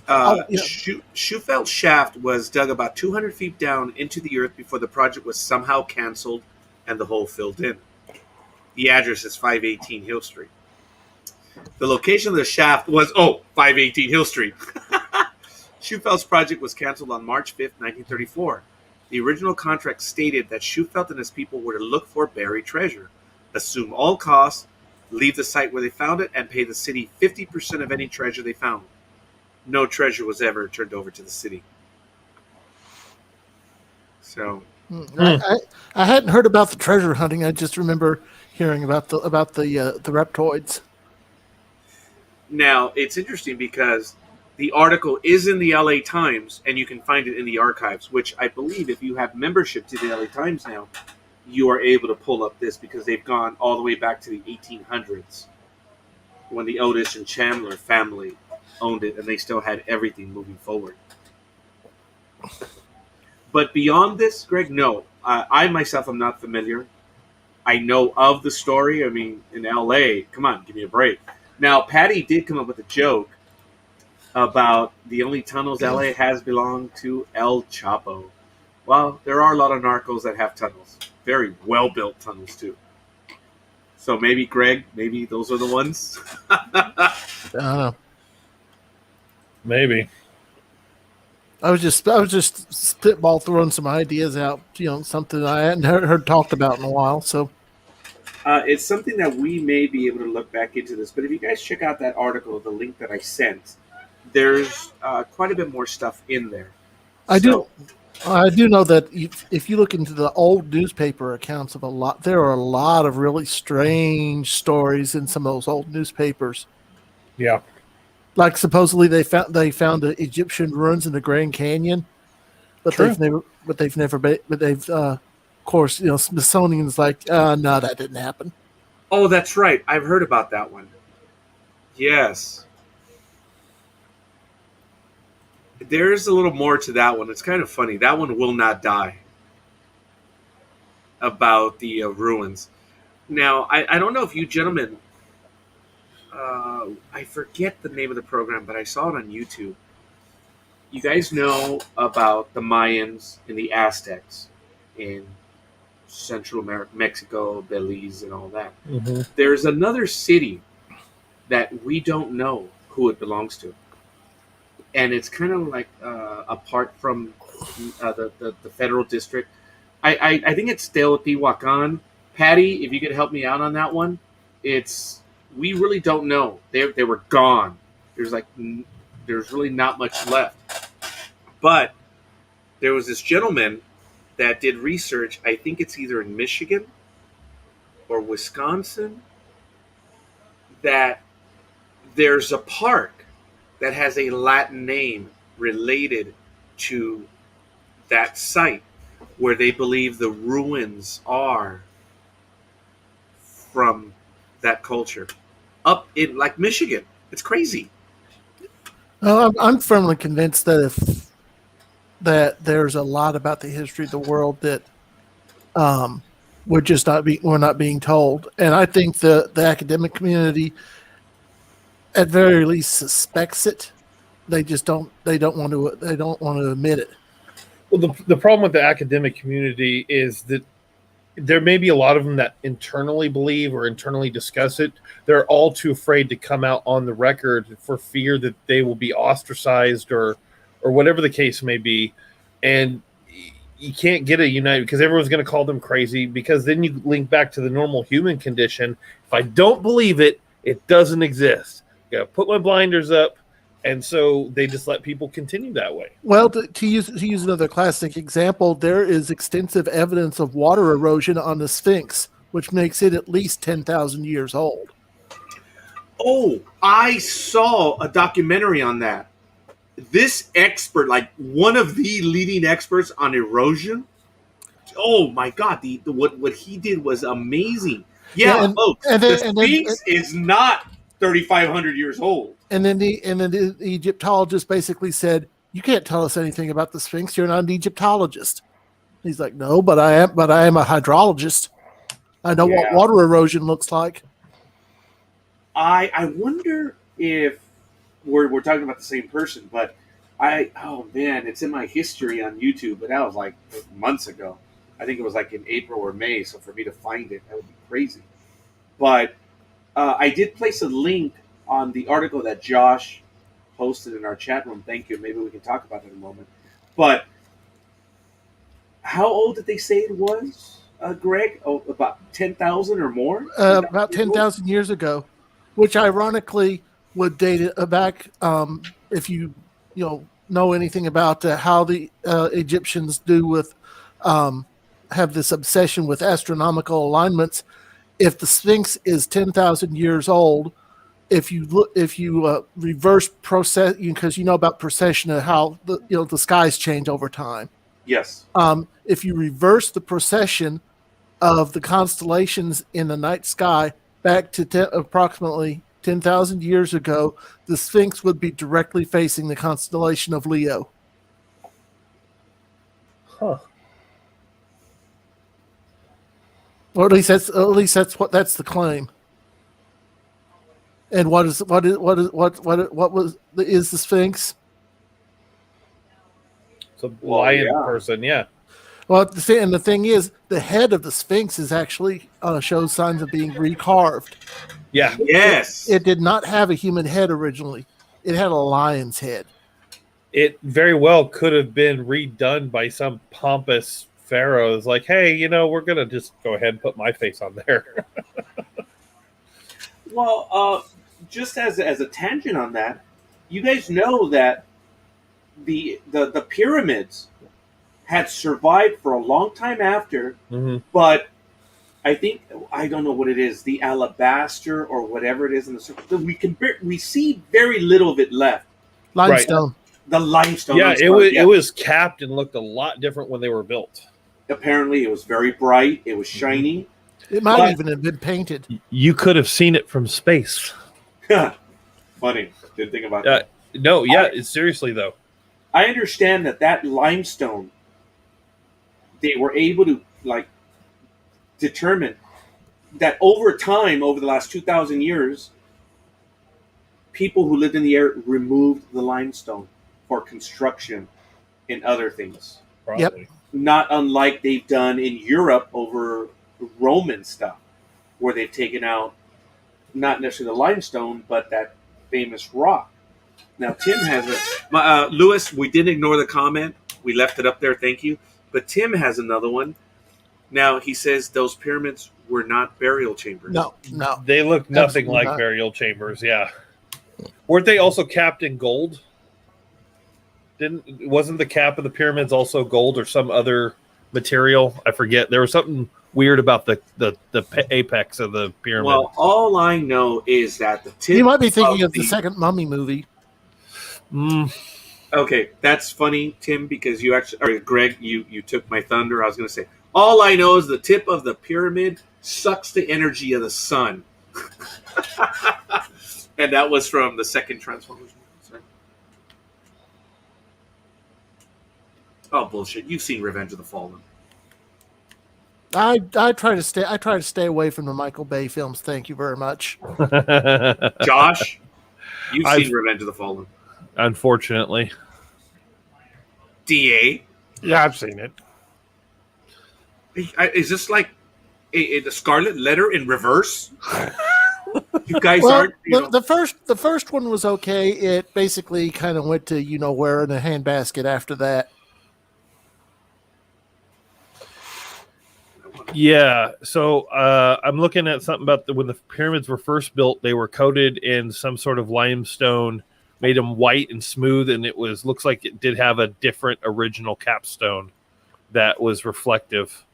Schufelt shaft was dug about 200 feet down into the earth before the project was somehow canceled and the hole filled in. The address is 518 Hill Street. The location of the shaft was 518 Hill Street. Schufelt's project was canceled on March 5th, 1934. The original contract stated that Schufelt and his people were to look for buried treasure, assume all costs, leave the site where they found it, and pay the city 50% of any treasure they found. No treasure was ever turned over to the city. So, I hadn't heard about the treasure hunting. I just remember hearing about the reptoids. Now, it's interesting because the article is in the LA Times, and you can find it in the archives, which I believe if you have membership to the LA Times now, you are able to pull up this because they've gone all the way back to the 1800s when the Otis and Chandler family owned it, and they still had everything moving forward. But beyond this, Greg, no. I myself am not familiar. I know of the story. I mean, in LA, come on, give me a break. Now, Patty did come up with a joke about the only tunnels LA has belong to El Chapo. Well, there are a lot of narcos that have tunnels. Very well-built tunnels, too. So maybe, Greg, maybe those are the ones? I don't know. Maybe. I was just spitball throwing some ideas out, something I hadn't heard talked about in a while. So it's something that we may be able to look back into this. But if you guys check out that article, the link that I sent, there's quite a bit more stuff in there. I do know that if you look into the old newspaper accounts of there are a lot of really strange stories in some of those old newspapers. Yeah. Like supposedly they found the Egyptian ruins in the Grand Canyon, but True. of course, Smithsonian's like, no, that didn't happen. Oh, that's right. I've heard about that one. Yes. There's a little more to that one. It's kind of funny. That one will not die. About the ruins. Now, I don't know if you gentlemen, I forget the name of the program, but I saw it on YouTube. You guys know about the Mayans and the Aztecs in Central America, Mexico, Belize, and all that. Mm-hmm. There's another city that we don't know who it belongs to. And it's kind of like apart from the federal district. I think it's Teotihuacan. Patty, if you could help me out on that one, we really don't know. They were gone. There's really not much left. But there was this gentleman that did research. I think it's either in Michigan or Wisconsin that there's a park that has a Latin name related to that site where they believe the ruins are from that culture up in like Michigan. It's crazy. I'm firmly convinced that that there's a lot about the history of the world that we're not being told, and I think the academic community at very least suspects it. They just don't want to admit it. Well, the problem with the academic community is that there may be a lot of them that internally believe or internally discuss it. They're all too afraid to come out on the record for fear that they will be ostracized or whatever the case may be. And you can't get a united because everyone's going to call them crazy, because then you link back to the normal human condition. If I don't believe it, it doesn't exist. I got to put my blinders up. And so they just let people continue that way. Well, to use another classic example, there is extensive evidence of water erosion on the Sphinx, which makes it at least 10,000 years old. Oh, I saw a documentary on that. This expert, like one of the leading experts on erosion, oh my God, what he did was amazing. Yeah, the Sphinx is not 3,500 years old. And then the Egyptologist basically said, "You can't tell us anything about the Sphinx. You're not an Egyptologist." He's like, "No, but I am a hydrologist. I know what water erosion looks like." I wonder if we're talking about the same person, but it's in my history on YouTube, but that was like months ago. I think it was like in April or May. So for me to find it, that would be crazy. But I did place a link on the article that Josh posted in our chat room. Thank you. Maybe we can talk about it in a moment. But how old did they say it was, Greg? Oh, about 10,000 or more? About 10,000 years ago, which ironically would date it back, if you know anything about how the Egyptians do with have this obsession with astronomical alignments. If the Sphinx is 10,000 years old, if you reverse process, because you know about precession and how the skies change over time. Yes. If you reverse the precession of the constellations in the night sky back to approximately 10,000 years ago, the Sphinx would be directly facing the constellation of Leo. Huh. Or at least that's the claim. And what is the Sphinx? It's a lion yeah. person, yeah. Well, the thing is, the head of the Sphinx is actually shows signs of being recarved. Yeah. Yes. It did not have a human head originally. It had a lion's head. It very well could have been redone by some pompous pharaoh. It's like, hey, we're going to just go ahead and put my face on there. Well, just as a tangent on that, you guys know that the pyramids had survived for a long time after, but I don't know what it is, the alabaster or whatever it is in the surface. We see very little of it left. Limestone. Right. The limestone. Yeah, it was capped and looked a lot different when they were built. Apparently, it was very bright. It was shiny. It might even have been painted. You could have seen it from space. Funny. Didn't think about that. No, yeah, seriously though. I understand that limestone, they were able to determine that over time, over the last 2,000 years, people who lived in the area removed the limestone for construction and other things. Probably. Yep. Not unlike they've done in Europe over Roman stuff, where they've taken out not necessarily the limestone, but that famous rock. Now, Tim has Lewis, we didn't ignore the comment. We left it up there. Thank you. But Tim has another one. Now, he says those pyramids were not burial chambers. No. They look nothing Absolutely like not. burial chambers, yeah. Weren't they also capped in gold? Wasn't the cap of the pyramids also gold or some other material? I forget. There was something weird about the apex of the pyramid. Well, all I know is that the tip. You might be thinking of the second Mummy movie. Okay, that's funny, Tim, because Greg, you took my thunder. I was going to say, all I know is the tip of the pyramid sucks the energy of the sun. And that was from the second Transformers movie. Sorry. Oh, bullshit. You've seen Revenge of the Fallen. I try to stay away from the Michael Bay films. Thank you very much. Josh, you've seen Revenge of the Fallen. Unfortunately. DA? Yeah, I've seen it. Is this like the Scarlet Letter in reverse? You guys aren't. The first one was okay. It basically kind of went to where in a handbasket after that. Yeah, so I'm looking at something about when the pyramids were first built. They were coated in some sort of limestone, made them white and smooth, and looks like it did have a different original capstone that was reflective.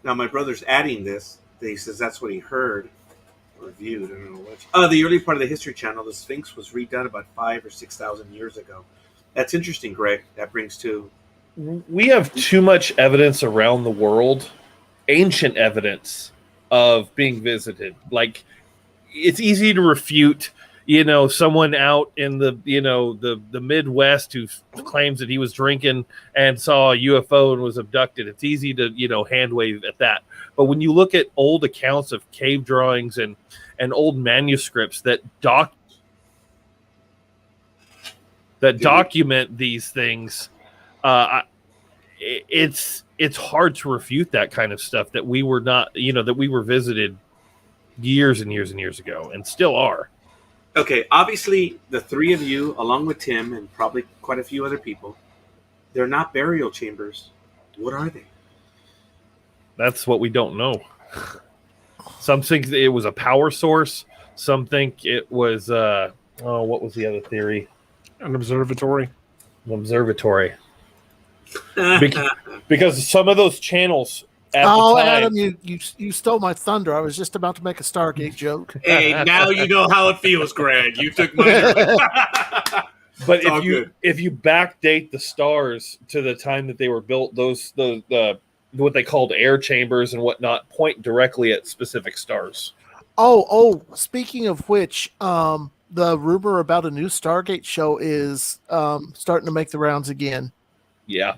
Now my brother's adding this. He says that's what he heard or viewed. I don't know which. The early part of the History Channel, the Sphinx was redone about 5,000 or 6,000 years ago. That's interesting, Greg. That brings to. We have too much evidence around the world, ancient evidence of being visited. Like, it's easy to refute, someone out in the Midwest who claims that he was drinking and saw a UFO and was abducted. It's easy to, hand wave at that. But when you look at old accounts of cave drawings and old manuscripts that document these things, it's hard to refute that kind of stuff that we were not, that we were visited years and years and years ago and still are. Okay, obviously the three of you, along with Tim and probably quite a few other people, they're not burial chambers. What are they? That's what we don't know. Some think it was a power source. Some think it was, what was the other theory? An observatory. An observatory. Because some of those channels at the Oh, time. Adam, you stole my thunder. I was just about to make a Stargate joke. Hey, now you know how it feels, Greg. You took mine early. But It's all good. if you backdate the stars to the time that they were built, the what they called air chambers and whatnot point directly at specific stars. Oh, speaking of which, the rumor about a new Stargate show is starting to make the rounds again. Yeah.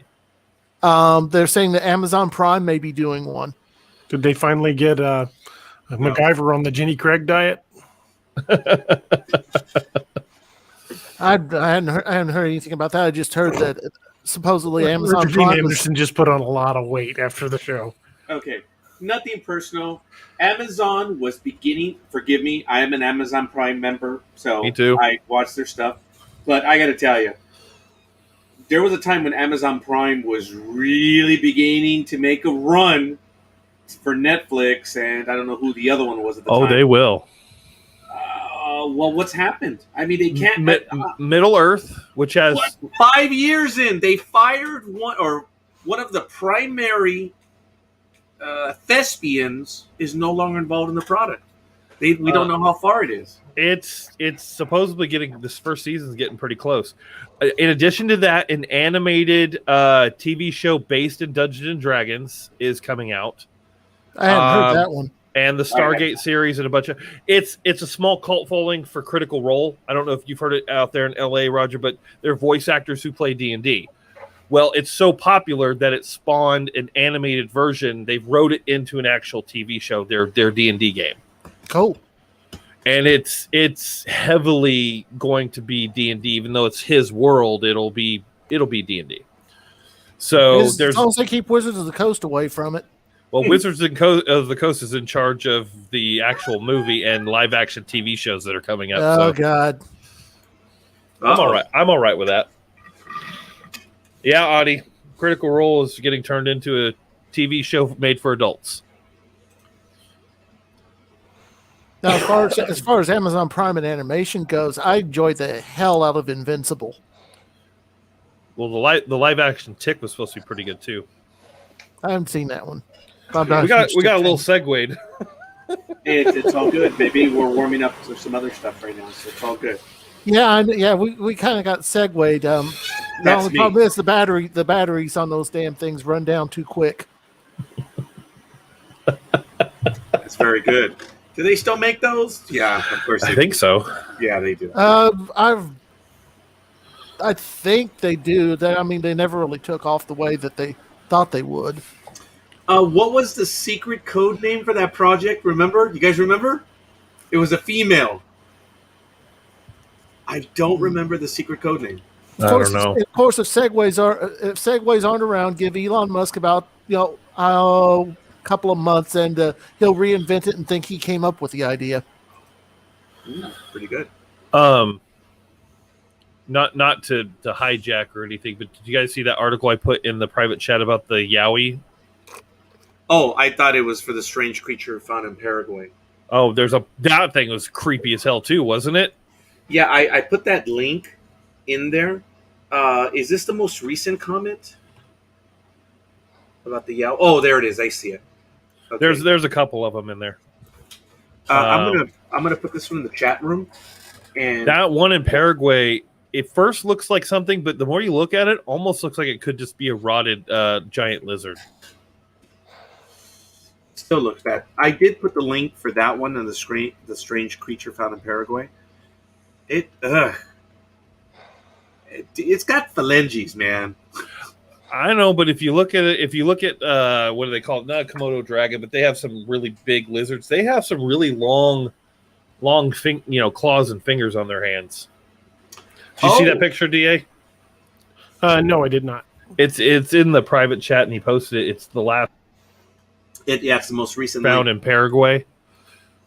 They're saying that Amazon Prime may be doing one. Did they finally get MacGyver on the Jenny Craig diet? I hadn't heard anything about that. I just heard that supposedly Amazon Richard Dean Prime was, Anderson just put on a lot of weight after the show. Okay, nothing personal. Amazon was beginning. Forgive me, I am an Amazon Prime member, so Me too. I watch their stuff. But I got to tell you, there was a time when Amazon Prime was really beginning to make a run for Netflix, and I don't know who the other one was at the time. Oh, they will. Well, what's happened? I mean, they can't. Middle Earth, which has 5 years in, they fired one of the primary thespians is no longer involved in the product. We don't know how far it is. it's supposedly getting this first season's getting pretty close. In addition to that, an animated TV show based in Dungeons and Dragons is coming out. I hadn't heard that one. And the Stargate series and a bunch of it's a small cult following for Critical Role. I don't know if you've heard it out there in LA, Roger, but they're voice actors who play D&D. Well, it's so popular that it spawned an animated version. They've wrote it into an actual TV show, their D&D game. Cool. And it's heavily going to be D&D, even though it's his world. It'll be D&D. So As long as they keep Wizards of the Coast away from it. Well, Wizards of the Coast is in charge of the actual movie and live action TV shows that are coming up. Oh, so God. I'm all right. I'm all right with that. Yeah, Audie, Critical Role is getting turned into a TV show made for adults. Now, as far as Amazon Prime and animation goes, I enjoyed the hell out of Invincible. Well, the live action Tick was supposed to be pretty good too. I haven't seen that one. We got a little segued. It's all good, baby. We're warming up to some other stuff right now, so it's all good. Yeah, we kind of got segued. The only problem is the batteries on those damn things run down too quick. That's very good. Do they still make those? Yeah, of course. I think so. Yeah, they do. I think they do. They never really took off the way that they thought they would. What was the secret code name for that project? Remember? You guys remember? It was a female. I don't remember the secret code name. I don't know. Of course, if segues aren't around, give Elon Musk about a couple of months, and he'll reinvent it and think he came up with the idea. Pretty good. Not to hijack or anything, but did you guys see that article I put in the private chat about the Yowie? Oh, I thought it was for the strange creature found in Paraguay. Oh, that thing was creepy as hell too, wasn't it? Yeah, I put that link in there. Is this the most recent comment about the Yowie? Oh, there it is. I see it. Okay. There's a couple of them in there. I'm gonna put this one in the chat room. And that one in Paraguay, it first looks like something, but the more you look at it, almost looks like it could just be a rotted giant lizard. Still looks bad. I did put the link for that one on the screen. The strange creature found in Paraguay. It's got phalanges, man. I know, but if you look at what do they call it? Not a Komodo dragon, but they have some really big lizards. They have some really long claws and fingers on their hands. Did you see that picture, DA? No, I did not. It's in the private chat, and he posted it. It's the last. It's the most recent found in Paraguay.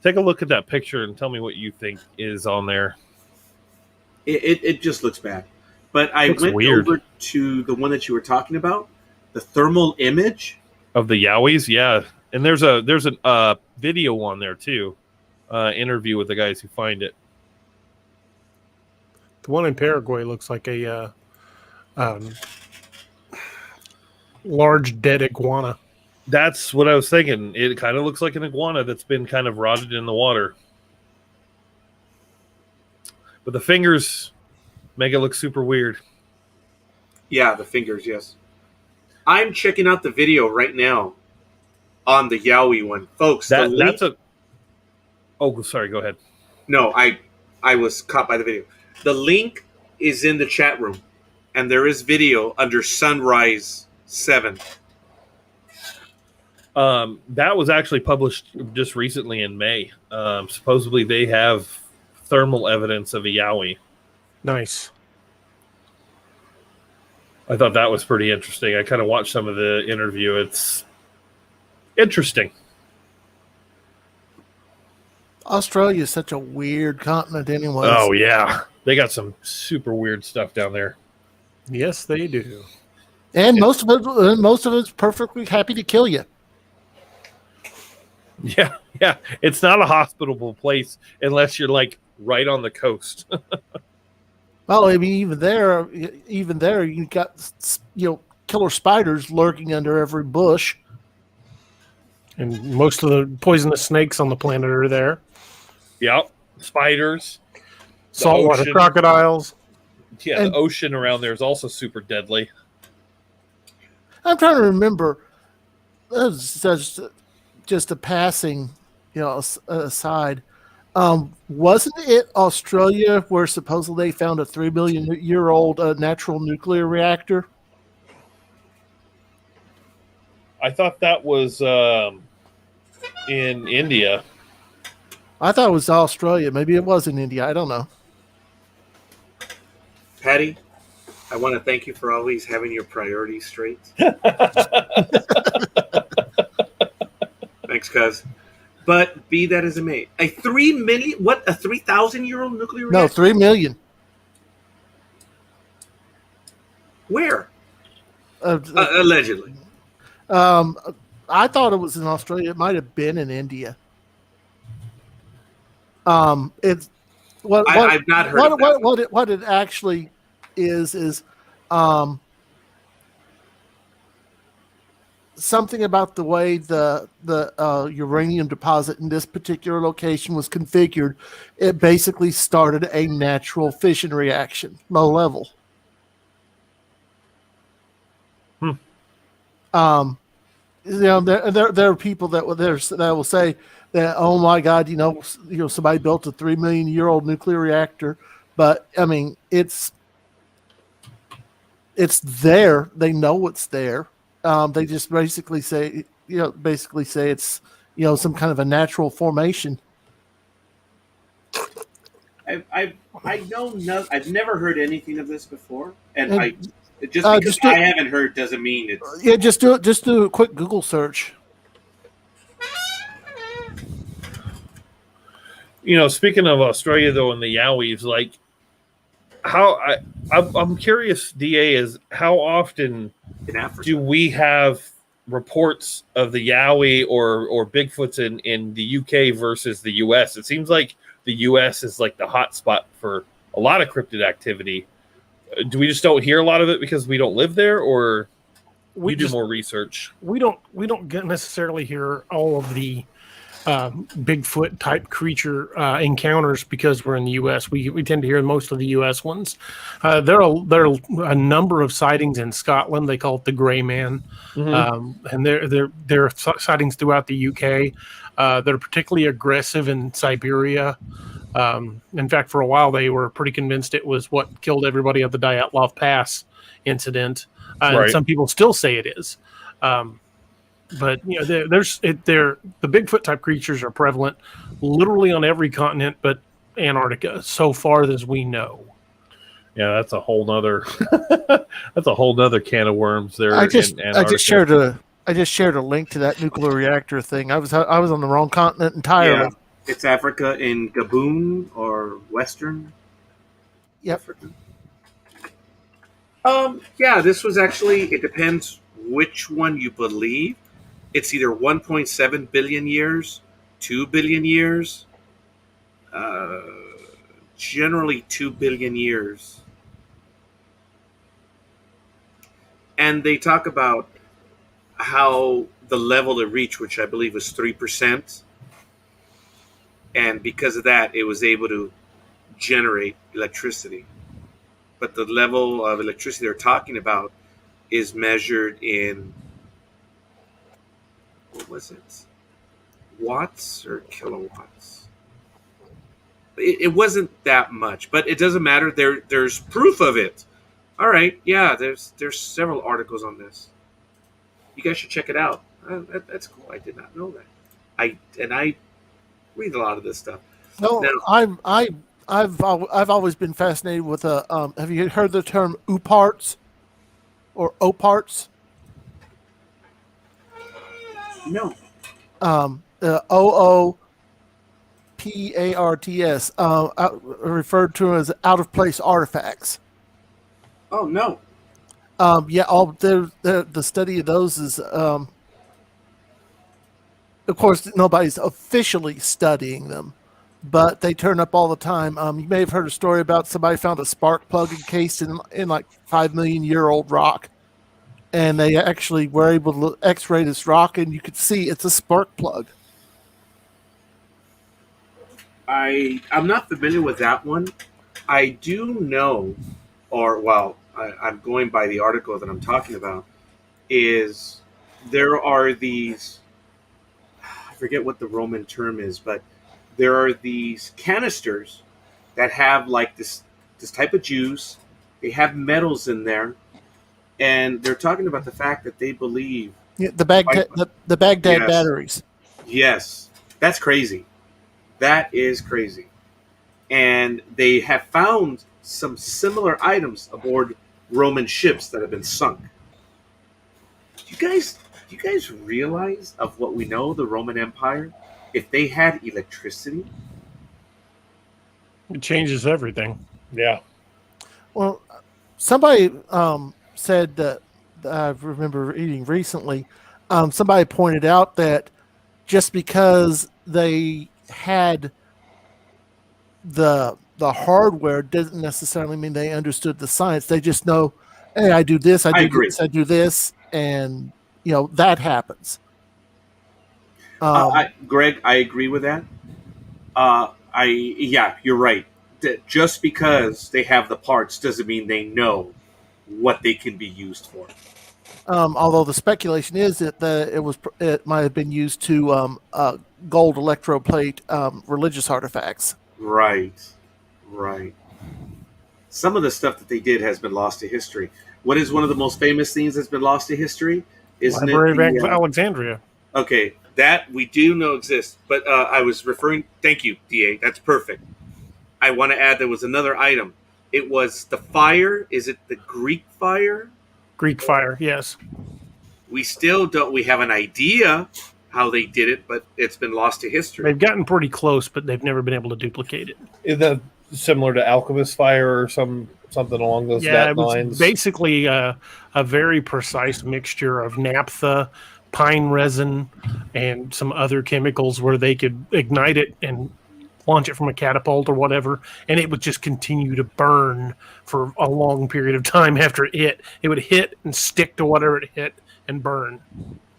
Take a look at that picture and tell me what you think is on there. It just looks bad. But I went over to the one that you were talking about, the thermal image of the Yowies. Yeah, and there's a video on there too. Interview with the guys who find it. The one in Paraguay looks like a large dead iguana. That's what I was thinking. It kind of looks like an iguana that's been kind of rotted in the water. But the fingers make it look super weird. Yeah, the fingers, yes. I'm checking out the video right now on the Yowie one. Folks, the link... That's a... Oh, sorry, go ahead. No, I was caught by the video. The link is in the chat room, and there is video under Sunrise 7. That was actually published just recently in May. Supposedly they have thermal evidence of a Yowie. Nice. I thought that was pretty interesting. I kind of watched some of the interview. It's interesting. Australia is such a weird continent anyway. Oh, yeah. They got some super weird stuff down there. Yes, they do. And most of it's perfectly happy to kill you. Yeah. It's not a hospitable place unless you're like right on the coast. Well, I mean, even there, you got killer spiders lurking under every bush. And most of the poisonous snakes on the planet are there. Yep. Spiders. Saltwater crocodiles. Yeah, the ocean around there is also super deadly. I'm trying to remember. Just a passing, aside. Wasn't it Australia where supposedly they found a 3 million year old natural nuclear reactor? I thought that was in India. I thought it was Australia. Maybe it was in India. I don't know. Patty, I want to thank you for always having your priorities straight. Thanks, cuz. But be that as it may, a 3 million, what, a 3,000-year-old nuclear reactor? No, 3 million. Where? Allegedly. I thought it was in Australia. It might have been in India. It's I've not heard of that. What it actually is something about the way the uranium deposit in this particular location was configured. It basically started a natural fission reaction, low level. There are people that will say that, oh my God, somebody built a 3 million year old nuclear reactor, but I mean it's there. They know it's there. They just basically say it's some kind of a natural formation. I've never heard anything of this before, and I haven't heard doesn't mean it's just do a quick Google search. Speaking of Australia though, and the Yowies, like I'm curious, DA, is how often do we have reports of the Yowie or Bigfoots in the UK versus the US? It seems like the US is like the hot spot for a lot of cryptid activity. Do we just don't hear a lot of it because we don't live there, or we do more research? We don't necessarily hear all of the Bigfoot type creature encounters because we're in the U.S. We tend to hear most of the U.S. ones. There are a number of sightings in Scotland. They call it the Grey Man, and there are sightings throughout the U.K. They're particularly aggressive in Siberia. In fact, for a while they were pretty convinced it was what killed everybody at the Dyatlov Pass incident. And some people still say it is. But the Bigfoot type creatures are prevalent literally on every continent but Antarctica, so far as we know. Yeah, that's a whole nother can of worms there. I just shared a link to that nuclear reactor thing. I was on the wrong continent entirely. Yeah, it's Africa in Gabon or Western. Yep. Africa. Yeah, this was actually, it depends which one you believe. It's either 1.7 billion years, 2 billion years, generally 2 billion years. And they talk about how the level it reached, which I believe was 3%, and because of that, it was able to generate electricity. But the level of electricity they're talking about is measured in, what was it? Watts or kilowatts? It wasn't that much, but it doesn't matter. There's proof of it. All right, yeah. There's several articles on this. You guys should check it out. That's cool. I did not know that. I read a lot of this stuff. No, Now, I've always been fascinated with have you heard the term OOPARTs or OPARTs? no. OOPARTS, referred to as out of place artifacts. Oh no. Yeah, the study of those is, of course, nobody's officially studying them, but they turn up all the time. You may have heard a story about somebody found a spark plug encased in like 5 million year old rock, and they actually were able to X-ray this rock, and you could see it's a spark plug. I'm not familiar with that one. I do know, I'm going by the article that I'm talking about, is there are these, I forget what the Roman term is, but there are these canisters that have like this type of juice. They have metals in there, and they're talking about the fact that they believe The Baghdad Yes. batteries. Yes, that's crazy. That is crazy. And they have found some similar items aboard Roman ships that have been sunk. Do you guys realize of what we know the Roman Empire? If they had electricity, It changes everything. Yeah. Well, somebody said that I remember reading recently. Somebody pointed out that just because they had the hardware doesn't necessarily mean they understood the science. They just know, hey, I do this, I do agree. this, I do this, and that happens. Greg, I agree with that. You're right. Just because they have the parts doesn't mean they know what they can be used for. Although the speculation is that it might have been used to gold electroplate religious artifacts. Right. Some of the stuff that they did has been lost to history. What is one of the most famous things that's been lost to history? Isn't Library it of Alexandria. Okay, that we do know exists, but I was referring. Thank you, DA. That's perfect. I want to add there was another item. It was the fire. Is it the Greek fire? Greek fire, yes. We still don't. We have an idea how they did it, but it's been lost to history. They've gotten pretty close, but they've never been able to duplicate it. Is that similar to alchemist fire or something along those It was lines? basically a very precise mixture of naphtha, pine resin, and some other chemicals where they could ignite it and launch it from a catapult or whatever, and it would just continue to burn for a long period of time after it would hit and stick to whatever it hit and burn.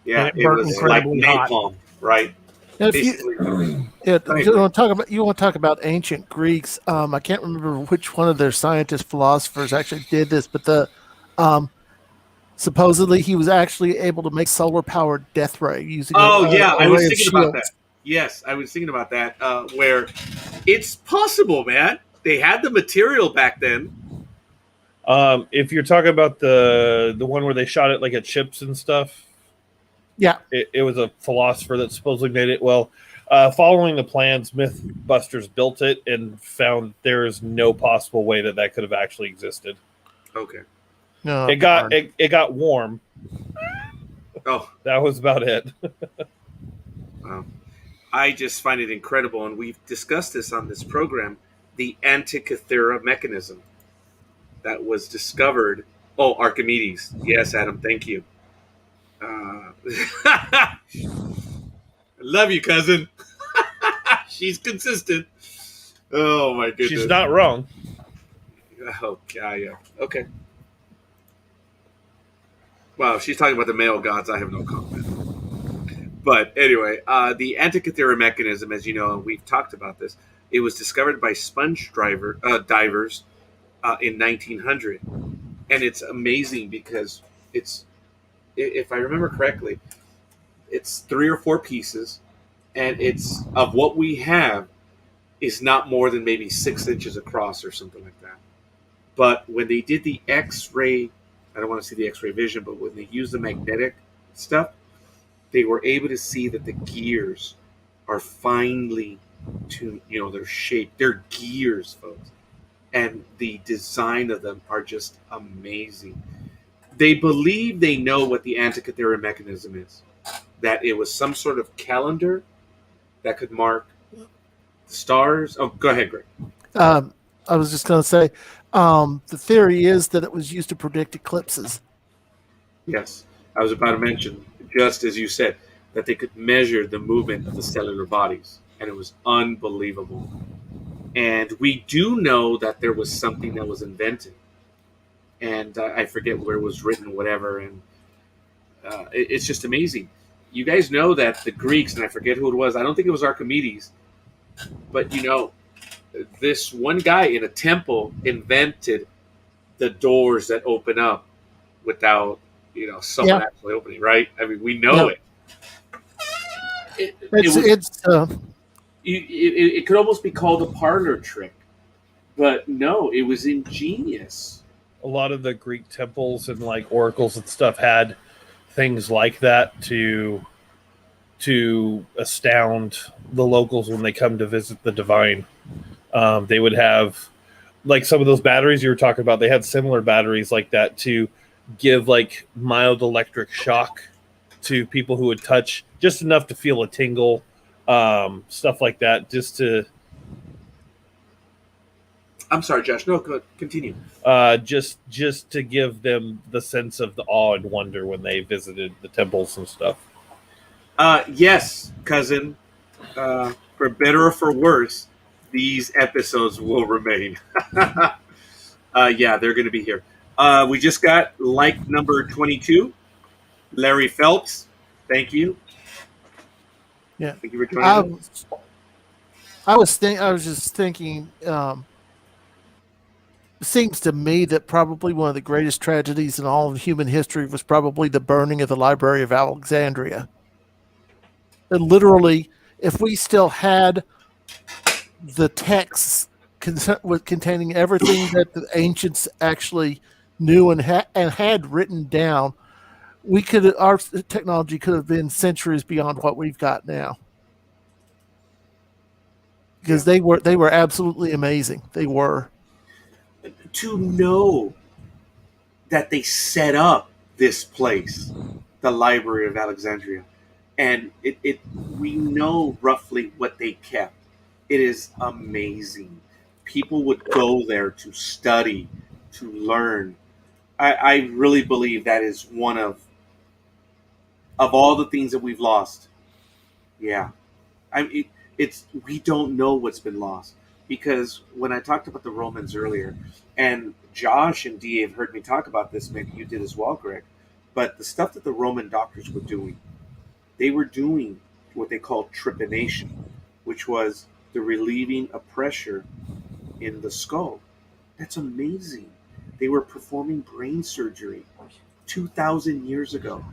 Yeah, and it was like napalm, right? And if you want to talk about ancient Greeks, I can't remember which one of their scientists, philosophers actually did this, but supposedly he was actually able to make solar powered death ray using. I was thinking about that. Yes, I was thinking about that. Where it's possible, man. They had the material back then. If you're talking about the one where they shot it like at chips and stuff, yeah, it was a philosopher that supposedly made it. Well, following the plans, Mythbusters built it and found there is no possible way that could have actually existed. Okay. No, it got warm. Oh, that was about it. Wow. I just find it incredible, and we've discussed this on this program, the Antikythera mechanism that was discovered. Oh, Archimedes. Yes, Adam, thank you. I love you, cousin. She's consistent. Oh, my goodness. She's not wrong. Oh, yeah. Okay. Well, if she's talking about the male gods, I have no comment. But anyway, the Antikythera mechanism, as you know, and we've talked about this, it was discovered by divers in 1900. And it's amazing because it's, if I remember correctly, it's 3 or 4 pieces, and it's of what we have is not more than maybe 6 inches across or something like that. But when they did the X-ray, I don't want to see the X-ray vision, but when they used the magnetic stuff, they were able to see that the gears are finely tuned, they're shaped. They're gears, folks. And the design of them are just amazing. They believe they know what the Antikythera mechanism is. That it was some sort of calendar that could mark the stars. Oh, go ahead, Greg. I was just going to say, the theory is that it was used to predict eclipses. Yes, I was about to mention, just as you said, that they could measure the movement of the stellar bodies, and it was unbelievable. And we do know that there was something that was invented, and I forget where it was written, whatever, and it's just amazing. You guys know that the Greeks, and I forget who it was, I don't think it was Archimedes, but this one guy in a temple invented the doors that open up without, someone actually opening, right? I mean, we know it. It could almost be called a parlor trick, but no, it was ingenious. A lot of the Greek temples and like oracles and stuff had things like that to astound the locals when they come to visit the divine. They would have like some of those batteries you were talking about. They had similar batteries like that to give like mild electric shock to people who would touch, just enough to feel a tingle, stuff like that, just to. I'm sorry, Josh. No, go continue. Just to give them the sense of the awe and wonder when they visited the temples and stuff. Yes, cousin. For better or for worse, these episodes will remain. Yeah, they're going to be here. We just got like number 22, Larry Phelps. Thank you. Yeah, thank you for joining us. I was just thinking. It seems to me that probably one of the greatest tragedies in all of human history was probably the burning of the Library of Alexandria. And literally, if we still had the texts containing everything that the ancients actually knew and had written down, our technology could have been centuries beyond what we've got now. Because they were absolutely amazing. They were. To know that they set up this place, the Library of Alexandria, and we know roughly what they kept. It is amazing. People would go there to study, to learn. I really believe that is one of all the things that we've lost. Yeah, we don't know what's been lost. Because when I talked about the Romans earlier, and Josh and Dee have heard me talk about this, maybe you did as well, Greg, but the stuff that the Roman doctors were doing, they were doing what they called trepanation, which was the relieving of pressure in the skull. That's amazing. They were performing brain surgery 2,000 years ago.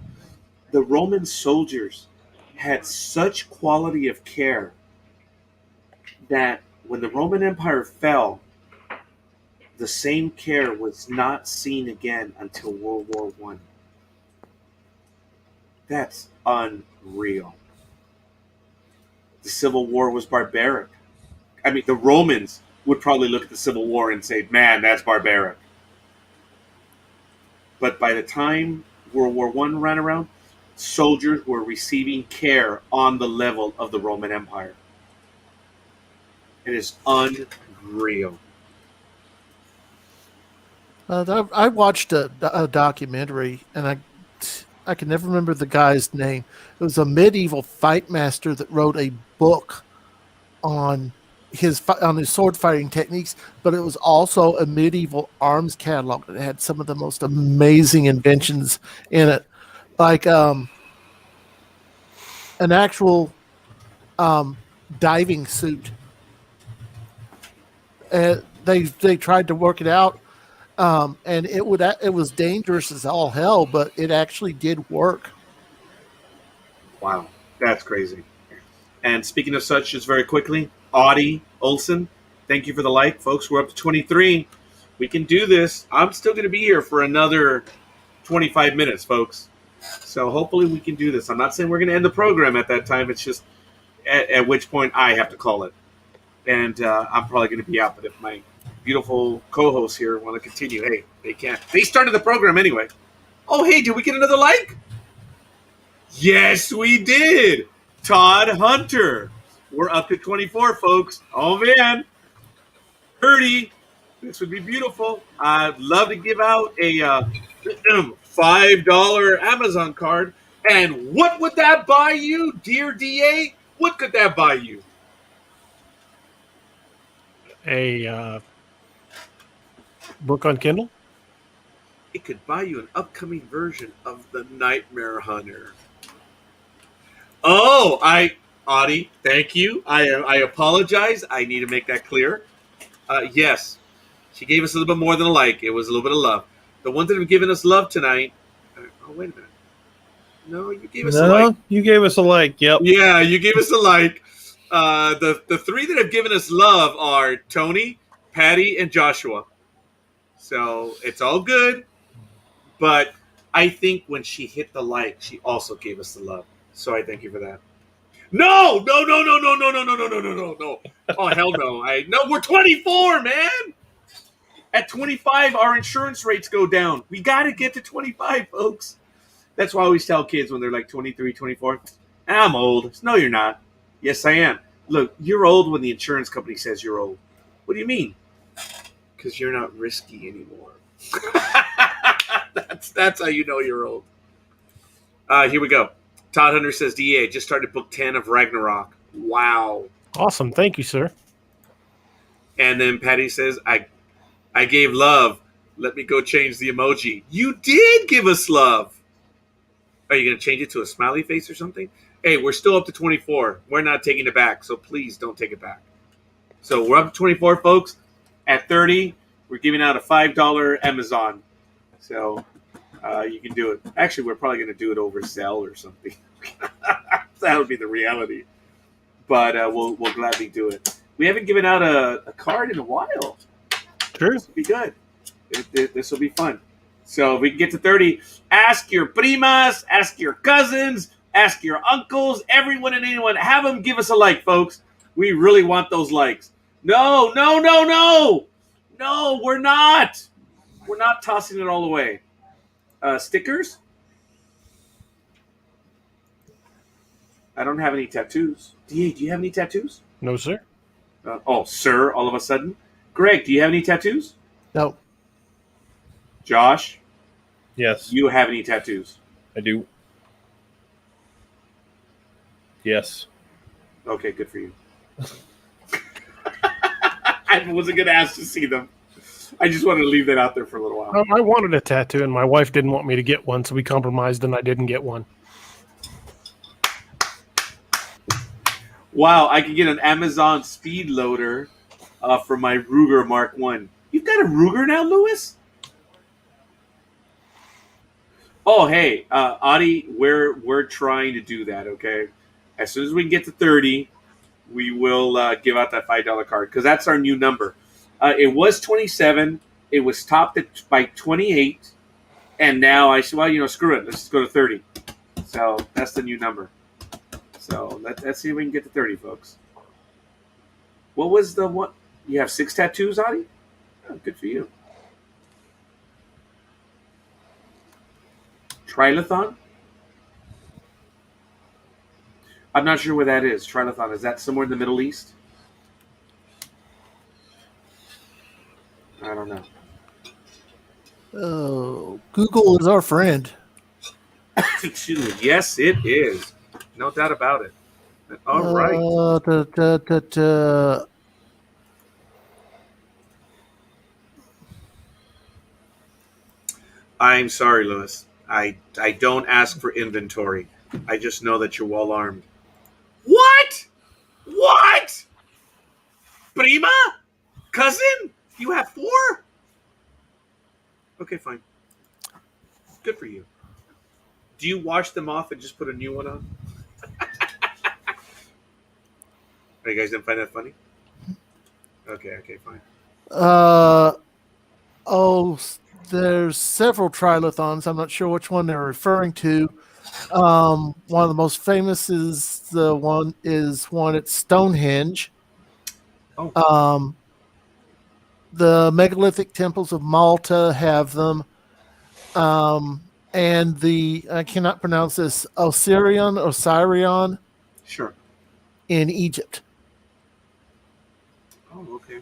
The Roman soldiers had such quality of care that when the Roman Empire fell, the same care was not seen again until World War I. That's unreal. The Civil War was barbaric. I mean, the Romans would probably look at the Civil War and say, man, that's barbaric. But by the time World War I ran around, soldiers were receiving care on the level of the Roman Empire. It is unreal. I watched a documentary, and I can never remember the guy's name. It was a medieval fight master that wrote a book on on his sword fighting techniques, but it was also a medieval arms catalog that had some of the most amazing inventions in it, like an actual diving suit. They tried to work it out, and it was dangerous as all hell, but it actually did work. Wow, that's crazy. And speaking of such, just very quickly, Audie Olson, thank you for the like, folks. We're up to 23. We can do this. I'm still going to be here for another 25 minutes, folks. So hopefully we can do this. I'm not saying we're going to end the program at that time. It's just at which point I have to call it. And I'm probably going to be out. But if my beautiful co-hosts here want to continue, hey, they can. They started the program anyway. Oh, hey, did we get another like? Yes, we did. Todd Hunter. We're up to 24, folks. Oh, man. 30. This would be beautiful. I'd love to give out a $5 Amazon card. And what would that buy you, dear DA? What could that buy you? A book on Kindle? It could buy you an upcoming version of The Nightmare Hunter. Oh, Audie, thank you. I apologize. I need to make that clear. Yes, she gave us a little bit more than a like. It was a little bit of love. The ones that have given us love tonight. Oh, wait a minute. No, you gave us a like. You gave us a like. Yep. Yeah, you gave us a like. The three that have given us love are Tony, Patty, and Joshua. So it's all good. But I think when she hit the like, she also gave us the love. So I thank you for that. No. Oh, hell no. No, we're 24, man. At 25, our insurance rates go down. We got to get to 25, folks. That's why I always tell kids when they're like 23, 24, I'm old. No, you're not. Yes, I am. Look, you're old when the insurance company says you're old. What do you mean? Because you're not risky anymore. That's how you know you're old. Here we go. Todd Hunter says, DA, just started book 10 of Ragnarok. Wow. Awesome. Thank you, sir. And then Patty says, I gave love. Let me go change the emoji. You did give us love. Are you going to change it to a smiley face or something? Hey, we're still up to 24. We're not taking it back, so please don't take it back. So we're up to 24, folks. At 30, we're giving out a $5 Amazon. So you can do it. Actually, we're probably going to do it over Zelle or something. That would be the reality. But we'll gladly do it. We haven't given out a card in a while. True. This will be good. This will be fun. So if we can get to 30, ask your primas, ask your cousins, ask your uncles, everyone and anyone. Have them give us a like, folks. We really want those likes. No, we're not. We're not tossing it all away. Stickers? I don't have any tattoos. DA, do you have any tattoos? No, sir. Sir, all of a sudden. Greg, do you have any tattoos? No. Josh? Yes. You have any tattoos? I do. Yes. Okay, good for you. I wasn't going to ask to see them. I just wanted to leave that out there for a little while. I wanted a tattoo, and my wife didn't want me to get one, so we compromised, and I didn't get one. Wow, I could get an Amazon speed loader for my Ruger Mark 1. You've got a Ruger now, Lewis? Oh, hey, Audie, we're trying to do that, okay? As soon as we can get to 30, we will give out that $5 card because that's our new number. It was 27. It was topped by 28. And now I said, well, screw it. Let's just go to 30. So that's the new number. So let's see if we can get to 30, folks. What was the one? You have 6 tattoos, Audie? Oh, good for you. Trilathon? I'm not sure where that is. Trilathon, is that somewhere in the Middle East? I don't know. Oh, Google is our friend. Excuse me. Yes, it is. No doubt about it. All right. I'm sorry, Lewis. I don't ask for inventory. I just know that you're well armed. What? What? Prima? Cousin? You have 4? Okay, fine. Good for you. Do you wash them off and just put a new one on? Oh, you guys didn't find that funny? Okay, fine. There's several trilithons. I'm not sure which one they're referring to. One of the most famous is one at Stonehenge. Oh. The megalithic temples of Malta have them. And I cannot pronounce this, Osirion Sure. in Egypt. Oh, okay.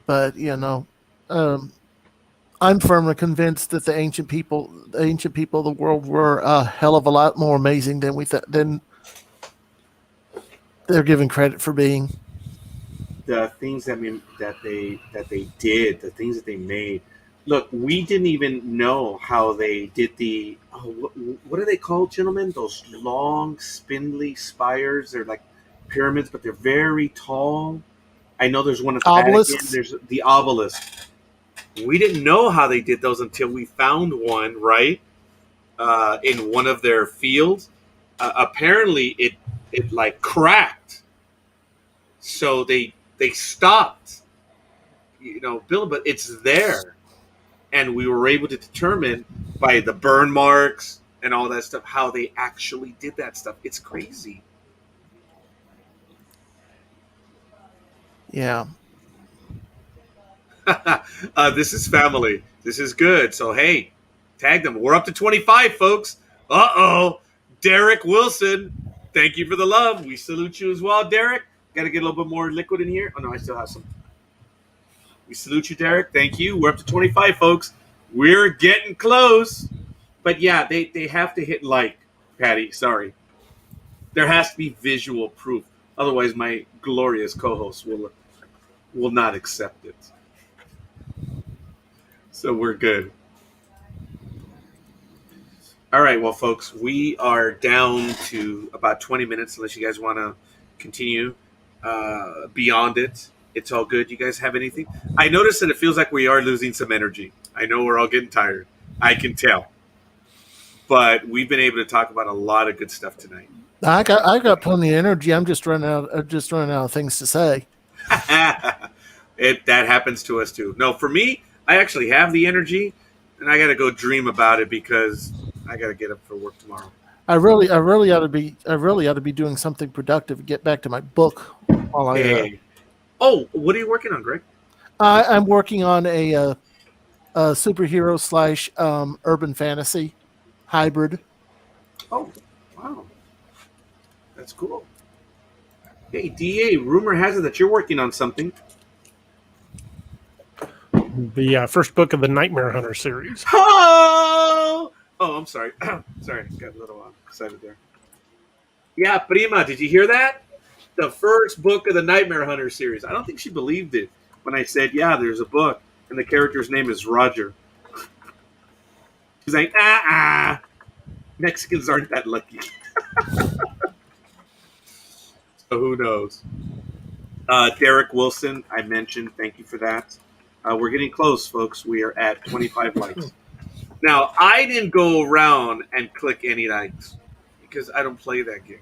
But I'm firmly convinced that the ancient people of the world were a hell of a lot more amazing than they're given credit for being. The things that they did, the things that they made. Look, we didn't even know how they did what are they called, gentlemen? Those long, spindly spires. They're like pyramids, but they're very tall. I know there's one at the Obelisks? Vatican. There's the obelisk. We didn't know how they did those until we found one, right? In one of their fields. Apparently, it like cracked. So they stopped, building, but it's there. And we were able to determine by the burn marks and all that stuff how they actually did that stuff. It's crazy. Yeah. This is family. This is good. So, hey, tag them. We're up to 25, folks. Uh-oh. Derek Wilson, thank you for the love. We salute you as well, Derek. Got to get a little bit more liquid in here. Oh, no, I still have some. We salute you, Derek. Thank you. We're up to 25, folks. We're getting close. But, yeah, they have to hit like, Patty. Sorry. There has to be visual proof. Otherwise, my glorious co-host will not accept it. So we're good. All right, well, folks, we are down to about 20 minutes, unless you guys want to continue beyond it. It's all good. You guys have anything? I noticed that it feels like we are losing some energy. I know we're all getting tired. I can tell. But we've been able to talk about a lot of good stuff tonight. I got plenty of energy. I'm just running out of things to say. That happens to us too. No, for me, I actually have the energy, and I got to go dream about it because I got to get up for work tomorrow. I really ought to be doing something productive and get back to my book while I. Oh, what are you working on, Greg? I'm working on a superhero / urban fantasy hybrid. Oh, wow, that's cool. Hey, DA, rumor has it that you're working on something. The first book of the Nightmare Hunter series. Oh, I'm sorry. Sorry, got a little excited there. Yeah, Prima, did you hear that? The first book of the Nightmare Hunter series. I don't think she believed it when I said, yeah, there's a book, and the character's name is Roger. She's like, Mexicans aren't that lucky. So who knows? Derek Wilson, I mentioned. Thank you for that. We're getting close, folks. We are at 25 likes. Now, I didn't go around and click any likes because I don't play that game.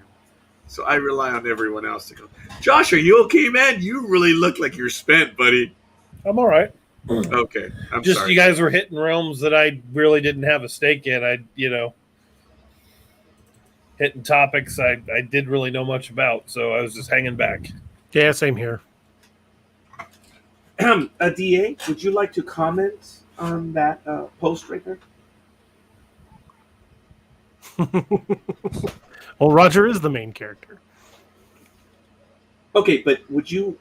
So I rely on everyone else to go. Josh, are you okay, man? You really look like you're spent, buddy. I'm all right. Okay. I'm Just sorry. you guys were hitting realms that I really didn't have a stake in. Hitting topics I did really know much about, so I was just hanging back. Yeah, same here. DA, would you like to comment on that post right there? Well, Roger is the main character. Okay, but would you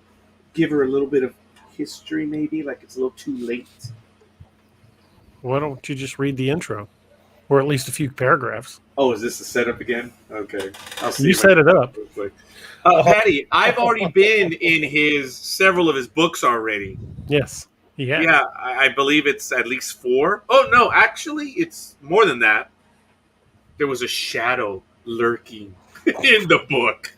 give her a little bit of history, maybe? Like it's a little too late? Why don't you just read the intro? or at least a few paragraphs. Oh, is this the setup again? Okay, I'll see. You set it up. Real quick. Patty, I've already been in several of his books already. Yes, he has. Yeah, I believe it's at least 4. Oh no, actually, it's more than that. There was a shadow lurking in the book.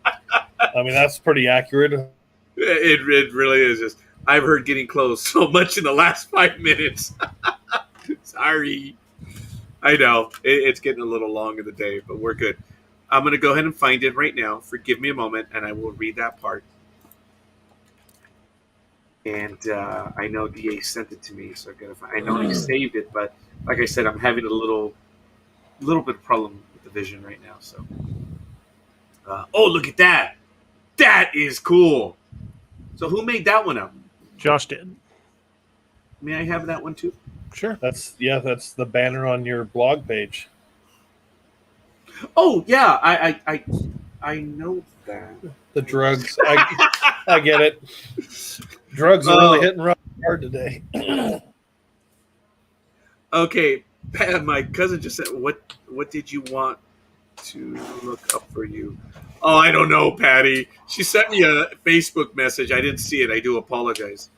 I mean, that's pretty accurate. It really is. Just I've heard getting close so much in the last 5 minutes. Sorry. I know. It's getting a little long in the day, but we're good. I'm going to go ahead and find it right now. Forgive me a moment, and I will read that part. And I know DA sent it to me, so I got to find. I know he saved it, but like I said, I'm having a little bit of problem with the vision right now. So, oh, look at that! That is cool. So, who made that one up? Josh did. May I have that one too? Sure. That's the banner on your blog page. Oh yeah, I know that. The drugs. I get it. Drugs are really hitting rough hard today. Okay, my cousin just said, "What did you want to look up for you?" Oh, I don't know, Patty. She sent me a Facebook message. I didn't see it. I do apologize.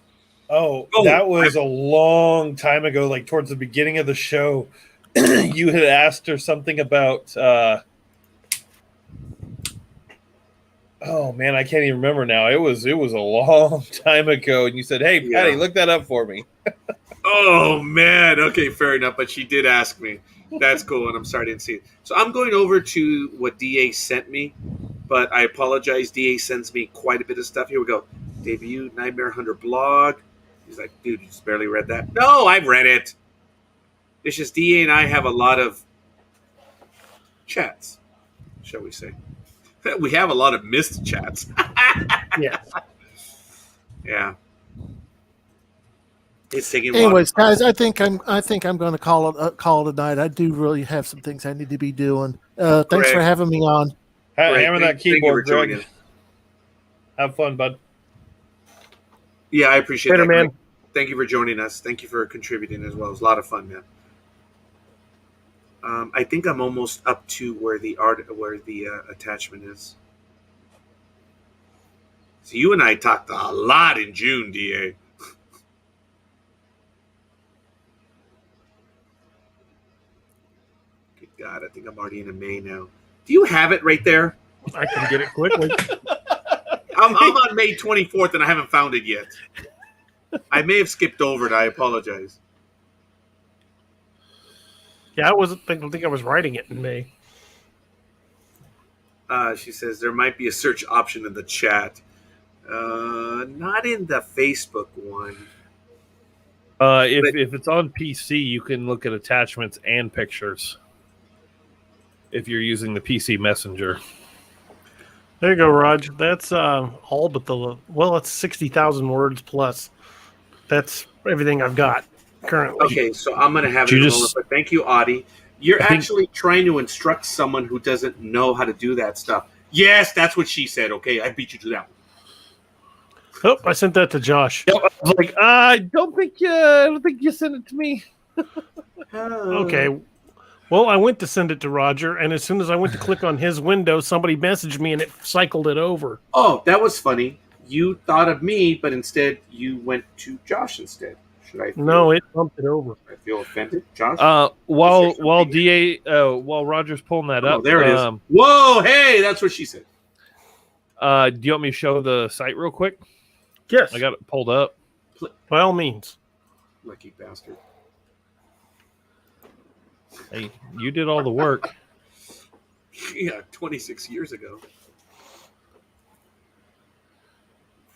Oh, that was a long time ago, like towards the beginning of the show. You had asked her something about oh man, I can't even remember now. It was a long time ago, and you said, "Hey, Patty, look that up for me." Oh man, okay, fair enough. But she did ask me. That's cool, and I'm sorry I didn't see it. So I'm going over to what DA sent me, but I apologize. DA sends me quite a bit of stuff. Here we go. Debut Nightmare Hunter blog. He's like, dude, you just barely read that. No, I've read it. It's just DA and I have a lot of chats, shall we say. We have a lot of missed chats. Yeah. Yeah. It's taking. Anyways, guys, I think I'm going to call it a night. I do really have some things I need to be doing. Thanks for having me on. Hammer that keyboard, Greg. Have fun, bud. Yeah, I appreciate that, man. Greg. Thank you for joining us. Thank you for contributing as well. It was a lot of fun, man. I think I'm almost up to where the attachment is. So you and I talked a lot in June, DA. Good God, I think I'm already in May now. Do you have it right there? I can get it quickly. I'm on May 24th and I haven't found it yet. I may have skipped over it. I apologize. Yeah, I don't think I was writing it in May. She says there might be a search option in the chat. Not in the Facebook one. If it's on PC, you can look at attachments and pictures. If you're using the PC Messenger. There you go, Raj. That's all but it's 60,000 words plus. That's everything I've got currently. Okay, so I'm going to have it in a moment, but thank you, Audie. You're actually trying to instruct someone who doesn't know how to do that stuff. Yes, that's what she said. Okay, I beat you to that one. Oh, I sent that to Josh. Yep, I was like, I don't think you sent it to me. Okay. Well, I went to send it to Roger, and as soon as I went to click on his window, somebody messaged me, and it cycled it over. Oh, that was funny. You thought of me, but instead you went to Josh instead. Should I? No, it bumped it over. I feel offended, Josh. While Roger's pulling that up, there it is. Whoa, hey, that's what she said. Do you want me to show the site real quick? Yes, I got it pulled up. By all means. Lucky bastard. Hey, you did all the work. Yeah, 26 years ago.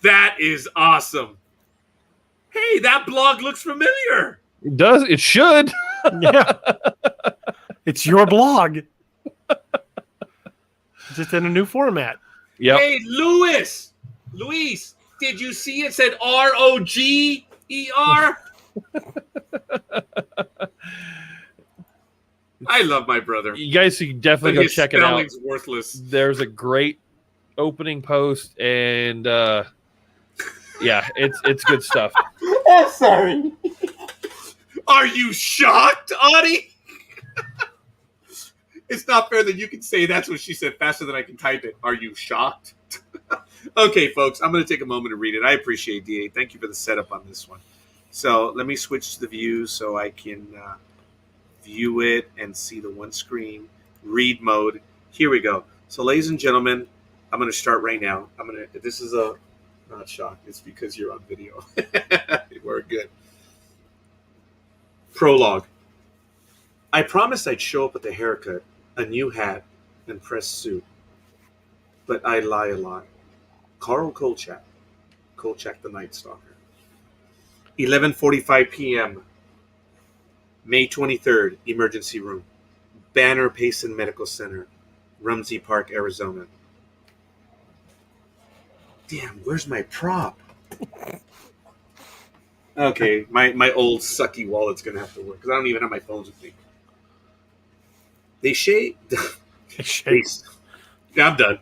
That is awesome. Hey, that blog looks familiar. It does. It should. Yeah. It's your blog. Just in a new format. Yep. Hey, Luis, did you see it said ROGER? I love my brother. You guys should definitely go check it out. Spelling's worthless. There's a great opening post, and yeah, it's good stuff. Oh, sorry. Are you shocked, Audie? It's not fair that you can say that's what she said faster than I can type it. Are you shocked? Okay, folks, I'm going to take a moment to read it. I appreciate DA. Thank you for the setup on this one. So let me switch to the view so I can view it and see the one screen read mode. Here we go. So, ladies and gentlemen, I'm going to start right now. This is a not shock. It's because you're on video. We're good. Prologue. I promised I'd show up with a haircut, a new hat, and pressed suit. But I lie a lot. Carl Kolchak the Night Stalker. 11:45 p.m. May 23rd, emergency room. Banner Payson Medical Center, Rumsey Park, Arizona. Damn, where's my prop? Okay, my old sucky wallet's going to have to work because I don't even have my phones with me. Yeah, I'm done.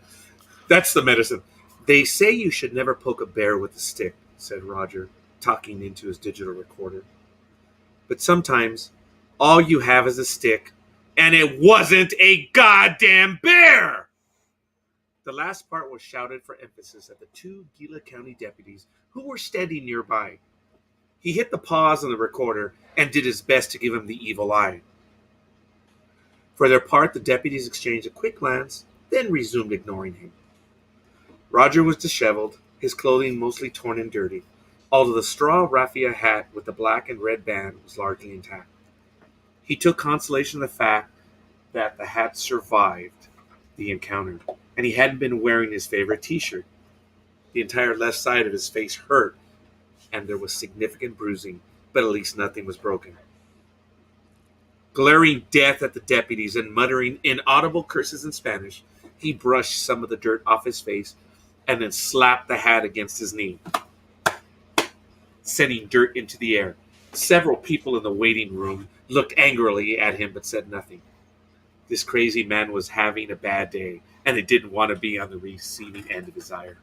That's the medicine. They say you should never poke a bear with a stick, said Roger, talking into his digital recorder. But sometimes all you have is a stick, and it wasn't a goddamn bear! The last part was shouted for emphasis at the two Gila County deputies who were standing nearby. He hit the pause on the recorder and did his best to give him the evil eye. For their part, the deputies exchanged a quick glance, then resumed ignoring him. Roger was disheveled, his clothing mostly torn and dirty, although the straw raffia hat with the black and red band was largely intact. He took consolation in the fact that the hat survived the encounter, and he hadn't been wearing his favorite t-shirt. The entire left side of his face hurt, and there was significant bruising, but at least nothing was broken. Glaring death at the deputies and muttering inaudible curses in Spanish, he brushed some of the dirt off his face and then slapped the hat against his knee, sending dirt into the air. Several people in the waiting room looked angrily at him but said nothing. This crazy man was having a bad day, and they didn't want to be on the receiving end of his ire.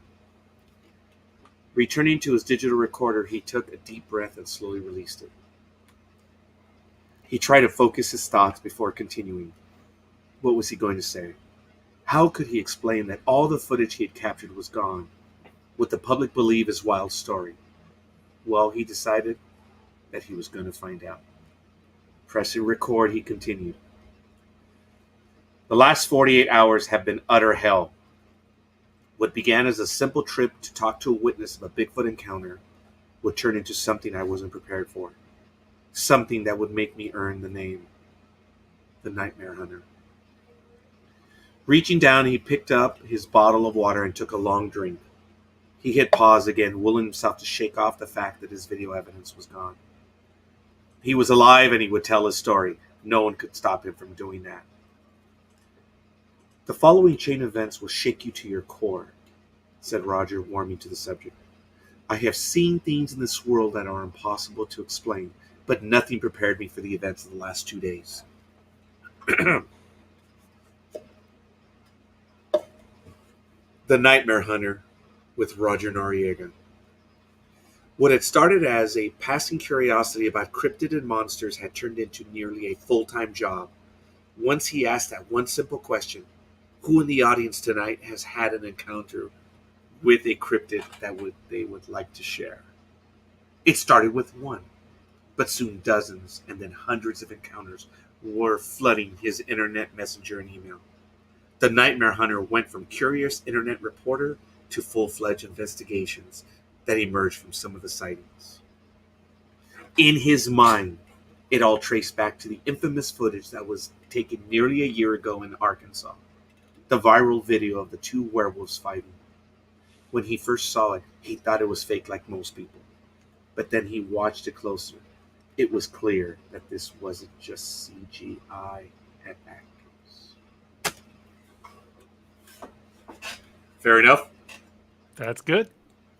Returning to his digital recorder, he took a deep breath and slowly released it. He tried to focus his thoughts before continuing. What was he going to say? How could he explain that all the footage he had captured was gone? Would the public believe his wild story? Well, he decided that he was going to find out. Pressing record, he continued. The last 48 hours have been utter hell. What began as a simple trip to talk to a witness of a Bigfoot encounter would turn into something I wasn't prepared for. Something that would make me earn the name, the Nightmare Hunter. Reaching down, he picked up his bottle of water and took a long drink. He hit pause again, willing himself to shake off the fact that his video evidence was gone. He was alive and he would tell his story. No one could stop him from doing that. The following chain of events will shake you to your core, said Roger, warming to the subject. I have seen things in this world that are impossible to explain, but nothing prepared me for the events of the last 2 days. The Nightmare Hunter with Roger Noriega. What had started as a passing curiosity about cryptid and monsters had turned into nearly a full-time job. Once he asked that one simple question, who in the audience tonight has had an encounter with a cryptid that they would like to share? It started with one, but soon dozens and then hundreds of encounters were flooding his internet messenger and email. The Nightmare Hunter went from curious internet reporter to full-fledged investigations that emerged from some of the sightings. In his mind, it all traced back to the infamous footage that was taken nearly a year ago in Arkansas. The viral video of the two werewolves fighting. When he first saw it, he thought it was fake like most people. But then he watched it closer. It was clear that this wasn't just CGI and actors. Fair enough? That's good.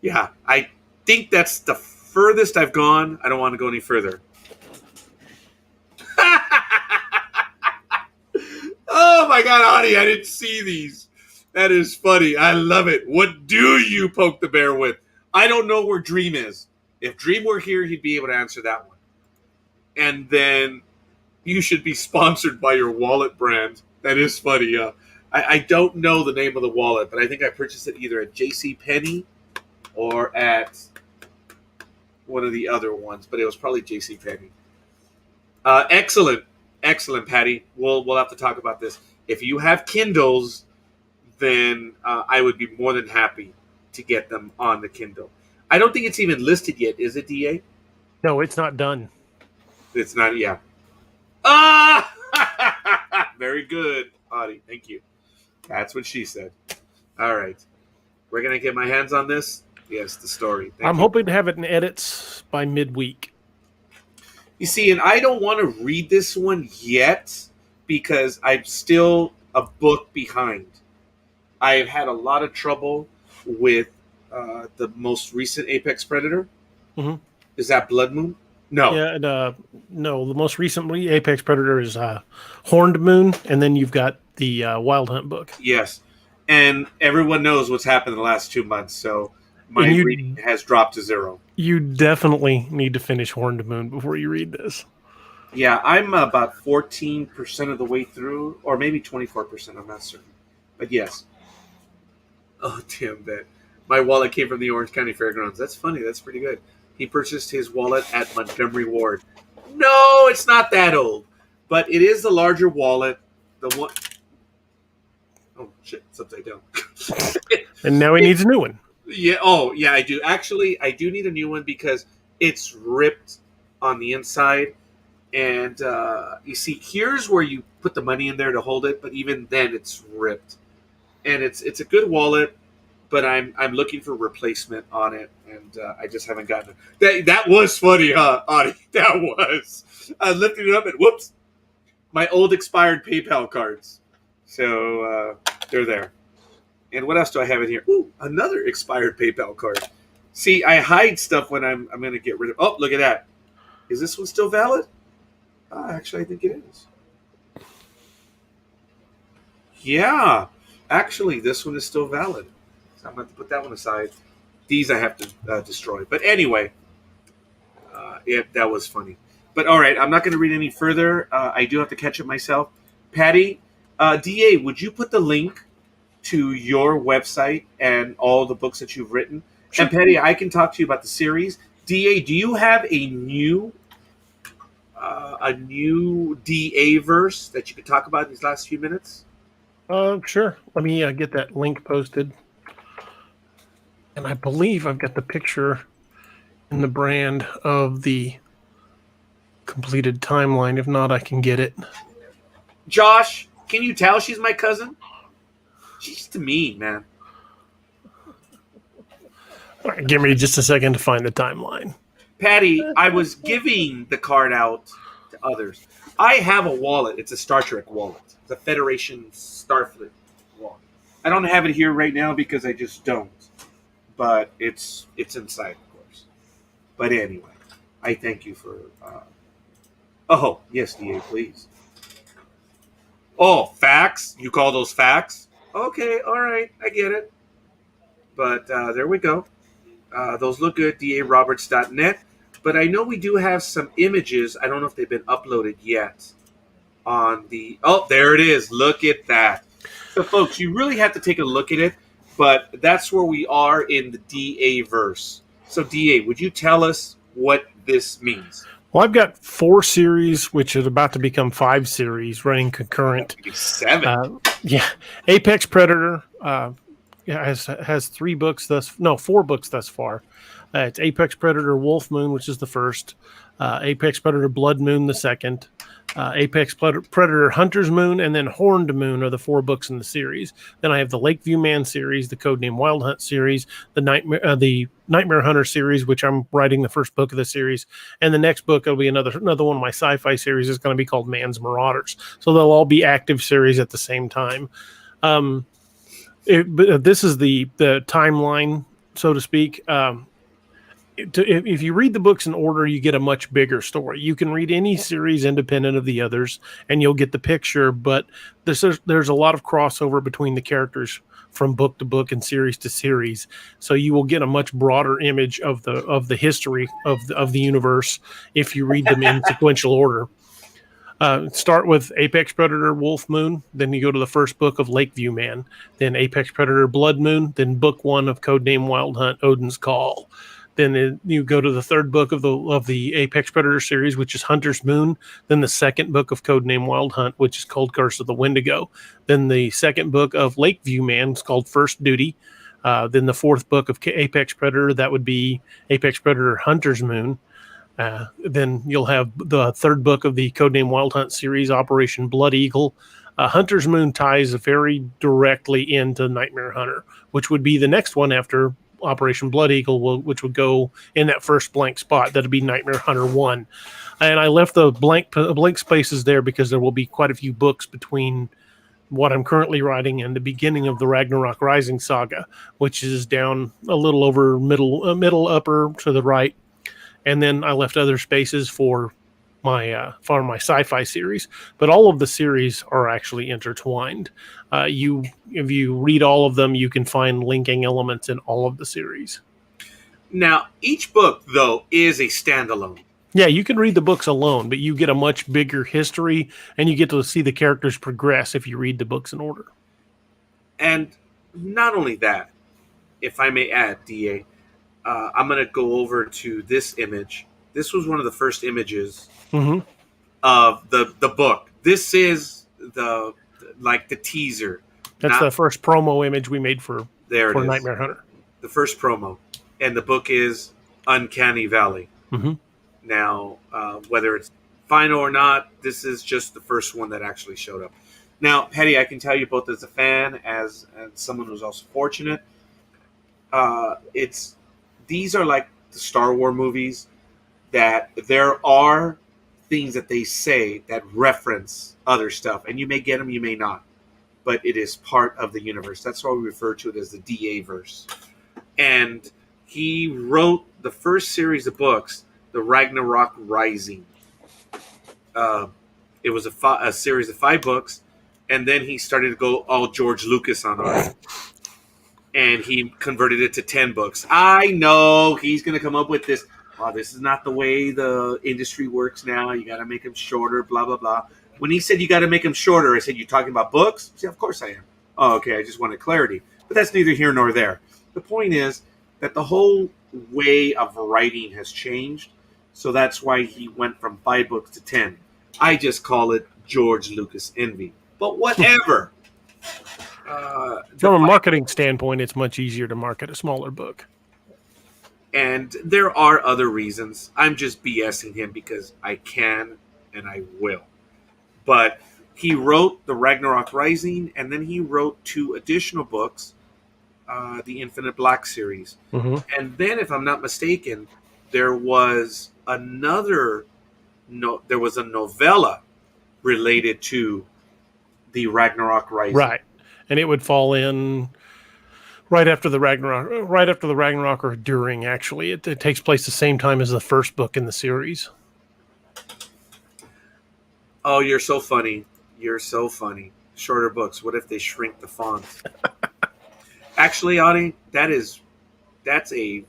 Yeah, I think that's the furthest I've gone. I don't want to go any further. Oh my God, Audie, I didn't see these. That is funny. I love it. What do you poke the bear with? I don't know where Dream is. If Dream were here, he'd be able to answer that one. And then you should be sponsored by your wallet brand That is funny. Yeah, I don't know the name of the wallet, but I think I purchased it either at J.C. Penney or at one of the other ones, but it was probably J.C. Penney. Excellent, Patty. We'll have to talk about this. If you have Kindles, then I would be more than happy to get them on the Kindle. I don't think it's even listed yet, is it, DA? No, it's not done. It's not. Yeah. Ah, very good, Audie. Thank you. That's what she said. All right, we're gonna get my hands on this. Yes, the story. I'm hoping to have it in edits by midweek. You see, and I don't want to read this one yet because I'm still a book behind. I've had a lot of trouble with the most recent Apex Predator. Mm-hmm. Is that Blood Moon? No. Yeah, and, no. The most recent Apex Predator is Horned Moon, and then you've got the Wild Hunt book. Yes, and everyone knows what's happened in the last 2 months, so my reading has dropped to 0. You definitely need to finish Horned Moon before you read this. Yeah, I'm about 14% of the way through, or maybe 24%. I'm not certain, but yes. Oh, damn that! My wallet came from the Orange County Fairgrounds. That's funny. That's pretty good. He purchased his wallet at Montgomery Ward. No, it's not that old, but it is the larger wallet. The one. Oh shit! It's upside down. And now he needs a new one. Yeah. Oh, yeah. I do. Actually, I do need a new one because it's ripped on the inside, and you see, here's where you put the money in there to hold it, but even then, it's ripped. And it's a good wallet, but I'm looking for replacement on it, and I just haven't gotten it. That was funny, huh, Audie? That was. I lifted it up, and whoops, my old expired PayPal cards. So they're there. And what else do I have in here? Ooh, another expired PayPal card. See, I hide stuff when I'm going to get rid of. Oh, look at that. Is this one still valid? Actually, I think it is. Yeah. Actually, this one is still valid. So I'm going to have to put that one aside. These I have to destroy. But anyway, yeah, that was funny. But all right, I'm not going to read any further. I do have to catch up myself. Patty, DA, would you put the link to your website and all the books that you've written? Sure. And Patty, I can talk to you about the series. DA, do you have a new DA verse that you could talk about in these last few minutes? Sure. Let me get that link posted. And I believe I've got the picture in the brand of the completed timeline. If not, I can get it. Josh, can you tell she's my cousin? She's to me, man. All right, give me just a second to find the timeline. Patty, I was giving the card out to others. I have a wallet. It's a Star Trek wallet. It's a Federation Starfleet wallet. I don't have it here right now because I just don't. But it's inside, of course. But anyway, I thank you for... Oh, yes, DA, please. Oh, facts? You call those facts? Okay, all right, I get it. But there we go. Those look good, daroberts.net. But I know we do have some images. I don't know if they've been uploaded yet on the... Oh, there it is. Look at that. So, folks, you really have to take a look at it. But that's where we are in the DA verse. So, DA, would you tell us what this means? Well, I've got 4 series, which is about to become 5 series, running concurrent. 7. Yeah. Apex Predator has 4 books thus far. It's Apex Predator Wolf Moon, which is the first. Apex Predator Blood Moon, the second. Apex Predator Hunter's Moon, and then Horned Moon are the 4 books in the series. Then I have the Lakeview Man series, the Codename Wild Hunt series, the Nightmare Hunter series, which I'm writing the first book of the series, and the next book will be another one of my sci-fi series is going to be called Man's Marauders. So they'll all be active series at the same time. This is the timeline, so to speak. If you read the books in order, you get a much bigger story. You can read any series independent of the others, and you'll get the picture. But there's a lot of crossover between the characters from book to book and series to series. So you will get a much broader image of the history of the universe if you read them in sequential order. Start with Apex Predator Wolf Moon, then you go to the first book of Lakeview Man, then Apex Predator Blood Moon, then book 1 of Codename Wild Hunt Odin's Call. Then you go to the third book of the Apex Predator series, which is Hunter's Moon. Then the second book of Codename Wild Hunt, which is called Curse of the Wendigo. Then the second book of Lakeview Man is called First Duty. Then the fourth book of Apex Predator, that would be Apex Predator Hunter's Moon. Then you'll have the third book of the Codename Wild Hunt series, Operation Blood Eagle. Hunter's Moon ties very directly into Nightmare Hunter, which would be the next one after Operation Blood Eagle, which would go in that first blank spot. That'd be Nightmare Hunter 1. And I left the blank spaces there because there will be quite a few books between what I'm currently writing and the beginning of the Ragnarok Rising saga, which is down a little over middle upper to the right. And then I left other spaces for my sci-fi series, but all of the series are actually intertwined. If you read all of them, you can find linking elements in all of the series. Now, each book, though, is a standalone. Yeah, you can read the books alone, but you get a much bigger history, and you get to see the characters progress if you read the books in order. And not only that, if I may add, DA, I'm going to go over to this image. This was one of the first images of the book. This is the teaser. That's the first promo image we made for is. Nightmare Hunter. The first promo. And the book is Uncanny Valley. Mm-hmm. Now, whether it's final or not, this is just the first one that actually showed up. Now, Hetty, I can tell you both as a fan, as someone who's also fortunate, these are like the Star Wars movies, that there are things that they say that reference other stuff, and you may get them, you may not, but it is part of the universe. That's why we refer to it as the DA verse. And he wrote the first series of books, the Ragnarok Rising. It was a series of 5 books, and then he started to go all George Lucas on it. And he converted it to 10 books. I know he's going to come up with this. Oh, this is not the way the industry works now. You got to make them shorter, blah, blah, blah. When he said you got to make them shorter, I said, you talking about books? See, of course I am. Oh, okay, I just wanted clarity. But that's neither here nor there. The point is that the whole way of writing has changed. So that's why he went from 5 books to 10. I just call it George Lucas envy. But whatever. From a marketing standpoint, it's much easier to market a smaller book. And there are other reasons. I'm just BSing him because I can and I will. But he wrote the Ragnarok Rising, and then he wrote 2 additional books, the Infinite Black series. Mm-hmm. And then, if I'm not mistaken, there was a novella related to the Ragnarok Rising. Right. And it would fall in right after the Ragnarok or during, actually. It takes place the same time as the first book in the series. Oh, you're so funny. You're so funny. Shorter books. What if they shrink the fonts? Actually, Audie, that's a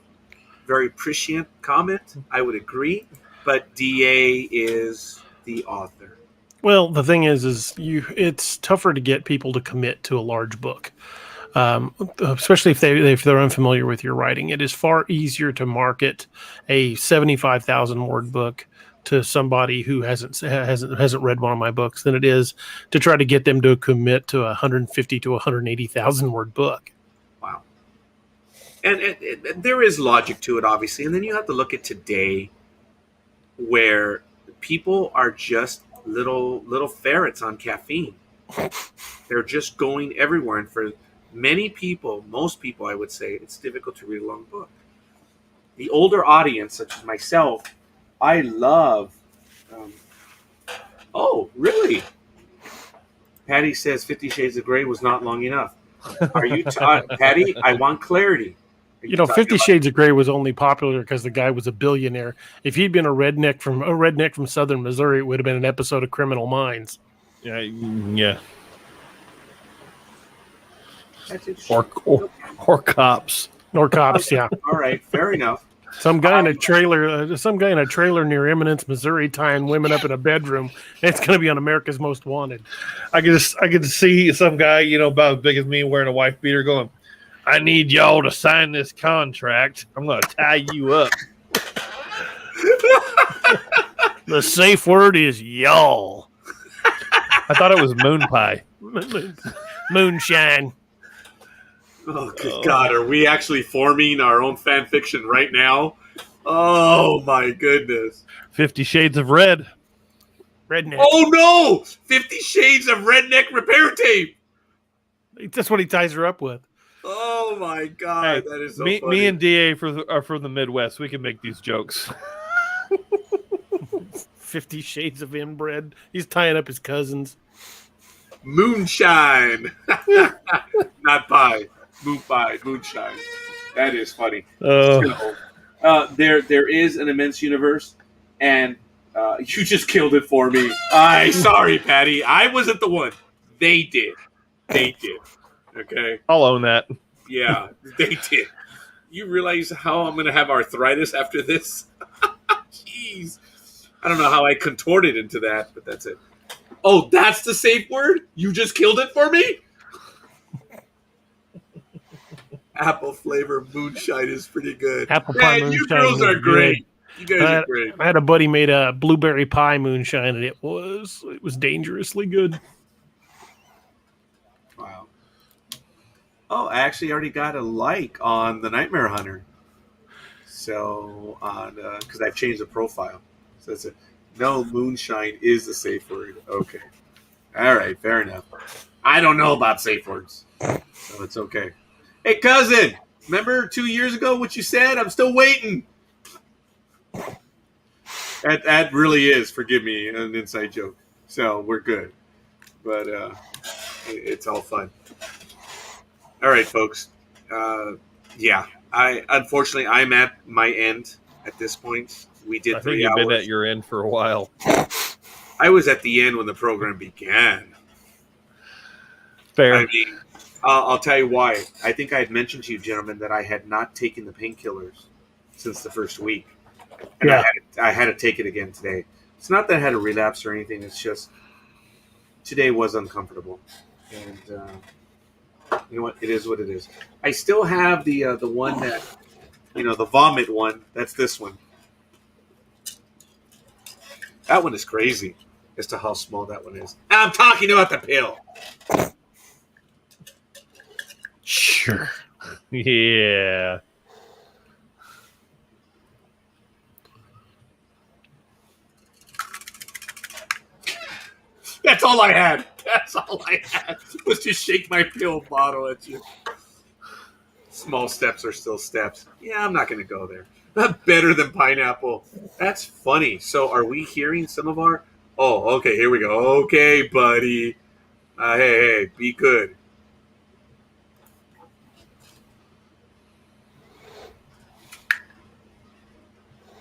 very prescient comment. I would agree. But DA is the author. Well, the thing is it's tougher to get people to commit to a large book, especially if they're unfamiliar with your writing. It is far easier to market a 75,000 word book to somebody who hasn't read one of my books than it is to try to get them to commit to a 150 to 180,000 word book. Wow. And there is logic to it, obviously. And then you have to look at today, where people are just little ferrets on caffeine. They're just going everywhere, and for many people, most people, I would say, it's difficult to read a long book. The older audience, such as myself, I love. Oh, really? Patty says 50 Shades of Grey was not long enough. Are you, Patty? I want clarity. 50 Shades of Grey was only popular because the guy was a billionaire. If he'd been a redneck from southern Missouri, it would have been an episode of Criminal Minds. Yeah. Or cops. Or cops, yeah. All right, fair enough. Some guy in a trailer near Eminence, Missouri, tying women up in a bedroom. It's going to be on America's Most Wanted. I could see some guy, about as big as me, wearing a wife beater, going, "I need y'all to sign this contract. I'm going to tie you up." The safe word is y'all. I thought it was moon pie. Moonshine. Oh, good God. Are we actually forming our own fan fiction right now? Oh, my goodness. 50 Shades of Red. Redneck. Oh, no! 50 Shades of Redneck Repair Tape. That's what he ties her up with. Oh, my God. Hey, that is so me funny. and DA are from the Midwest. We can make these jokes. 50 Shades of Inbred. He's tying up his cousins. Moonshine. Not pie. Moon pie. Moonshine. That is funny. So, there is an immense universe, and you just killed it for me. Sorry, Patty. I wasn't the one. They did. Okay? I'll own that. Yeah, they did. You realize how I'm going to have arthritis after this? Jeez. I don't know how I contorted into that, but that's it. Oh, that's the safe word? You just killed it for me? Apple flavor moonshine is pretty good. Apple pie Man, moonshine. you girls are great. You guys are great. I had a buddy made a blueberry pie moonshine, and it was dangerously good. Wow. Oh, I actually already got a like on the Nightmare Hunter. So, because I've changed the profile. So it's no, moonshine is the safe word. Okay. All right, fair enough. I don't know about safe words, so it's okay. Hey, cousin, remember 2 years ago what you said? I'm still waiting. That really is, forgive me, an inside joke. So we're good. But it's all fun. All right, folks. Yeah, unfortunately, I'm at my end at this point. We did 3 hours. I think you've been at your end for a while. I was at the end when the program began. Fair. I mean, I'll tell you why. I think I had mentioned to you, gentlemen, that I had not taken the painkillers since the first week. And Yeah. I had to take it again today. It's not that I had a relapse or anything. It's just today was uncomfortable. And you know what? It is what it is. I still have the one that, the vomit one. That's this one. That one is crazy as to how small that one is. I'm talking about the pill. Sure. Yeah. That's all I had. That's all I had was to shake my pill bottle at you. Small steps are still steps. Yeah, I'm not going to go there. Not better than pineapple. That's funny. So are we hearing some of our... Oh, okay, here we go. Okay, buddy. Hey, be good.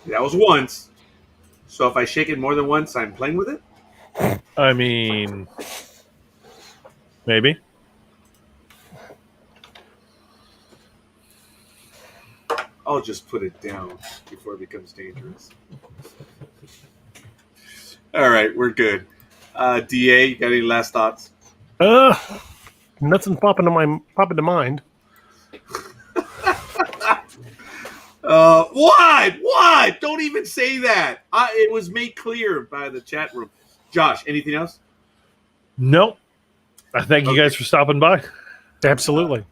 That was once. So if I shake it more than once, I'm playing with it? I mean, maybe. I'll just put it down before it becomes dangerous. All right, we're good. DA, you got any last thoughts? Nothing's popping to mind. What? Don't even say that. It was made clear by the chat room. Josh, anything else? Nope. I thank you guys for stopping by. Absolutely.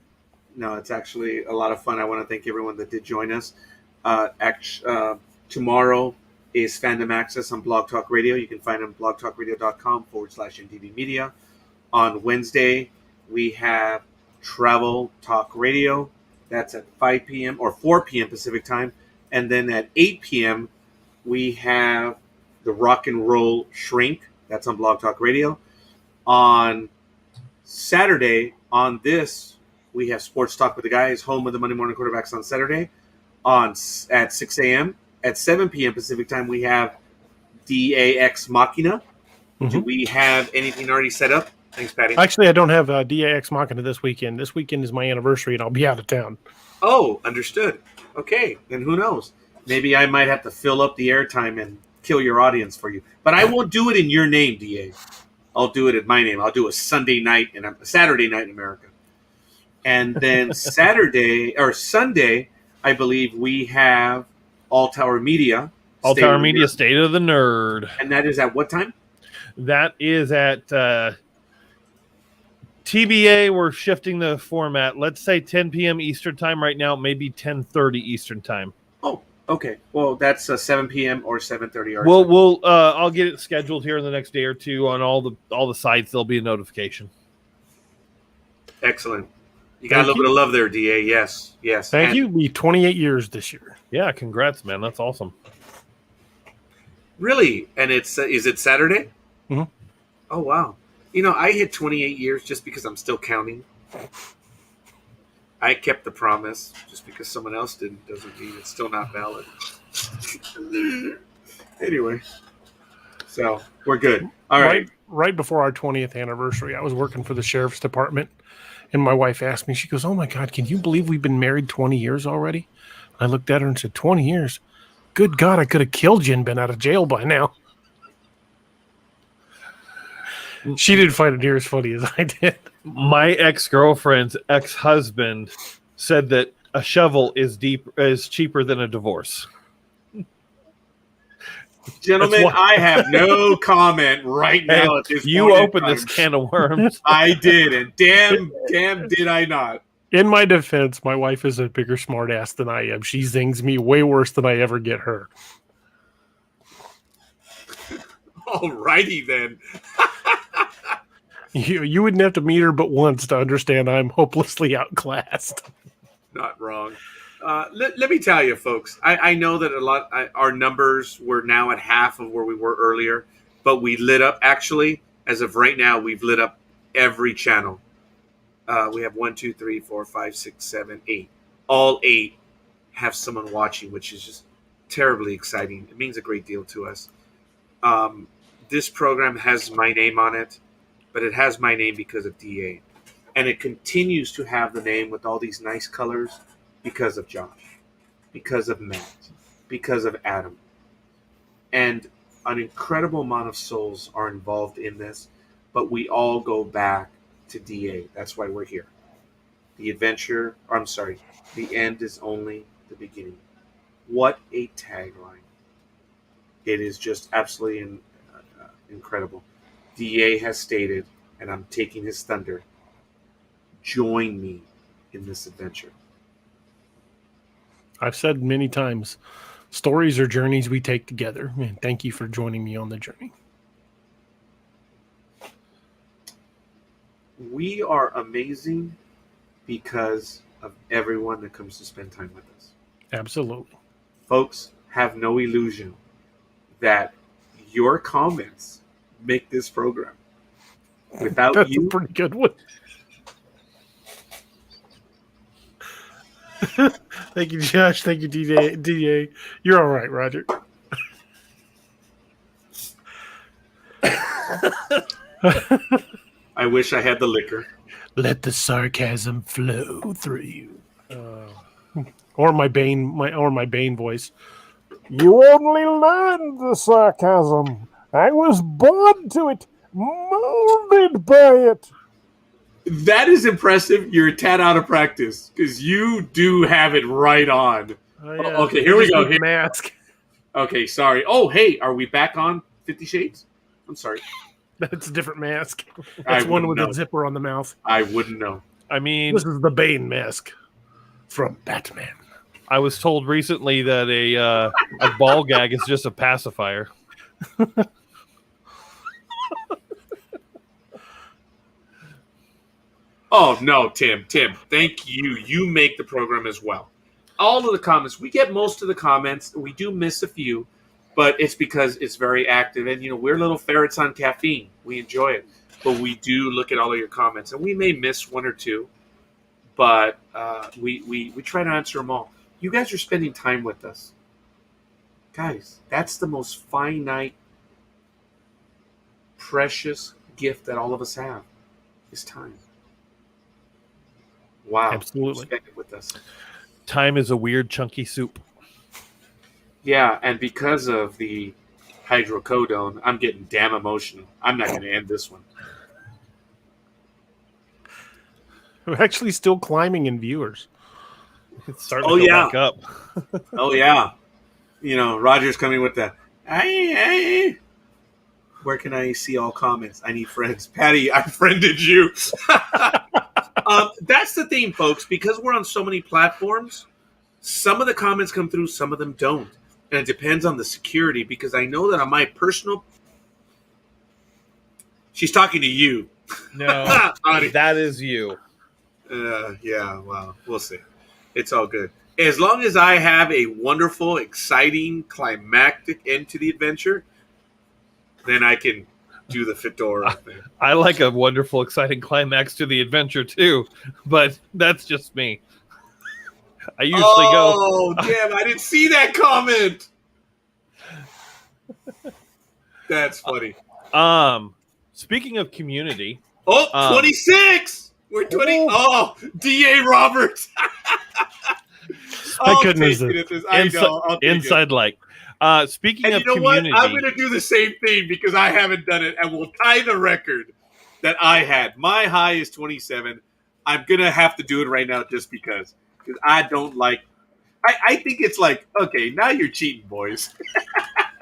No, it's actually a lot of fun. I want to thank everyone that did join us. Tomorrow is Fandom Access on Blog Talk Radio. You can find it on blogtalkradio.com/NTV Media. On Wednesday, we have Travel Talk Radio. That's at 5 p.m. or 4 p.m. Pacific time. And then at 8 p.m., we have the Rock and Roll Shrink. That's on Blog Talk Radio. On Saturday, on this, we have Sports Talk with the Guys, home of the Monday Morning Quarterbacks on Saturday at 6 a.m. At 7 p.m. Pacific time, we have DAX Machina. Mm-hmm. Do we have anything already set up? Thanks, Patty. Actually, I don't have DAX Machina this weekend. This weekend is my anniversary, and I'll be out of town. Oh, understood. Okay, then who knows? Maybe I might have to fill up the airtime and kill your audience for you. But I won't do it in your name, DA. I'll do it in my name. I'll do a Saturday night in America. And then Sunday, I believe we have All Tower Media. All Tower Media State of the Nerd. And that is at what time? That is at TBA. We're shifting the format. Let's say 10 p.m. Eastern time right now, maybe 10:30 Eastern time. Oh, okay. Well, that's 7 p.m. or 7:30 our time. We'll I'll get it scheduled here in the next day or two on all the sites. There'll be a notification. Excellent. You got a little bit of love there, DA. Yes. Thank you. Be 28 years this year. Yeah, congrats, man. That's awesome. Really? And is it Saturday? Mm-hmm. Oh, wow. I hit 28 years just because I'm still counting. I kept the promise. Just because someone else didn't doesn't mean it's still not valid. Anyway. So, we're good. All right. Right before our 20th anniversary, I was working for the sheriff's department, and my wife asked me, she goes, "Oh my God, can you believe we've been married 20 years already?" I looked at her and said, 20 years? Good God, I could have killed you and been out of jail by now. She didn't find it near as funny as I did. My ex-girlfriend's ex-husband said that a shovel is cheaper than a divorce. Gentlemen, I have no comment right now at this point. You opened this can of worms. I did, and damn did I not. In my defense, my wife is a bigger smartass than I am. She zings me way worse than I ever get her. Alrighty then. You wouldn't have to meet her but once to understand I'm hopelessly outclassed. Not wrong. Let me tell you, folks. I know that our numbers were now at half of where we were earlier, but we lit up. Actually, as of right now, we've lit up every channel. We have 1, 2, 3, 4, 5, 6, 7, 8. All 8 have someone watching, which is just terribly exciting. It means a great deal to us. This program has my name on it, but it has my name because of DA. And it continues to have the name with all these nice colors because of Josh, because of Matt, because of Adam. And an incredible amount of souls are involved in this, but we all go back to DA. That's why we're here. The end is only the beginning. What a tagline. It is just absolutely incredible. DA has stated, and I'm taking his thunder, join me in this adventure. I've said many times, stories are journeys we take together. Man, thank you for joining me on the journey. We are amazing because of everyone that comes to spend time with us. Absolutely. Folks, have no illusion that your comments make this program. Without That's you, a pretty good one. Thank you, Josh. Thank you, DA. You're all right, Roger. I wish I had the liquor. Let the sarcasm flow through you. Or my Bane voice. You only learned the sarcasm. I was born to it, molded by it. That is impressive. You're a tad out of practice because you do have it right on. Oh, yeah. Okay, here we go. Mask. Okay, sorry. Oh, hey, are we back on 50 Shades? I'm sorry. That's a different mask. That's one with a zipper on the mouth. I wouldn't know. I mean, this is the Bane mask from Batman. I was told recently that a ball gag is just a pacifier. Oh, no, Tim, thank you. You make the program as well. All of the comments, we get most of the comments. We do miss a few, but it's because it's very active. And, we're little ferrets on caffeine. We enjoy it. But we do look at all of your comments. And we may miss one or two, but we try to answer them all. You guys are spending time with us. Guys, that's the most finite, precious gift that all of us have is time. Wow. Absolutely. Spend it with us. Time is a weird, chunky soup. Yeah, and because of the hydrocodone, I'm getting damn emotional. I'm not going to end this one. We're actually still climbing in viewers. It's starting to go back up. Oh, yeah. You know, Roger's coming with the, hey. Where can I see all comments? I need friends. Patty, I friended you. That's the thing, folks. Because we're on so many platforms, some of the comments come through, some of them don't. And it depends on the security, because I know that on my personal... She's talking to you. No, that is you. Yeah, well, we'll see. It's all good. As long as I have a wonderful, exciting, climactic end to the adventure, then I can do the fedora thing. I like a wonderful, exciting climax to the adventure too, but that's just me. I usually go. Oh, damn! I didn't see that comment. That's funny. Speaking of community. 26! We're 20. Oh, D.A. Roberts. Thank goodness. Inside like. Speaking of you know community. what? I'm going to do the same thing because I haven't done it, and we'll tie the record that I had. My high is 27. I'm going to have to do it right now just because I don't like... I think it's like, okay, now you're cheating, boys.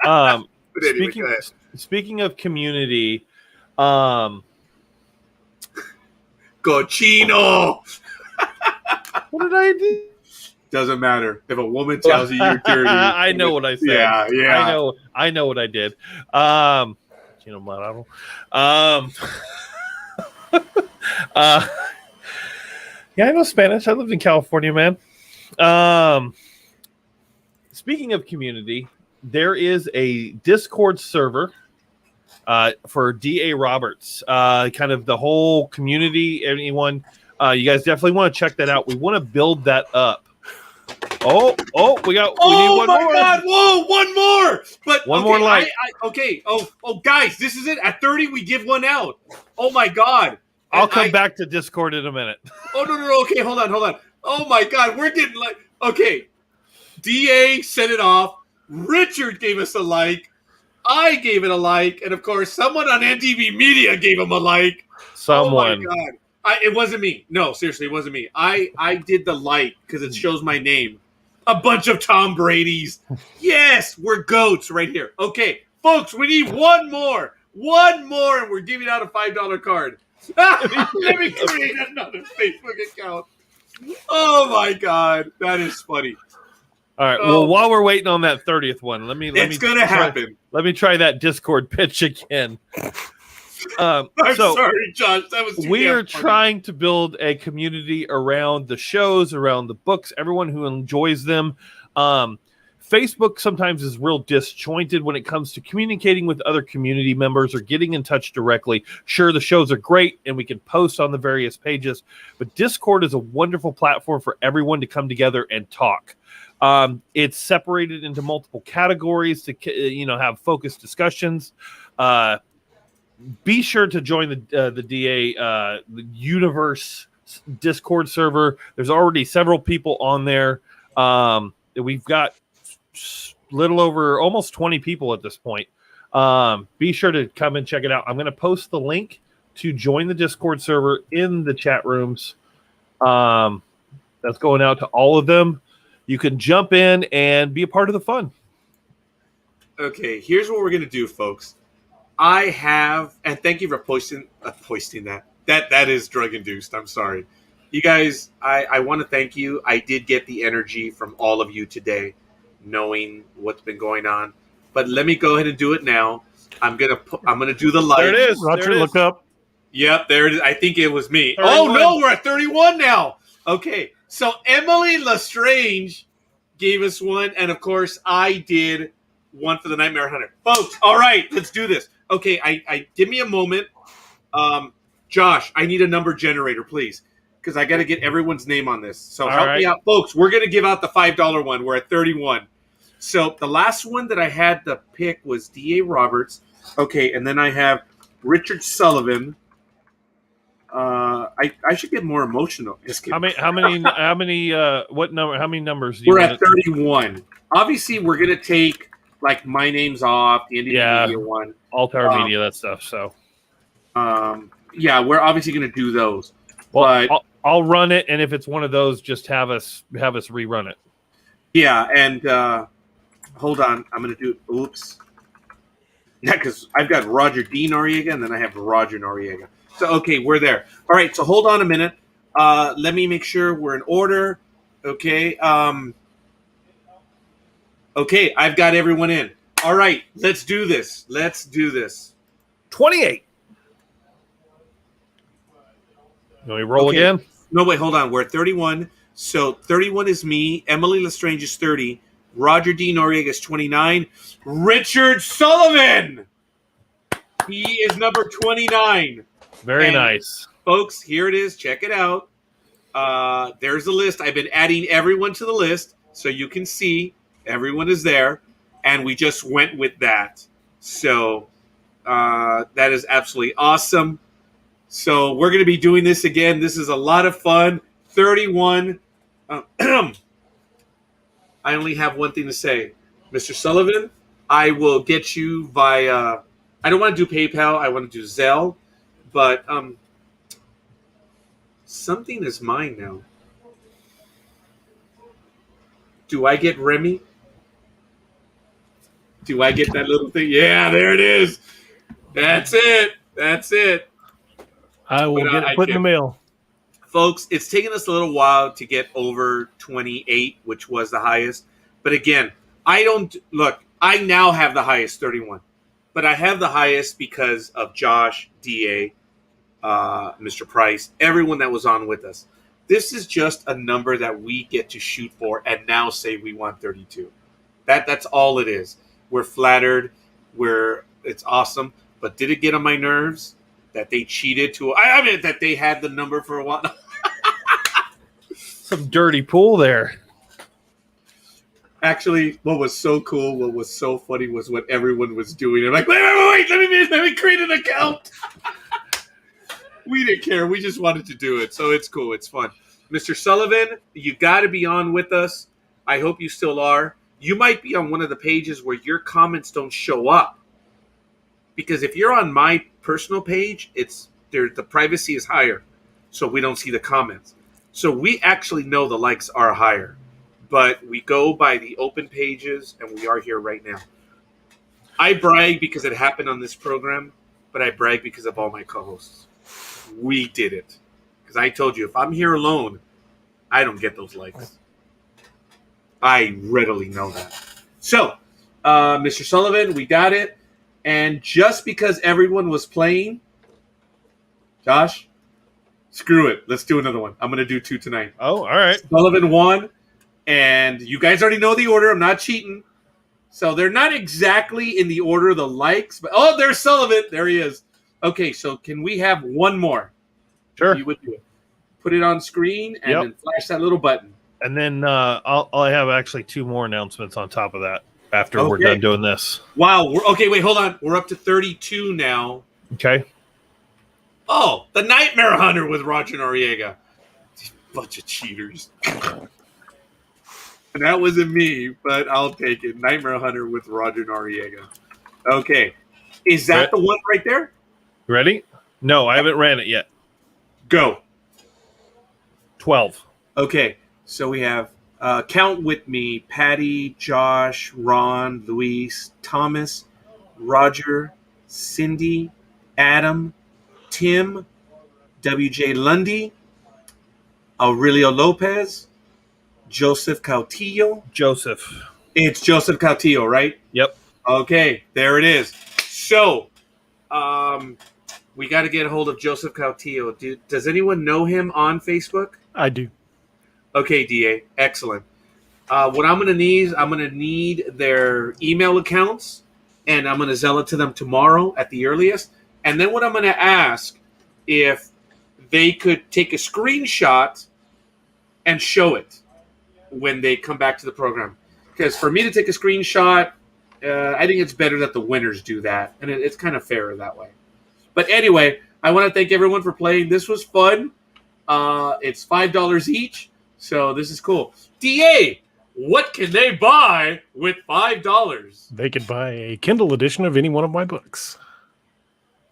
But anyway, speaking of community, Cochino. What did I do? Doesn't matter. If a woman tells you you're dirty, I know what I said. Yeah. I know what I did. Yeah, I know Spanish. I lived in California, man. Speaking of community, there is a Discord server for D.A. Roberts. Kind of the whole community, anyone. You guys definitely want to check that out. We want to build that up. We need one more. Oh my God! Whoa, one more! But one more like. Okay. Oh, guys, this is it. At 30, we give one out. Oh my God! I'll come back to Discord in a minute. Oh no! Okay, hold on. Oh my God, we're getting like okay. DA set it off. Richard gave us a like. I gave it a like, and of course, someone on NTV Media gave him a like. Someone. Oh my God. It wasn't me. No, seriously, it wasn't me. I did the like because it shows my name. A bunch of Tom Brady's. Yes, we're goats right here. Okay, folks, we need one more. One more, and we're giving out a $5 card. Let me create another Facebook account. Oh my God, that is funny. All right. Well, while we're waiting on that 30th one, it's gonna happen. Let me try that Discord pitch again. I'm sorry, Josh. That was too we are funny. trying to build a community around the shows, around the books, everyone who enjoys them. Facebook sometimes is real disjointed when it comes to communicating with other community members or getting in touch directly. Sure, the shows are great and we can post on the various pages, but Discord is a wonderful platform for everyone to come together and talk. It's separated into multiple categories to have focused discussions. Be sure to join the DA the Universe Discord server. There's already several people on there. We've got little over almost 20 people at this point. Be sure to come and check it out. I'm going to post the link to join the Discord server in the chat rooms. That's going out to all of them. You can jump in and be a part of the fun. Okay, here's what we're going to do, folks. I have, and thank you for posting that. That is drug induced. I'm sorry. You guys, I want to thank you. I did get the energy from all of you today, knowing what's been going on. But let me go ahead and do it now. I'm gonna do the light. There it is. Roger, look up. Yep, there it is. I think it was me. 31. Oh no, we're at 31 now. Okay, so Emily Lestrange gave us one, and of course I did one for the Nightmare Hunter. Folks, all right, let's do this. Okay, I give me a moment. Josh, I need a number generator, please, because I got to get everyone's name on this. So help me out. Folks, we're going to give out the $5 one. We're at 31. So the last one that I had to pick was D.A. Roberts. Okay, and then I have Richard Sullivan. I should get more emotional. Just kidding. How many what number? How many numbers do you We're want at 31. Obviously, we're gonna take like my name's off the Indian Yeah. Media one. Altar Media, that stuff. So, Yeah, we're obviously gonna do those. well, But I'll run it, and if it's one of those, just have us rerun it. yeah, and hold on, I'm gonna do. Oops. Yeah, because I've got Roger D. Noriega, and then I have Roger Noriega. So okay, we're there. All right, so hold on a minute. Let me make sure we're in order. Okay. Okay, I've got everyone in. All right, let's do this. 28. You want me to roll Okay. again? No, wait, hold on. We're at 31. So 31 is me. Emily Lestrange is 30. Roger D. Noriega is 29. Richard Sullivan! He is number 29. Very And, nice. Folks, here it is. Check it out. There's the list. I've been adding everyone to the list so you can see everyone is there. And we just went with that. So that is absolutely awesome. So we're going to be doing this again. This is a lot of fun. 31. I only have one thing to say. Mr. Sullivan, I will get you via... I don't want to do PayPal. I want to do Zelle. But something is mine now. Do I get Remy? Do I get that little thing? Yeah, there it is. That's it. I will But, get I it put in the can't- mail. Folks, it's taken us a little while to get over 28, which was the highest. But again, I now have the highest, 31. But I have the highest because of Josh, DA, Mr. Price, everyone that was on with us. This is just a number that we get to shoot for and now say we want 32. That's all it is. We're flattered. It's awesome. But did it get on my nerves that they cheated I mean, that they had the number for a while? Some dirty pool there. Actually, what was so cool, what was so funny was what everyone was doing. I'm like, wait, let me create an account. We didn't care. We just wanted to do it. So it's cool. It's fun. Mr. Sullivan, you got to be on with us. I hope you still are. You might be on one of the pages where your comments don't show up. Because if you're on my personal page, the privacy is higher. So we don't see the comments. So we actually know the likes are higher. But we go by the open pages, and we are here right now. I brag because it happened on this program, but I brag because of all my co-hosts. We did it. Because I told you, if I'm here alone, I don't get those likes. I readily know that. So, Mr. Sullivan, we got it. And just because everyone was playing, Josh, screw it. Let's do another one. I'm going to do 2 tonight. Oh, all right. Sullivan won. And you guys already know the order. I'm not cheating. So they're not exactly in the order of the likes. But there's Sullivan. There he is. Okay, so can we have one more? Sure. You would do it. Put it on screen and then flash that little button. And then I'll have actually 2 more announcements on top of that after we're done doing this. Wow. Wait, hold on. We're up to 32 now. Okay. Oh, the Nightmare Hunter with Roger Noriega. Bunch of cheaters. And that wasn't me, but I'll take it. Nightmare Hunter with Roger Noriega. Okay. Is that the one right there? Ready? No, I haven't ran it yet. Go. 12. Okay. So we have count with me: Patty, Josh, Ron, Luis, Thomas, Roger, Cindy, Adam, Tim, WJ Lundy, Aurelio Lopez, Joseph Cautillo. Joseph. It's Joseph Cautillo, right? Yep. Okay, there it is. So, we got to get a hold of Joseph Cautillo. Does anyone know him on Facebook? I do. Okay, DA. Excellent. What I'm going to need their email accounts, and I'm going to zell it to them tomorrow at the earliest. And then what I'm going to ask, if they could take a screenshot and show it when they come back to the program. Because for me to take a screenshot, I think it's better that the winners do that. And it's kind of fairer that way. But anyway, I want to thank everyone for playing. This was fun. It's $5 each, so this is cool. DA, what can they buy with $5? They could buy a Kindle edition of any one of my books.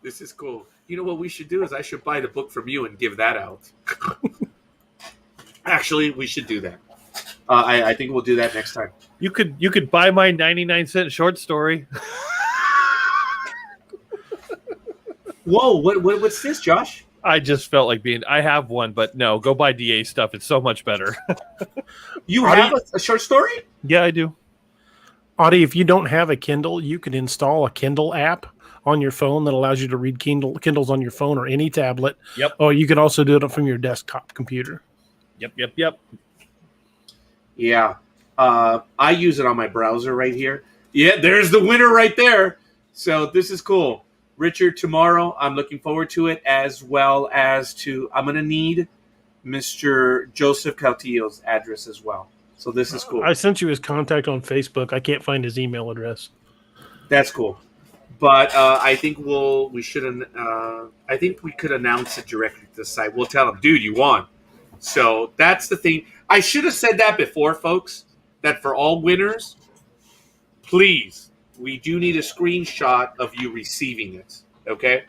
This is cool. You know what we should do is I should buy the book from you and give that out. Actually, we should do that. I think we'll do that next time. You could buy my 99-cent short story. Whoa, what's this, Josh? I just felt like I have one, but no, go buy DA stuff. It's so much better. You have a short story? Yeah, I do. Audie, if you don't have a Kindle, you can install a Kindle app on your phone that allows you to read Kindles on your phone or any tablet. Yep. Or you can also do it from your desktop computer. Yep. Yeah. I use it on my browser right here. Yeah, there's the winner right there. So this is cool. Richard, tomorrow, I'm looking forward to it, as well as I'm going to need Mr. Joseph Cautillo's address as well. So this is cool. I sent you his contact on Facebook. I can't find his email address. That's cool. But I think we could announce it directly to the site. We'll tell him, dude, you won. So that's the thing. I should have said that before, folks, that for all winners, please, we do need a screenshot of you receiving it, okay?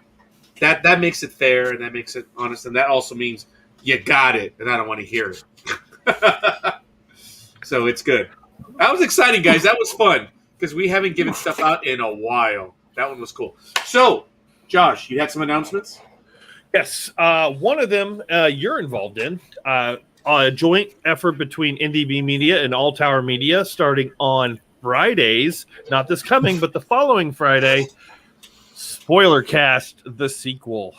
That makes it fair, and that makes it honest, and that also means you got it, and I don't want to hear it. So it's good. That was exciting, guys. That was fun, because we haven't given stuff out in a while. That one was cool. So, Josh, you had some announcements? Yes. One of them you're involved in. A joint effort between NDB Media and All Tower Media starting on Fridays, not this coming, but the following Friday, Spoiler Cast, the sequel.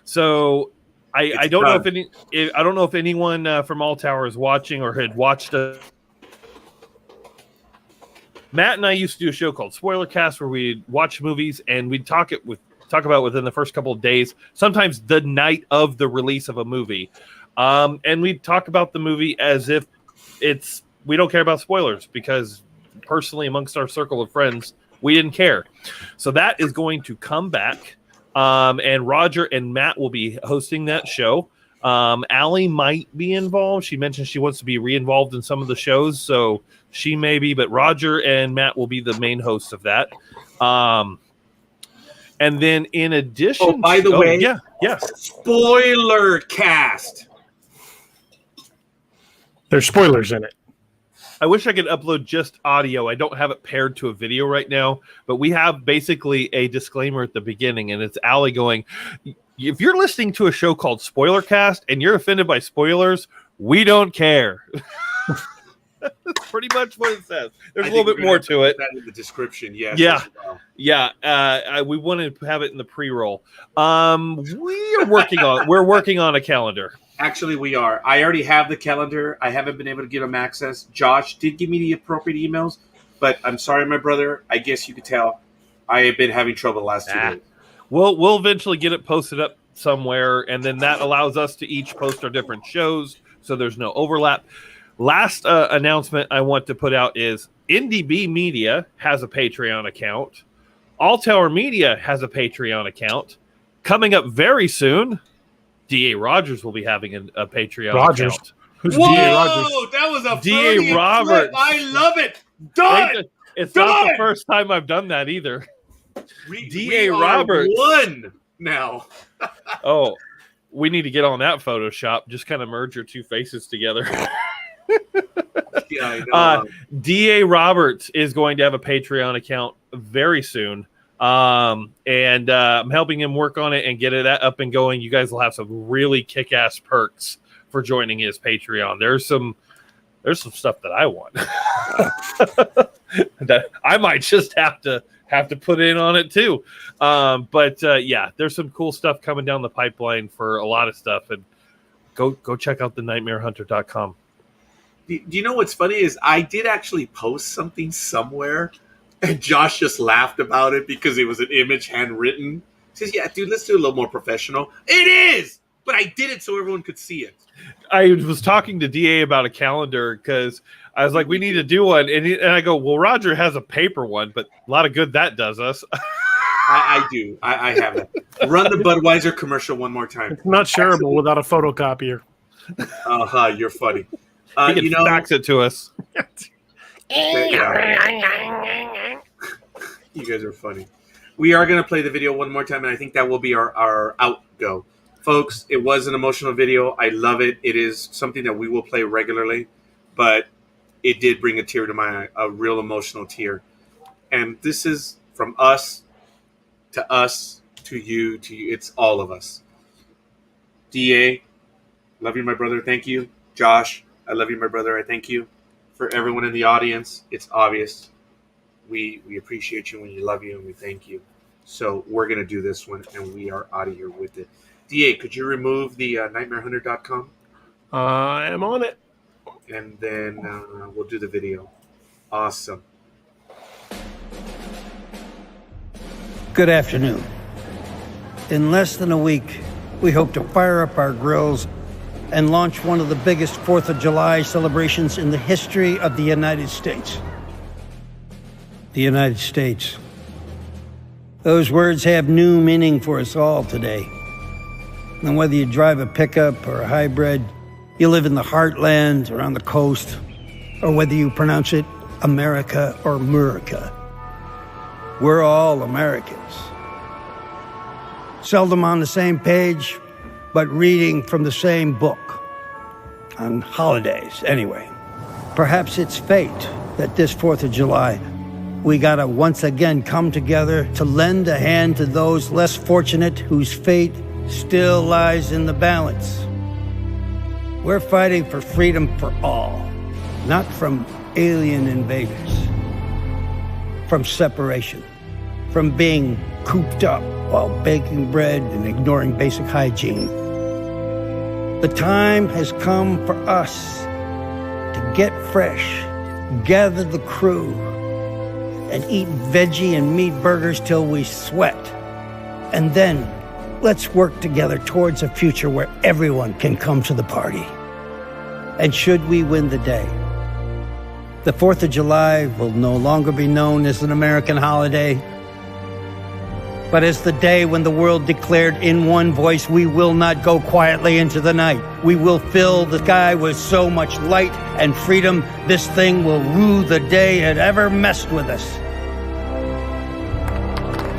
So I don't know if anyone from All Tower is watching or had watched it. Matt and I used to do a show called Spoiler Cast where we'd watch movies and we'd talk about within the first couple of days, sometimes the night of the release of a movie. And we'd talk about the movie as if we don't care about spoilers, because personally amongst our circle of friends, we didn't care. So that is going to come back. And Roger and Matt will be hosting that show. Allie might be involved. She mentioned she wants to be re-involved in some of the shows, so she may be, but Roger and Matt will be the main hosts of that. And then in addition... by the way... Yeah. Spoiler Cast. There's spoilers in it. I wish I could upload just audio. I don't have it paired to a video right now, but we have basically a disclaimer at the beginning, and it's Allie going, if you're listening to a show called Spoiler Cast and you're offended by spoilers, we don't care. That's pretty much what it says. There's a little bit more to it. That in the description, yes. Yeah. We wanted to have it in the pre-roll. We're working on a calendar. Actually, we are. I already have the calendar. I haven't been able to give them access. Josh did give me the appropriate emails, but I'm sorry, my brother. I guess you could tell I have been having trouble the last 2 days. We'll eventually get it posted up somewhere, and then that allows us to each post our different shows, so there's no overlap. Last announcement I want to put out is NDB Media has a Patreon account. All Tower Media has a Patreon account. Coming up very soon, D.A. Rogers will be having a Patreon account. Who's Whoa, D.A. Rogers? That was a D.A. Roberts. Clip. I love it. Done. It's not the first time I've done that either. D.A. Roberts. One now. Oh, we need to get on that Photoshop. Just kind of merge your two faces together. Yeah, I know. D.A. Roberts is going to have a Patreon account very soon. And I'm helping him work on it and get it up and going. You guys will have some really kick-ass perks for joining his Patreon. There's some stuff that I want that I might just have to put in on it too. But there's some cool stuff coming down the pipeline for a lot of stuff, and go check out the nightmarehunter.com. Do you know what's funny is I did actually post something somewhere, and Josh just laughed about it because it was an image handwritten. He says, "Yeah, dude, let's do a little more professional." It is, but I did it so everyone could see it. I was talking to DA about a calendar because I was like, "We need to do one," and I go, "Well, Roger has a paper one, but a lot of good that does us." I do. I have it. Run the Budweiser commercial one more time. It's not shareable without a photocopier. You're funny. You can fax it to us. Yeah. You guys are funny. We are going to play the video one more time, and I think that will be our outgo. Folks, it was an emotional video. I love it. It is something that we will play regularly, but it did bring a tear to a real emotional tear. And this is from us to you. It's all of us. DA, love you, my brother. Thank you. Josh, I love you, my brother. I thank you. For everyone in the audience, it's obvious. We appreciate you and we love you and we thank you. So we're going to do this one and we are out of here with it. DA, could you remove the nightmarehunter.com? I am on it. And then we'll do the video. Awesome. Good afternoon. In less than a week, we hope to fire up our grills and launch one of the biggest 4th of July celebrations in the history of the United States. The United States. Those words have new meaning for us all today. And whether you drive a pickup or a hybrid, you live in the heartland or on the coast, or whether you pronounce it America or Murica, we're all Americans. Seldom on the same page, but reading from the same book. On holidays, anyway. Perhaps it's fate that this 4th of July, we gotta once again come together to lend a hand to those less fortunate whose fate still lies in the balance. We're fighting for freedom for all, not from alien invaders. From separation, from being cooped up while baking bread and ignoring basic hygiene. The time has come for us to get fresh, gather the crew, and eat veggie and meat burgers till we sweat. And then, let's work together towards a future where everyone can come to the party. And should we win the day, the 4th of July will no longer be known as an American holiday, but as the day when the world declared in one voice, we will not go quietly into the night. We will fill the sky with so much light and freedom, this thing will rue the day it ever messed with us.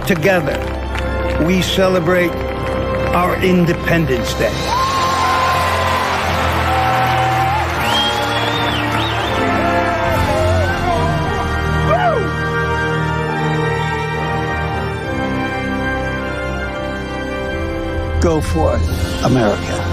Together, we celebrate our Independence Day. Go forth, America.